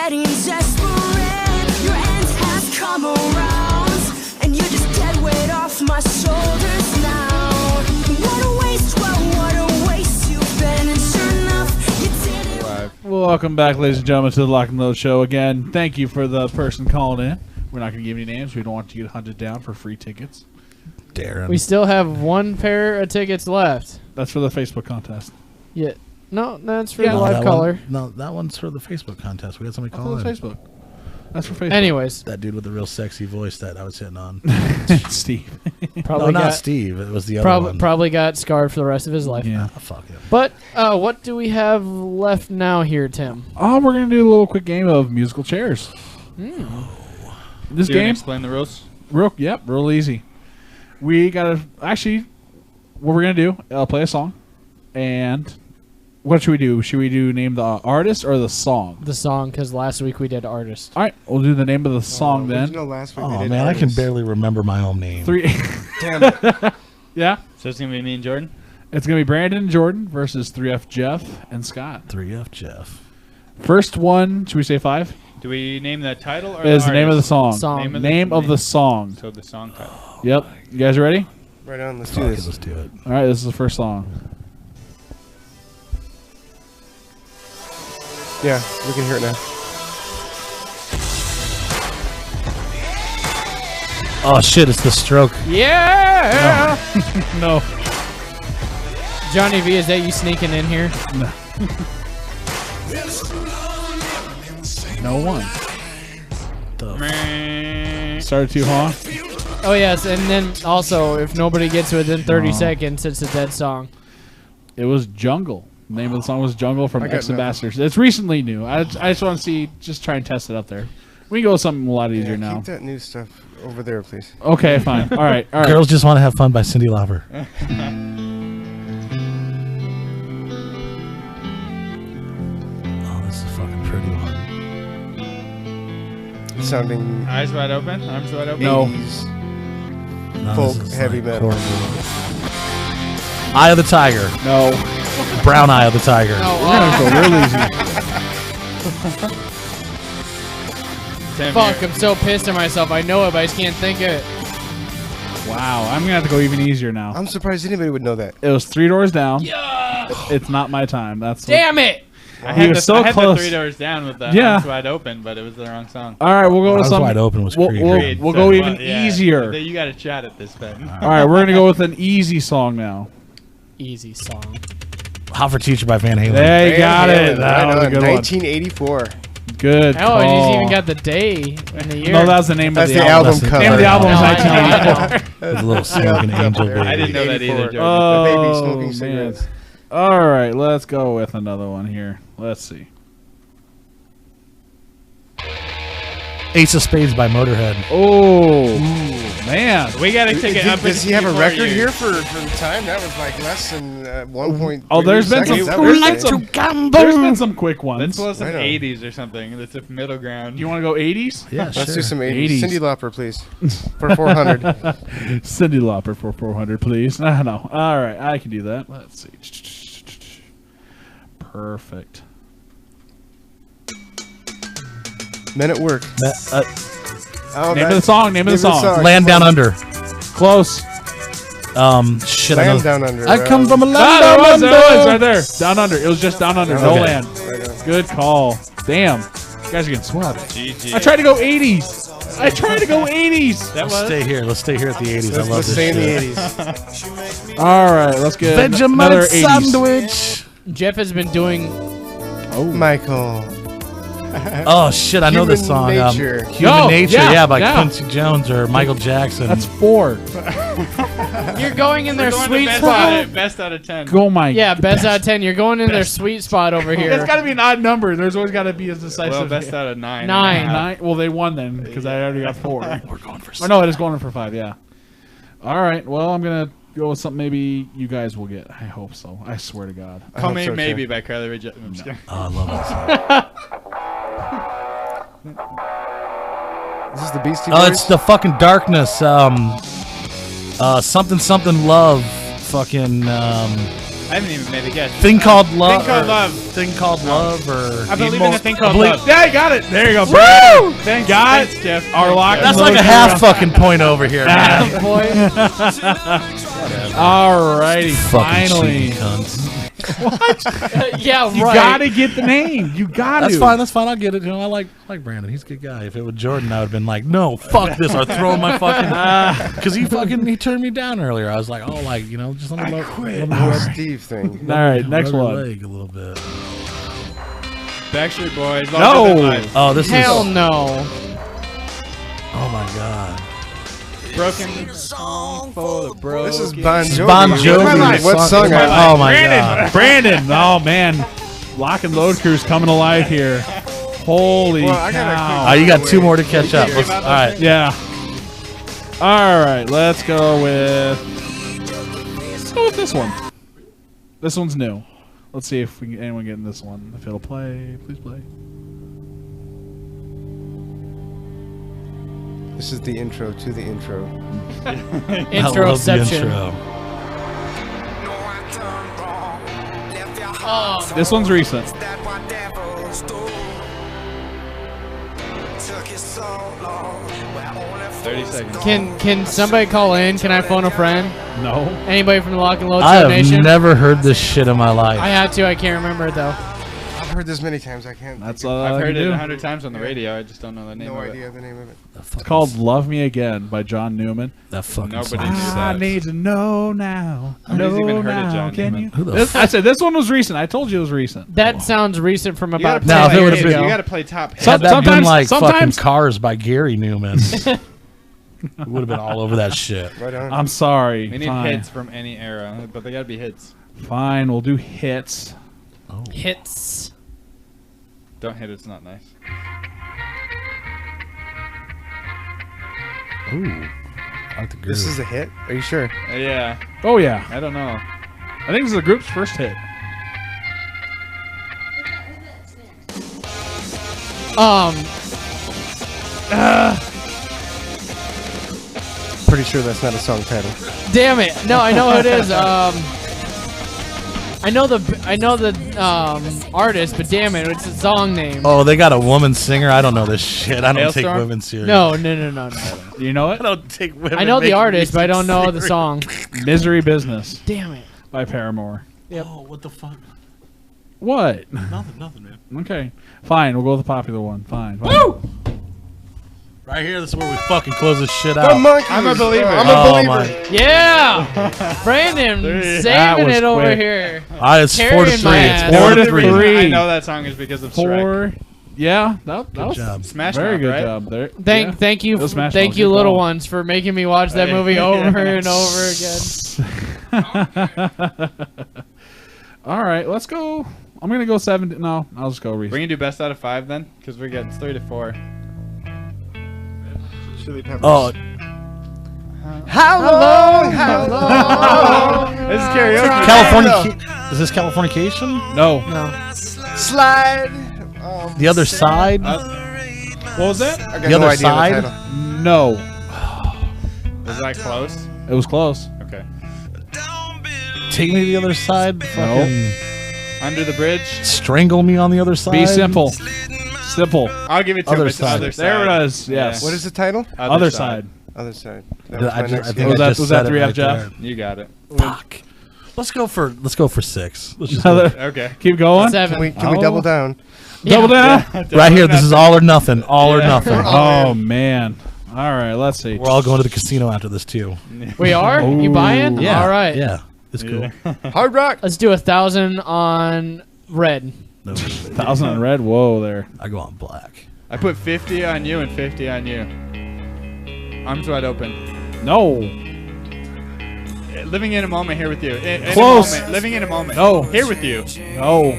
getting desperate. Your end has come around, and you're just dead weight off my shoulders now. What a waste, well, what a waste you've been, and sure enough, you did it. Welcome back, ladies and gentlemen, to the Lock and Load Show. Again, thank you for the person calling in. We're not going to give any names. We don't want you to get hunted down for free tickets. Darren. We still have one pair of tickets left. That's for the Facebook contest. Yeah. No, that's for Yeah. the No, live caller. No, that one's for the Facebook contest. We had somebody That's call for in. Facebook. That's for Facebook. Anyways, That dude with the real sexy voice that I was hitting on. Steve. probably No, not got Steve. It was the other one. probably got scarred for the rest of his life. Yeah. Ah, fuck him. But what do we have left now here, Tim? Oh, we're going to do a little quick game of musical chairs. This Do you wanna game, explain the rules? real easy. We got to, actually, what we're going to do, I'll play a song. And what should we do? Should we do name the artist or the song? The song, because last week we did artist. All right, we'll do the name of the song Did then. you know last week we Oh, did man, I can artists? barely remember my own name. 3. Damn it. Yeah. So it's gonna be me and Jordan. It's going to be Brandon and Jordan versus 3F Jeff and Scott. 3F Jeff. First one, should we say 5? Do we name the title or Is the name of the artist? song. Song. Name of the song. So the song title. Yep. You guys ready? Right on, let's do Fuck it, this. let's do it. All right, this is the first song. Yeah, we can hear it now. Oh, shit, it's The Stroke. Yeah! No. Johnny V, is that you sneaking in here? No one. Meh. Started too, huh? Oh, yes, and then also, if nobody gets within 30 seconds, it's a dead song. It was Jungle. The name of the song was Jungle from I got X Ambassadors. It's recently new. I just want to see, just try and test it up there. We can go with something a lot easier Yeah, now. keep that new stuff over there, please. Okay, fine. All right. Girls Just Want to Have Fun by Cyndi Lauper. Oh, this is a fucking pretty one. Sounding Eyes wide open. Arms wide open. No. 80s. No, Folk, this is heavy like metal. chord- Eye of the Tiger. No. Brown Eye of the Tiger. We're going to go real easy. Tim, Fuck, you're- I'm so pissed at myself. I know it, but I just can't think of it. Wow. I'm going to have to go even easier now. I'm surprised anybody would know that. It was 3 Doors Down. It's not my time. That's what- Damn it! I He had was the, so I had close. the 3 Doors down with the Yeah. Arms Wide Open, but it was the wrong song. All right, we'll go with Eyes something. Wide Open was We'll, Creed. we'll, Creed, we'll so go what- even yeah, easier. You got to chat at this, Ben. All right, we're going to go with an easy song now. Easy song. Hot for Teacher by Van Halen. There you got Van it. Halen, That right was a on, good one. 1984. Good Oh, call. and he's even got the day and the year. No, that was the name That's of the the album. album That's the cover. Name of the album was No, I know, 1984. With a little smoking angel baby. I didn't know that either, 84. Jordan. Oh, Baby smoking man. cigarettes. All right, let's go with another one here. Let's see. Ace of Spades by Motorhead. Oh, man. We got to take it up. Does he have a before record you. here for the time? That was like less than 1.3 Oh, there's been some- seconds. That there's was been insane. some- There's been some quick Let's ones. pull some Right on. 80s or something. That's a middle ground. Do you want to go 80s? Yeah, Let's sure. do some 80s. 80s. Cyndi Lauper, please. For 400. Cyndi Lauper for 400, please. No. All right, I can do that. Let's see. Perfect. Men at Work. Oh, Name of the song. Name of the song. Land Down Under. Close. Shit, I know. Land Down Under. I come from a land Ah, there down was, under. there was, right there. Down under. It was just down under. No Okay. land. Right on. Good call. Damn. You guys are getting swab. GG. I tried to go 80s. I tried to go 80s. That Let's was. stay here. Let's stay here at the 80s. I Let's, love let's this stay in shit. the 80s. All right, let's get another Vegemite 80s. sandwich. Jeff has been doing. Michael. Oh shit, I know this Human song. Nature. Human Yo, Nature, yeah, yeah, by yeah. Quincy Jones or Michael Jackson. That's 4. You're going in their Going to sweet best spot. best out of 10. Go, Mike. Yeah, best out of 10. You're going in their sweet spot over It's here. got to be an odd number. There's always got to be a decisive. Well, best out of 9. 9. 9. Well, they won then because I already got 4. We're going for Or no, it is going in for 5. Yeah. All right. Well, I'm gonna go with something maybe you guys will get. I hope so. I swear to God. I Call hope Me so, Maybe too. by Carly Rae Jepsen. I'm just kidding. Oh, I love that song. Is this the Beastie Oh, Boys? it's the fucking Darkness. Something Love. Fucking I haven't even made a guess. Thing called love. Thing called love. Thing called love, or I believe in a thing called believe- love. Yeah, you got it. There you go. Woo! Thanks, Jeff. Our lock. that's like a half fucking point over here, man. Alrighty, finally. Fucking cheeky cunts. Yeah, You right. gotta get the name. You gotta. That's fine. That's fine. I'll get it. You know, I like Brandon. He's a good guy. If it was Jordan, I would have been like, no, fuck this, or throw my fucking. Because he turned me down earlier. I was like, oh, like just let me Steve thing. All right, next rub your one. leg a little bit. Backstreet Boys. No. Larger Than Life. Oh, this Hell is. no. Oh my god. Broken song for the broken. This is Bon Jovi. Bon Jovi. What song? Oh my god. Brandon. Oh man, Lock and Load Crew's coming alive here. Holy Well, I gotta cow! You got 2 more to catch up. All right. Yeah. All right, let's go with this one. This one's new. Let's see if anyone getting this one. If it'll play, please play. This is the intro to the intro. I love the Introception. intro. Oh, This one's recent. 30 seconds. can somebody call in? Can I phone a friend? No. Anybody from the Lock and Load I Show have Nation? never heard this shit in my life. I had to. I can't remember it though. I've heard this many times. I can't. That's think all I've I heard can it do. 100 times on the radio. I just don't know the name no of idea it. the name of it. It's called "Love Me Again" by John Newman. That fucking Nobody song knew sucks. I need to know now. Nobody's Know even heard of now. John Can Newman. you? Who the This, I said this one was recent. I told you it was recent. That sounds recent from You about gotta 10 Now, if it play would've years been- ago. You gotta play top hits. Some- Had that been sometimes- like fucking sometimes- Cars by Gary Newman, we would have been all over that shit. Right on. I'm sorry. We need Fine. hits from any era, but they gotta be hits. Fine, we'll do hits. Hits. Don't hit it's not nice. Ooh. I like the groove. This is a hit. Are you sure? Yeah, Oh yeah. I don't know. I think this is the group's first hit. Pretty sure that's not a song title. Damn it. No, I know who it is. I know the artist, but damn it, it's a song name. Oh, they got a woman singer. I don't know this shit. I don't take Hailstorm? women serious. No. Do you know I it? don't take women. I know the making artist, but I don't know the music song. Misery Business Damn it. by Paramore. Yep. Oh, what the fuck? What? Nothing, man. Okay. Fine, we'll go with the popular one. Fine. Woo! Right here, this is where we fucking close this shit out. The Monkeys. I'm a believer. I'm Oh, a believer. my. Yeah. Brandon That saving was it over quick. here. It's 4 to Carrying 3. my It's ass. 4 to The reason 3. I know that song is because of Shrek. 4. Yeah, that Good was job. Smash very Mouth, good right? job there. Thank you, It was Smash thank Mouth, you, good little call. ones, for making me watch that movie over and over again. All right, let's go. I'm gonna go 7. No, I'll just go We're recent. gonna do best out of 5 then, because we got 3 to 4. Chili Peppers. Oh, How long? How long? This is karaoke. California. Is this Californication? No. Slide. The other side? What was that? I got The no other idea side? the title. No. Was that close? It was close. Okay. Take me to the other side? Fucking Under the bridge. strangle me on the other side? Be simple. Simple. I'll give it to Other him. It's side. Other side. There it is. Yes. What is the title? Other side. Other side. I That was my just- next I think guess. Was I that- just was that said it 3F, right Jeff? there. You got it. Fuck. Let's go for 6. Let's just Another- Okay. Keep going. 7. Can we Oh. double down? Double down. right here. This is all or nothing. All or Yeah. nothing. Oh man. All right. Let's see. We're all going to the casino after this too. We are? You buying? Yeah. All right. Yeah. It's cool. Hard rock. Let's do 1,000 on red. No, 1,000 on red. Whoa, there. I go on black. I put 50 on you and 50 on you. Arms wide open. No. Living in a moment here with you. In Close. A moment. Living in a moment. No. Here with you. No.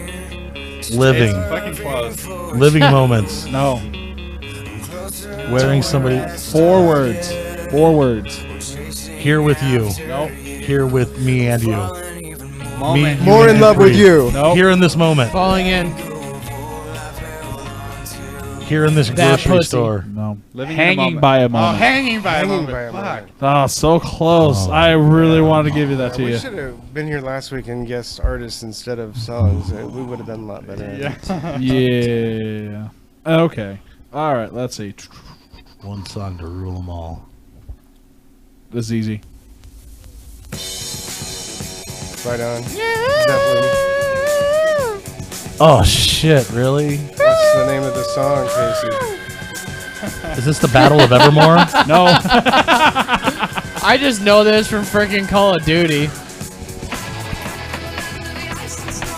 Living. It's fucking close. Living moments. No. Wearing somebody. 4 words. 4 words. Here with you. No. Here with me and you. Moment. Me, More you, in and love with free. you. No. Here in this moment. Falling in. here in this That grocery pussy. store. No. Living in a Hanging moment. by a Oh, moment. hanging by a Hanging moment. by a Fuck. moment. Oh, so close. Oh, I really wanted to give you that to We you. should have been here last week and guessed artists instead of songs. We would have done a lot better. Yeah. Yeah. Okay. All right. Let's see. One song to rule them all. This is easy. Right on. Zeppelin. Oh shit! Really? What's the name of the song, Casey? Is this the Battle of Evermore? No. I just know this from freaking Call of Duty.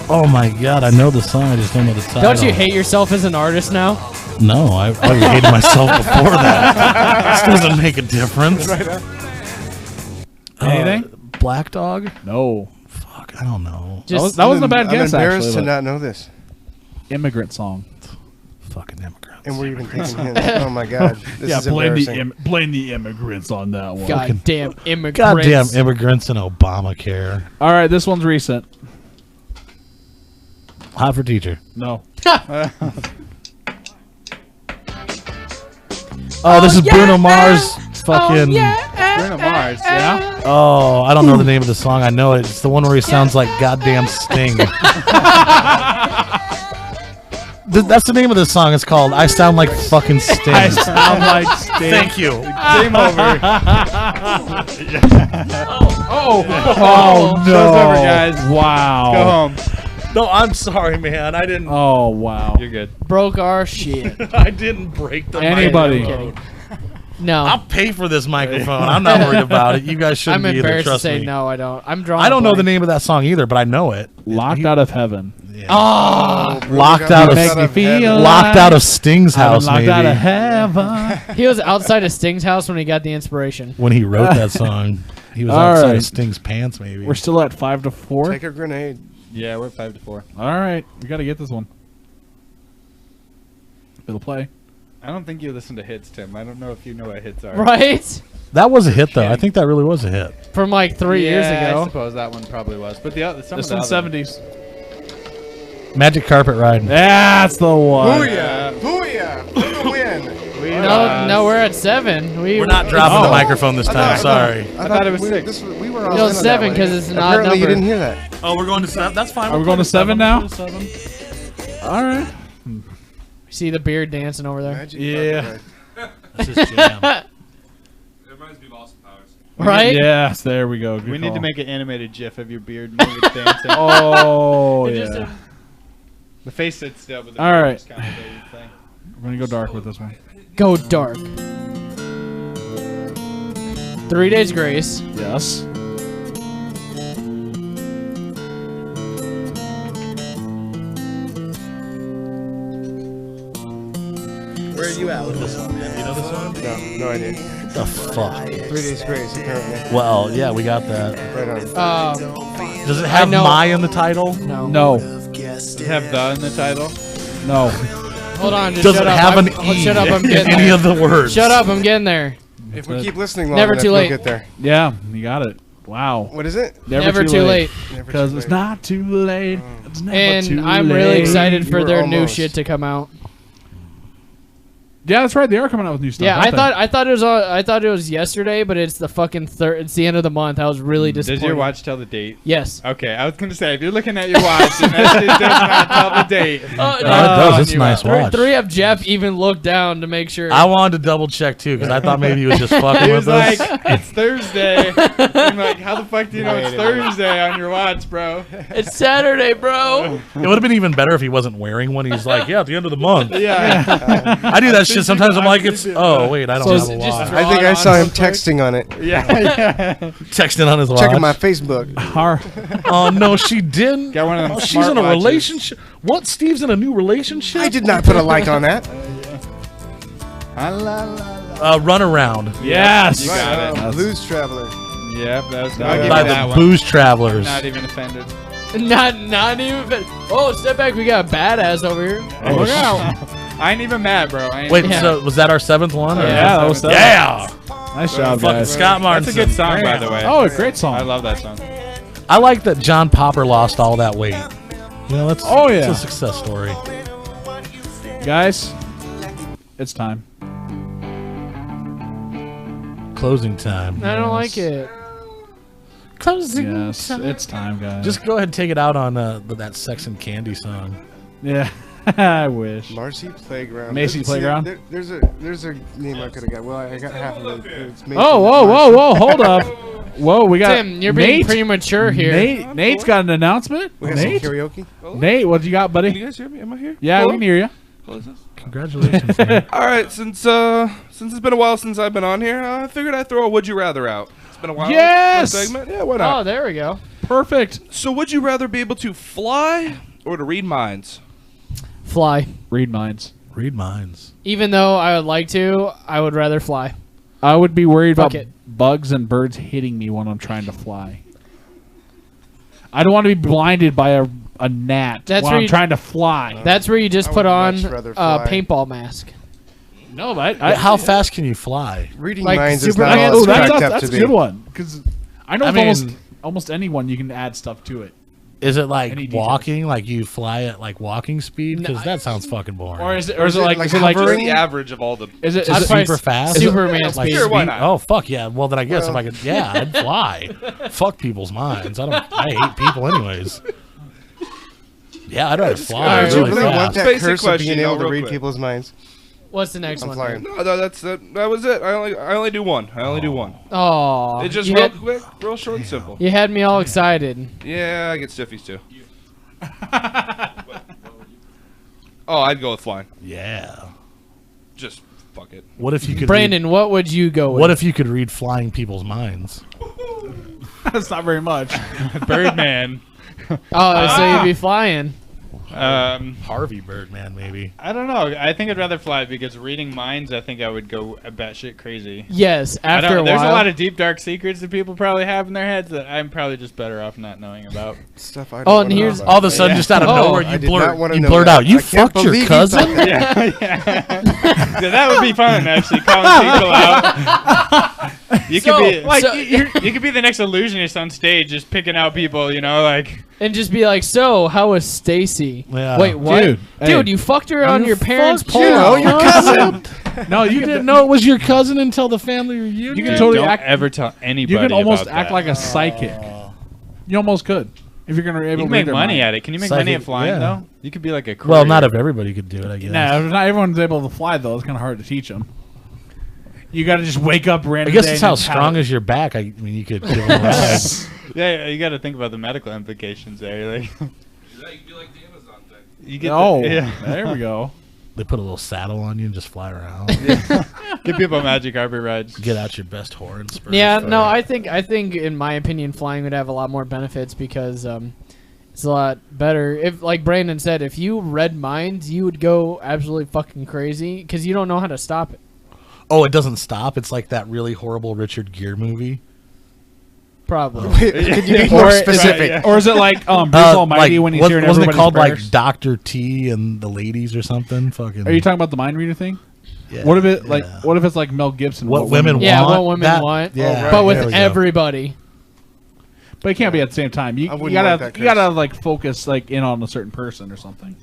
Oh my god! I know the song. I just don't know the title. Don't you hate yourself as an artist now? No, I hated myself before that. This doesn't make a difference. Anything? Black Dog? No. Fuck, I don't know. Just That wasn't a bad guess, I'm embarrassed actually. to not know this. Immigrant song. Fucking immigrants. And we're even taking hints. Oh my god. This is blame embarrassing. blame the immigrants on that one. goddamn immigrants. Goddamn immigrants and Obamacare. All right, this one's recent. Hot for Teacher. No. Oh, this is Bruno Mars. Fucking. Bruno Mars, yeah? Oh, I don't know the name of the song. I know it. It's the one where he sounds like goddamn Sting. That's the name of the song. It's called "I Sound Like Fucking Sting." I sound like Sting. Thank you. Game over. Oh no. Show's over, guys. Wow. Go home. No, I'm sorry, man. I didn't. Oh wow. You're good. Broke our shit. I didn't break the Anybody. microphone. No. I'll pay for this microphone. I'm not worried about it. You guys shouldn't I'm be either. embarrassed to Trust say me. no, I don't. I'm drawing. I don't know the blank. name of that song either, but I know it. Locked out of heaven. Yeah. Oh, Locked out of Make me feel Locked out of Sting's house, locked maybe. out of heaven. he was outside of Sting's house when he got the inspiration. When he wrote that song, he was All outside right. of Sting's pants, maybe. We're still at 5-4. Take a grenade. Yeah, we're 5-4. All right, we got to get this one. It'll play. I don't think you listen to hits, Tim. I don't know if you know what hits are. Right? That was a hit, though. I think that really was a hit. From like 3 years I ago. suppose that one probably was. But the other, some This of one's the other 70s. Magic Carpet Ride. That's the one. Booyah! Booyah! For the win! No, we're at 7. We're not dropping the microphone this time. Sorry. I thought it was 6. We were all No, in on 7 that one. 'cause it's an odd Apparently you number. didn't hear that. Oh, we're going to 7. That's fine. Are we going to 7 now? All right. See the beard dancing over there. Magic Yeah. carpet This is jam. It reminds me of Austin Powers. Right? Yes, there we go. Good We need to call. make an animated GIF of your beard moving dancing. Oh, It just- yeah. The face sits still, but the All beard right. is kind of the thing. We're going to go dark with this one. Go dark. 3 Days Grace. Yes. Where are you at with this one, man? You know this one? No idea. The fuck? 3 Days Grace, apparently. Well, yeah, we got that. Right on. Does it have know- "my" in the title? No. No. Does it have "the" in the title? No. Hold on. Just Does shut it up. have an I'm- E Shut up. I'm in getting any there. of the words? Shut up. I'm getting there. If we keep listening long Never enough, too we'll late. get there. Yeah, you got it. Wow. What is it? Never too late. Never Because too it's late. not too late. It's never And too I'm late. really excited You for were their new almost. shit to come out. Yeah, that's right. They are coming out with new stuff. Yeah, aren't I thought it was yesterday, but it's the fucking third. It's the end of the month. I was really disappointed. Does your watch tell the date? Yes. Okay, I was going to say, if you're looking at your watch and that shit does not tell the date. Oh, it does. It's a nice watch. Three of Jeff even looked down to make sure. I wanted to double check too because I thought maybe he was just fucking He with was like, us. it's Thursday. I'm like, how the fuck do you know it's Thursday on your watch, bro? It's Saturday, bro. It would have been even better if he wasn't wearing one. He's like, yeah, at the end of the month. Yeah. I do that shit sometimes. I'm like, oh wait, I don't have a watch. I think I saw him texting on it. Yeah. Texting on his watch. Checking my Facebook. Oh no, she didn't. Got one of them Oh, she's smart in a watches. relationship. What? Steve's in a new relationship? I did not put a like on that. Run around. Yes. You got it. Blues Traveler. Yep, that was. By I'll give you By that the one. Booze Travelers. Not even offended. Not even. Oh, step back. We got a badass over here. Oh, Look shit. out. I ain't even mad, bro. I ain't Wait, Yeah. so was that our 7th one? or- Yeah, that was seven. Yeah. Nice job, Fucking guys. Scott Martin. That's a good song, by the way. Oh, a great song. I love that song. I like that John Popper lost all that weight. You know, that's Oh, yeah. it's a success story. Guys, It's time. Closing time. I don't like it. Closing Yes, time. it's time, guys. Just go ahead and take it out on that Sex and Candy song. yeah. I wish. Marcy Playground. Macy See, Playground? There's a name I could have got. Well, I got half of it. It's Macy Oh, whoa! Hold up! Whoa, we got Tim, you're being Nate. premature here. Nate's got an announcement. We got Nate, some karaoke. Nate, what you got, buddy? Can you guys hear me? Am I here? Yeah, Hello? we can hear you. What is this? Congratulations. man. All right, since it's been a while since I've been on here, I figured I'd throw a Would You Rather out. It's been a while. Yes! For a segment. Yeah, why not? Oh, there we go. Perfect. So would you rather be able to fly or to read minds? Fly. Read minds. Read minds. Even though I would like to, I would rather fly. I would be worried Fuck about it. bugs and birds hitting me when I'm trying to fly. I don't want to be blinded by a gnat That's when where I'm you- trying to fly. That's where you just I put would on much rather a fly. paintball mask. No, but How fast can you fly? Reading Like minds is Superman? not Oh, all it's that's cracked up a to be. good one because I know I with mean- almost anyone you can add stuff to it. Is it like Any details? walking? Like you fly at like walking speed? Because that sounds fucking boring. Or is it is it like hovering? The average of all the. is it I'd is probably it super fast? Superman Like speed. Sure, why speed? not? Oh fuck yeah! Well then I guess Well. if I could, yeah, I'd fly. Fuck people's minds. I hate people anyways. Yeah, I'd rather fly Alright, really But I want fast. that Basic curse of question, being able y'all, to real read quick. people's minds. What's the next I'm one? flying. No, that was it. I only do one. I only do one. Oh, It's just you real had, quick, real short and simple. you had me all excited. Yeah, I get stiffies too. Oh, I'd go with flying. Yeah. Just fuck it. What if you could? Brandon, what would you go Read, with? what if you could read flying people's minds? That's not very much. Birdman. Oh, so you'd be flying. Harvey Birdman, maybe. I don't know. I think I'd rather fly because reading minds, I think I would go batshit crazy. Yes, I after don't- a there's while. a lot of deep, dark secrets that people probably have in their heads that I'm probably just better off not knowing about. Stuff I don't Oh, and wanna know here's- about. All of a sudden, just out of Oh, nowhere, I you did not wanna know blurt that. out, "You I can't fucked your believe you cousin." thought that. Yeah. Yeah, that would be fun, actually, calling people out. You could So- be like so- you could be the next illusionist on stage, just picking out people. You know, like and just be like, so, how was Stacy? Yeah. Wait, what? Dude, Dude, hey. you fucked her on your parents' fucked pole. you. out. Your cousin. No, You didn't know it was your cousin until the family reunion. You can totally don't act. ever tell anybody. You can almost about act that. like a psychic. You almost could if you're gonna be able You to can read make their money mind. at it. Can you make money Psychic, at flying yeah. though? You could be like a Well, courier. not if everybody could do it, I guess. Nah, not everyone's able to fly though. It's kind of hard to teach them. You got to just wake up I random. guess day it's and how just strong have is your back. I mean, you could give them a ride. Yeah, you got to think about the medical implications there. Like, You could be like the Amazon thing. you it. get Oh, yeah. there we go. They put a little saddle on you and just fly around. Give people magic carpet rides. Get out your best horns. Yeah, no, I think in my opinion, flying would have a lot more benefits because it's a lot better. If, like Brandon said, if you read minds, you would go absolutely fucking crazy because you don't know how to stop it. Oh, it doesn't stop. It's like that really horrible Richard Gere movie. Probably. Could you be more specific? yeah. Or is it like Bruce Almighty when he's hearing wasn't it everybody's called prayers? like Dr. T and the ladies or something? Fucking. Are you talking about the mind reader thing? Yeah, What if it yeah. What if it's like Mel Gibson? What women Yeah, want? what women that- want. Yeah, but there with we go. everybody. But it can't be at the same time. You, I you wouldn't gotta like that you gotta curse. like focus like in on a certain person or something.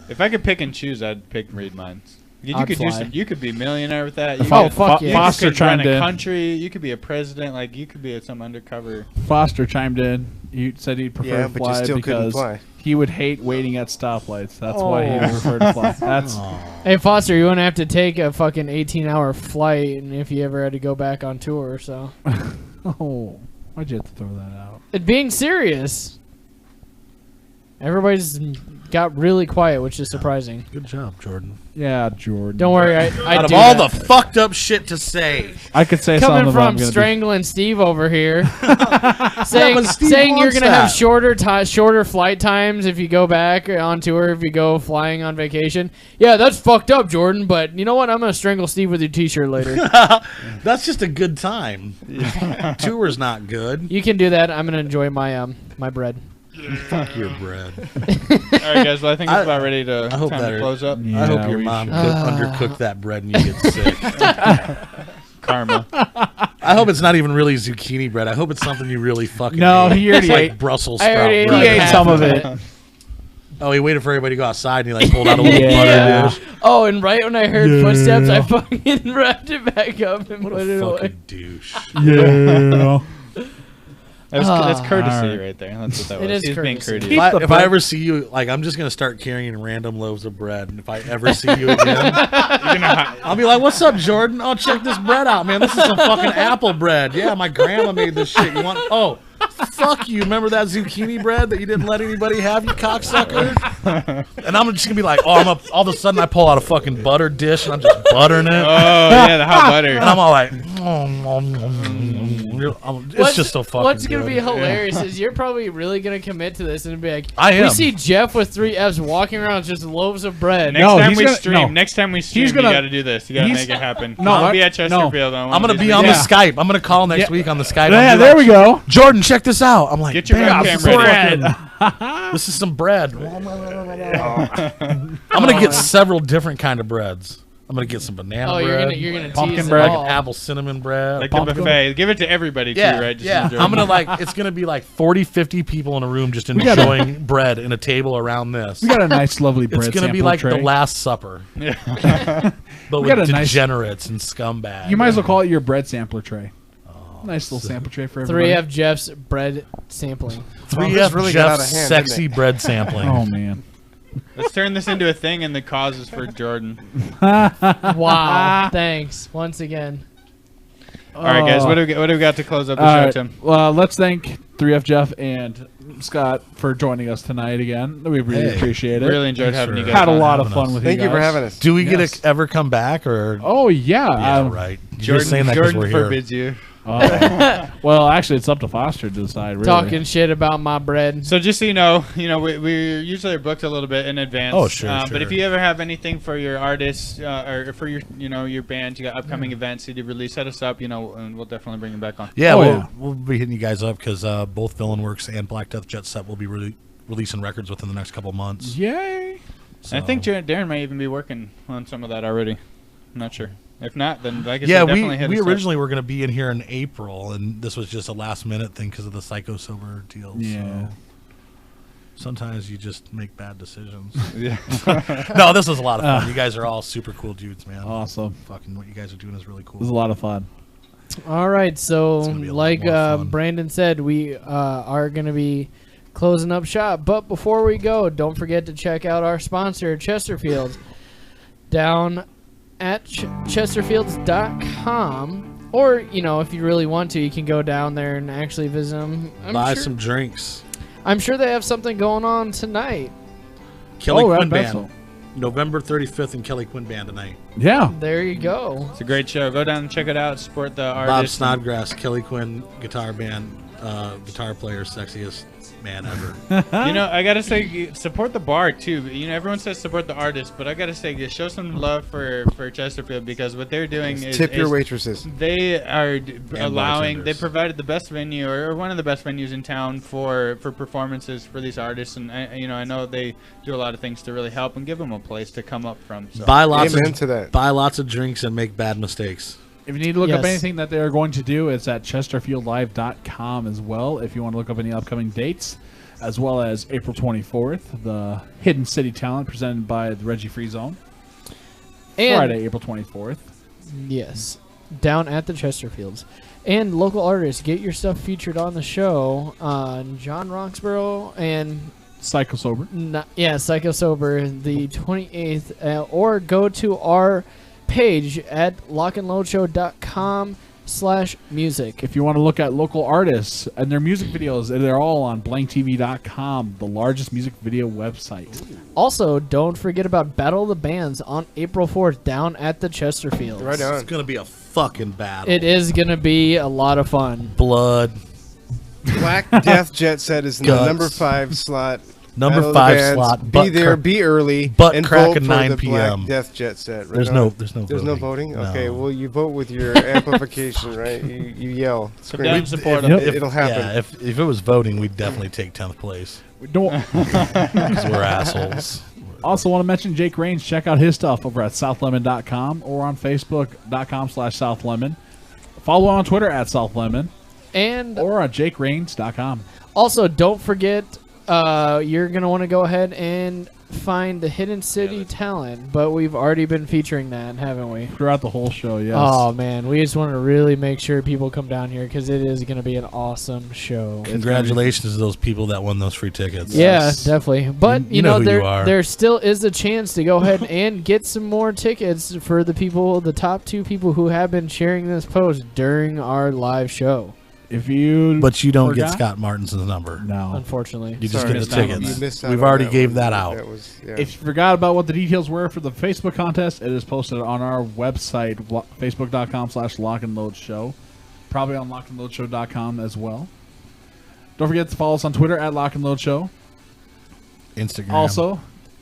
If I could pick and choose, I'd pick read minds. You I'd could do fly. some. You could be a millionaire with that. You Oh, could, fuck you yeah. Foster could run chimed a in. country. You could be a president. Like you could be some undercover. Foster chimed in. He said he'd prefer Yeah, to but you fly still couldn't because fly. he would hate waiting at stoplights. That's why he preferred to fly. That's Hey Foster, you wouldn't have to take a fucking 18-hour flight, and if you ever had to go back on tour, so oh, why'd you have to throw that out? it being serious. Everybody's got really quiet, which is surprising. Good job, Jordan. Yeah, Jordan. Don't worry, I Out of do all that. the fucked up shit to say, I could say something. Coming but I'm from gonna strangling Steve over here, saying, but Steve saying you're wants gonna have that. shorter flight times if you go back on tour, if you go flying on vacation. Yeah, that's fucked up, Jordan. But you know what? I'm gonna strangle Steve with your T-shirt later. that's just a good time. Tour's not good. You can do that. I'm gonna enjoy my my bread. Fuck your bread. All right, guys. Well, I think it's I- about ready to I hope time that to close up. Yeah, I hope your we mom should. undercooked that bread and you get sick. Karma. I hope it's not even really zucchini bread. I hope it's something you really fucking No, ate. he already It's like ate. Brussels I sprout already ate bread. He ate half some of of it. it. Oh, he waited for everybody to go outside, and he like pulled out a little butter dish. Oh, and right when I heard footsteps, I fucking wrapped it back up and What put a it away. fucking douche. Yeah. That's courtesy Alright. right there. That's what that It was. is He's being courtesy. courteous. If I ever see you, like, I'm just gonna start carrying random loaves of bread, and if I ever see you again, I'll be like, "What's up, Jordan? Oh, check this bread out, man. This is some fucking apple bread. Yeah, my grandma made this shit. You want? Oh, fuck you. Remember that zucchini bread that you didn't let anybody have, you cocksucker?" And I'm just gonna be like, "Oh, all of a sudden I pull out a fucking butter dish and I'm just buttering it. Oh yeah, the hot butter. And I'm all like, it's just so fucking. What's gonna good. be hilarious is you're probably really gonna commit to this and be like, I am. We see Jeff with 3 Fs walking around with just loaves of bread. Next time we stream, you got to do this. You got to make it happen. I'll be at Chesterfield. I'm gonna be on the Skype. I'm gonna call next week on the Skype. Yeah, I'll be there like, we go. Jordan, check this out. I'm like, Get your "Bam, webcam bread. This is some bread. I'm gonna get several different kind of breads. I'm gonna get some banana bread. You're gonna pumpkin tease bread. it all. apple cinnamon bread. Like the buffet. Give it to everybody too, right? Just enjoy I'm it. gonna like. It's gonna be like 40, 50 people in a room just enjoying bread in a table around this. We got a nice, lovely bread. It's gonna be sample like tray. the Last Supper, but We got with a nice- degenerates and scumbags. You might as well call it your bread sampler tray. Nice little sample tray for everybody. 3F Jeff's bread sampling. 3F really got out Jeff's of hand, sexy didn't it? bread sampling. Oh man. Let's turn this into a thing, and the cause is for Jordan. Wow. Thanks once again. All right, guys. What do we got to close up the All show, right. Tim? Well, let's thank 3F Jeff and Scott for joining us tonight again. We really appreciate it. Really enjoyed having you guys. Had a on. lot of fun with Thank you you for guys. having us. Do we Yes. get to ever come back or? Oh yeah. Yeah, right. You're Jordan, saying that 'cause Jordan we're here. forbids you. Well, actually, it's up to Foster to decide. Really. Talking shit about my bread. So just so you know, we usually are booked a little bit in advance. Oh, sure, But if sure. you ever have anything for your artists or for your your band, you got upcoming events, CD release, set us up, and we'll definitely bring them back on. Yeah, Oh, we'll be hitting you guys up because both Villain Works and Black Death Jet Set will be releasing records within the next couple of months. Yay! I think Darren might even be working on some of that already. I'm not sure. If not, then like I Yeah, said, definitely hit we us up. originally were going to be in here in April, and this was just a last minute thing because of the Psycho Sober deal. Yeah. So sometimes you just make bad decisions. Yeah. No, this was a lot of fun. You guys are all super cool dudes, man. Awesome. Fucking what you guys are doing is really It cool. was a lot of fun. All right, so It's gonna be a lot like more fun. Brandon said, we are going to be closing up shop. But before we go, don't forget to check out our sponsor, Chesterfield, down at chesterfields.com. Or, if you really want to, you can go down there and actually visit them. Buy some drinks. I'm sure they have something going on tonight. Kelly I Quinn bet Band. so. November 35th in Kelly Quinn Band tonight. Yeah. There you go. It's a great show. Go down and check it out. Support the Bob artists. Snodgrass, Kelly Quinn guitar band, guitar player, sexiest man ever. I gotta say, support the bar too. Everyone says support the artist, but I gotta say, show some love for Chesterfield because what they're doing is Tip your waitresses. They are allowing. They bartenders. provided the best venue or one of the best venues in town for performances for these artists, and I know they do a lot of things to really help and give them a place to come up from. So. Buy lots Amen to that. Buy lots of drinks and make bad mistakes. If you need to look up Yes. anything that they're going to do, it's at chesterfieldlive.com as well. If you want to look up any upcoming dates, as well as April 24th, the Hidden City Talent presented by the Reggie Free Zone. And Friday, April 24th. yes, down at the Chesterfields. And local artists, get your stuff featured on the show. John Roxborough and Psycho Sober. Psycho Sober, the 28th, or go to our page at lockandloadshow.com/music. If you want to look at local artists and their music videos, they're all on blanktv.com, the largest music video website. Also, don't forget about Battle of the Bands on April 4th down at the Chesterfields. Right on. It's gonna be a fucking battle. It is going to be a lot of fun. Blood. Black Death Jet Set is in Guts. the number 5 slot. Number Battle of the 5 Bands. slot. Be butt there, crack- be early, butt and crack vote at for 9 the p.m. Black Death Jet Set. Right There's on. no There's no voting. voting? Okay, No. well, you vote with your amplification, right? You yell. Come Scream. down and support Yep. them. It'll happen. Yeah, if it was voting, we'd definitely take 10th place We don't because we're assholes. also want to mention Jake Rains. Check out his stuff over at southlemon.com or on facebook.com/southlemon. Follow on Twitter at southlemon And or on jakerains.com. also, don't forget you're going to want to go ahead and find the Hidden City Talent, but we've already been featuring that, haven't we? Throughout the whole show, yes. Oh, man. We just want to really make sure people come down here because it is going to be an awesome show. Congratulations to those people that won those free tickets. Yeah, definitely. But, You know who you are. there still is a chance to go ahead and get some more tickets for the top 2 people who have been sharing this post during our live show. But you don't forgot? get Scott Martin's number. No. Unfortunately. You just Sorry, get the missed out on tickets. that. You missed out We've on already that gave one. that out. That was, yeah. If you forgot about what the details were for the Facebook contest, it is posted on our website, facebook.com/lockandloadshow. Probably on lockandloadshow.com as well. Don't forget to follow us on Twitter at lockandloadshow. Instagram. Also,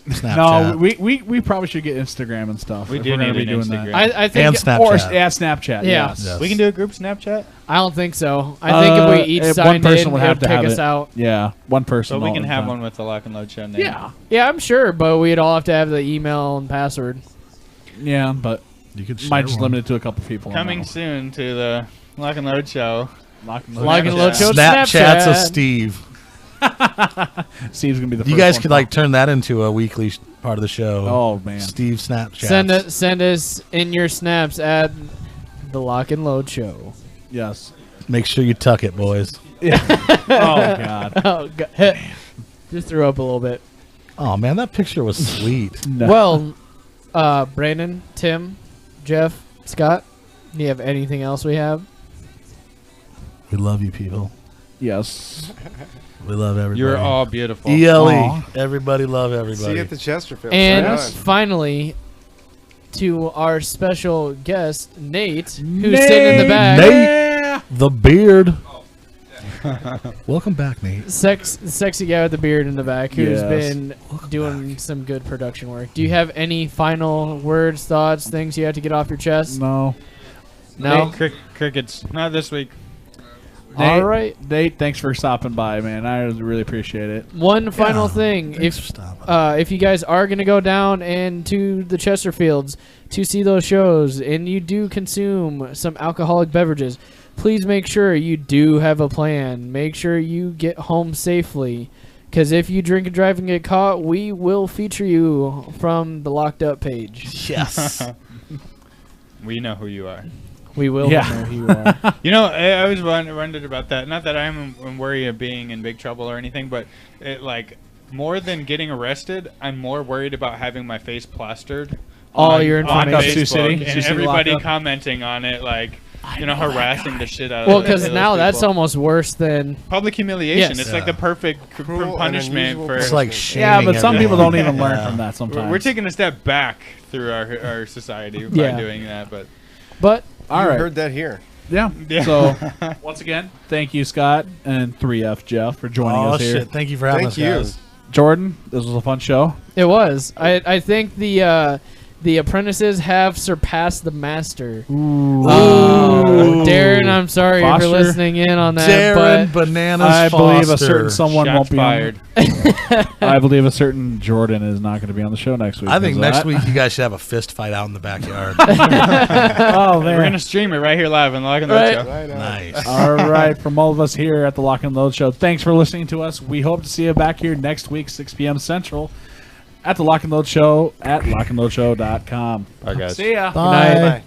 Snapchat. no, we probably should get Instagram and stuff. We if do we're gonna need be an doing Instagram. that. I think And Snapchat. Or at Snapchat. Yeah. Yes. We can do a group Snapchat. I don't think so. I think if we each one signed person in, would it have would to take have us it. out. Yeah, one person. So we all can the have time. one with the Lock and Load show name. Yeah, Yeah, I'm sure, but we'd all have to have the email and password. yeah, but You could might share just one. limit it to a couple people. Coming soon to the Lock and Load show. Lock and Lock and Load show. Snapchats of Snapchat. Steve. Steve's gonna be the first You guys one could to- like turn that into a weekly part of the show. Oh man, Steve Snapchat. Send us in your snaps at the Lock and Load show. yes. Make sure you tuck it, boys. Oh god. Oh, God. Just threw up a little bit. Oh man, that picture was sweet. No. Well, Brandon, Tim, Jeff, Scott, do you have anything else we have? We love you, people. Yes. We love everybody. You're all beautiful. ELE. Aw. Everybody love everybody. See you at the Chesterfield. And Right on. finally, to our special guest, Nate, who's sitting in the back. Nate, the beard. Welcome back, Nate. Sexy guy with the beard in the back who's Yes. been doing some good production work. Do you have any final words, thoughts, things you have to get off your chest? No. No? Crickets. Not this week. All right. Nate, thanks for stopping by, man. I really appreciate it. One final Yeah, thing. thanks for stopping. If you guys are going to go down and to the Chesterfields to see those shows and you do consume some alcoholic beverages, please make sure you do have a plan. Make sure you get home safely. Because if you drink and drive and get caught, we will feature you from the Locked Up page. Yes. We know who you are. We will Yeah. know who you are. You know, I always wondered about that. Not that I'm worried of being in big trouble or anything, but it, like, more than getting arrested, I'm more worried about having my face plastered. All on- your on information. Sioux City? Facebook, Sioux and City everybody lockup? commenting on it, like, you know, harassing the shit out Well, of because those now that's people. almost worse than... Public humiliation. Yes. It's like the perfect Cruel and punishment unusual for. It's like Yeah, shaming but some people everyone. don't even learn Yeah. from that sometimes. We're taking a step back through our society by Yeah. doing that, but But All You right. heard that here. Yeah. Yeah. So, once again, thank you, Scott, and 3F Jeff, for joining Oh us here. shit! Thank you for having Thank us, you. guys. Jordan, this was a fun show. it was. I think the apprentices have surpassed the master. Ooh. Darren, I'm sorry Foster? for listening in on that, Darren but Bananas I believe a Foster. certain someone shots won't be fired. I believe a certain Jordan is not going to be on the show next week. I think Is next that- week you guys should have a fist fight out in the backyard. Oh, We're man. gonna stream it right here live on the Lock and Right. Load Show. Right on. Nice. All right, from all of us here at the Lock and Load Show, thanks for listening to us. We hope to see you back here next week, 6 p.m. Central, at the Lock and Load Show at lockandloadshow.com. Bye, guys. See ya. Bye. night. Bye.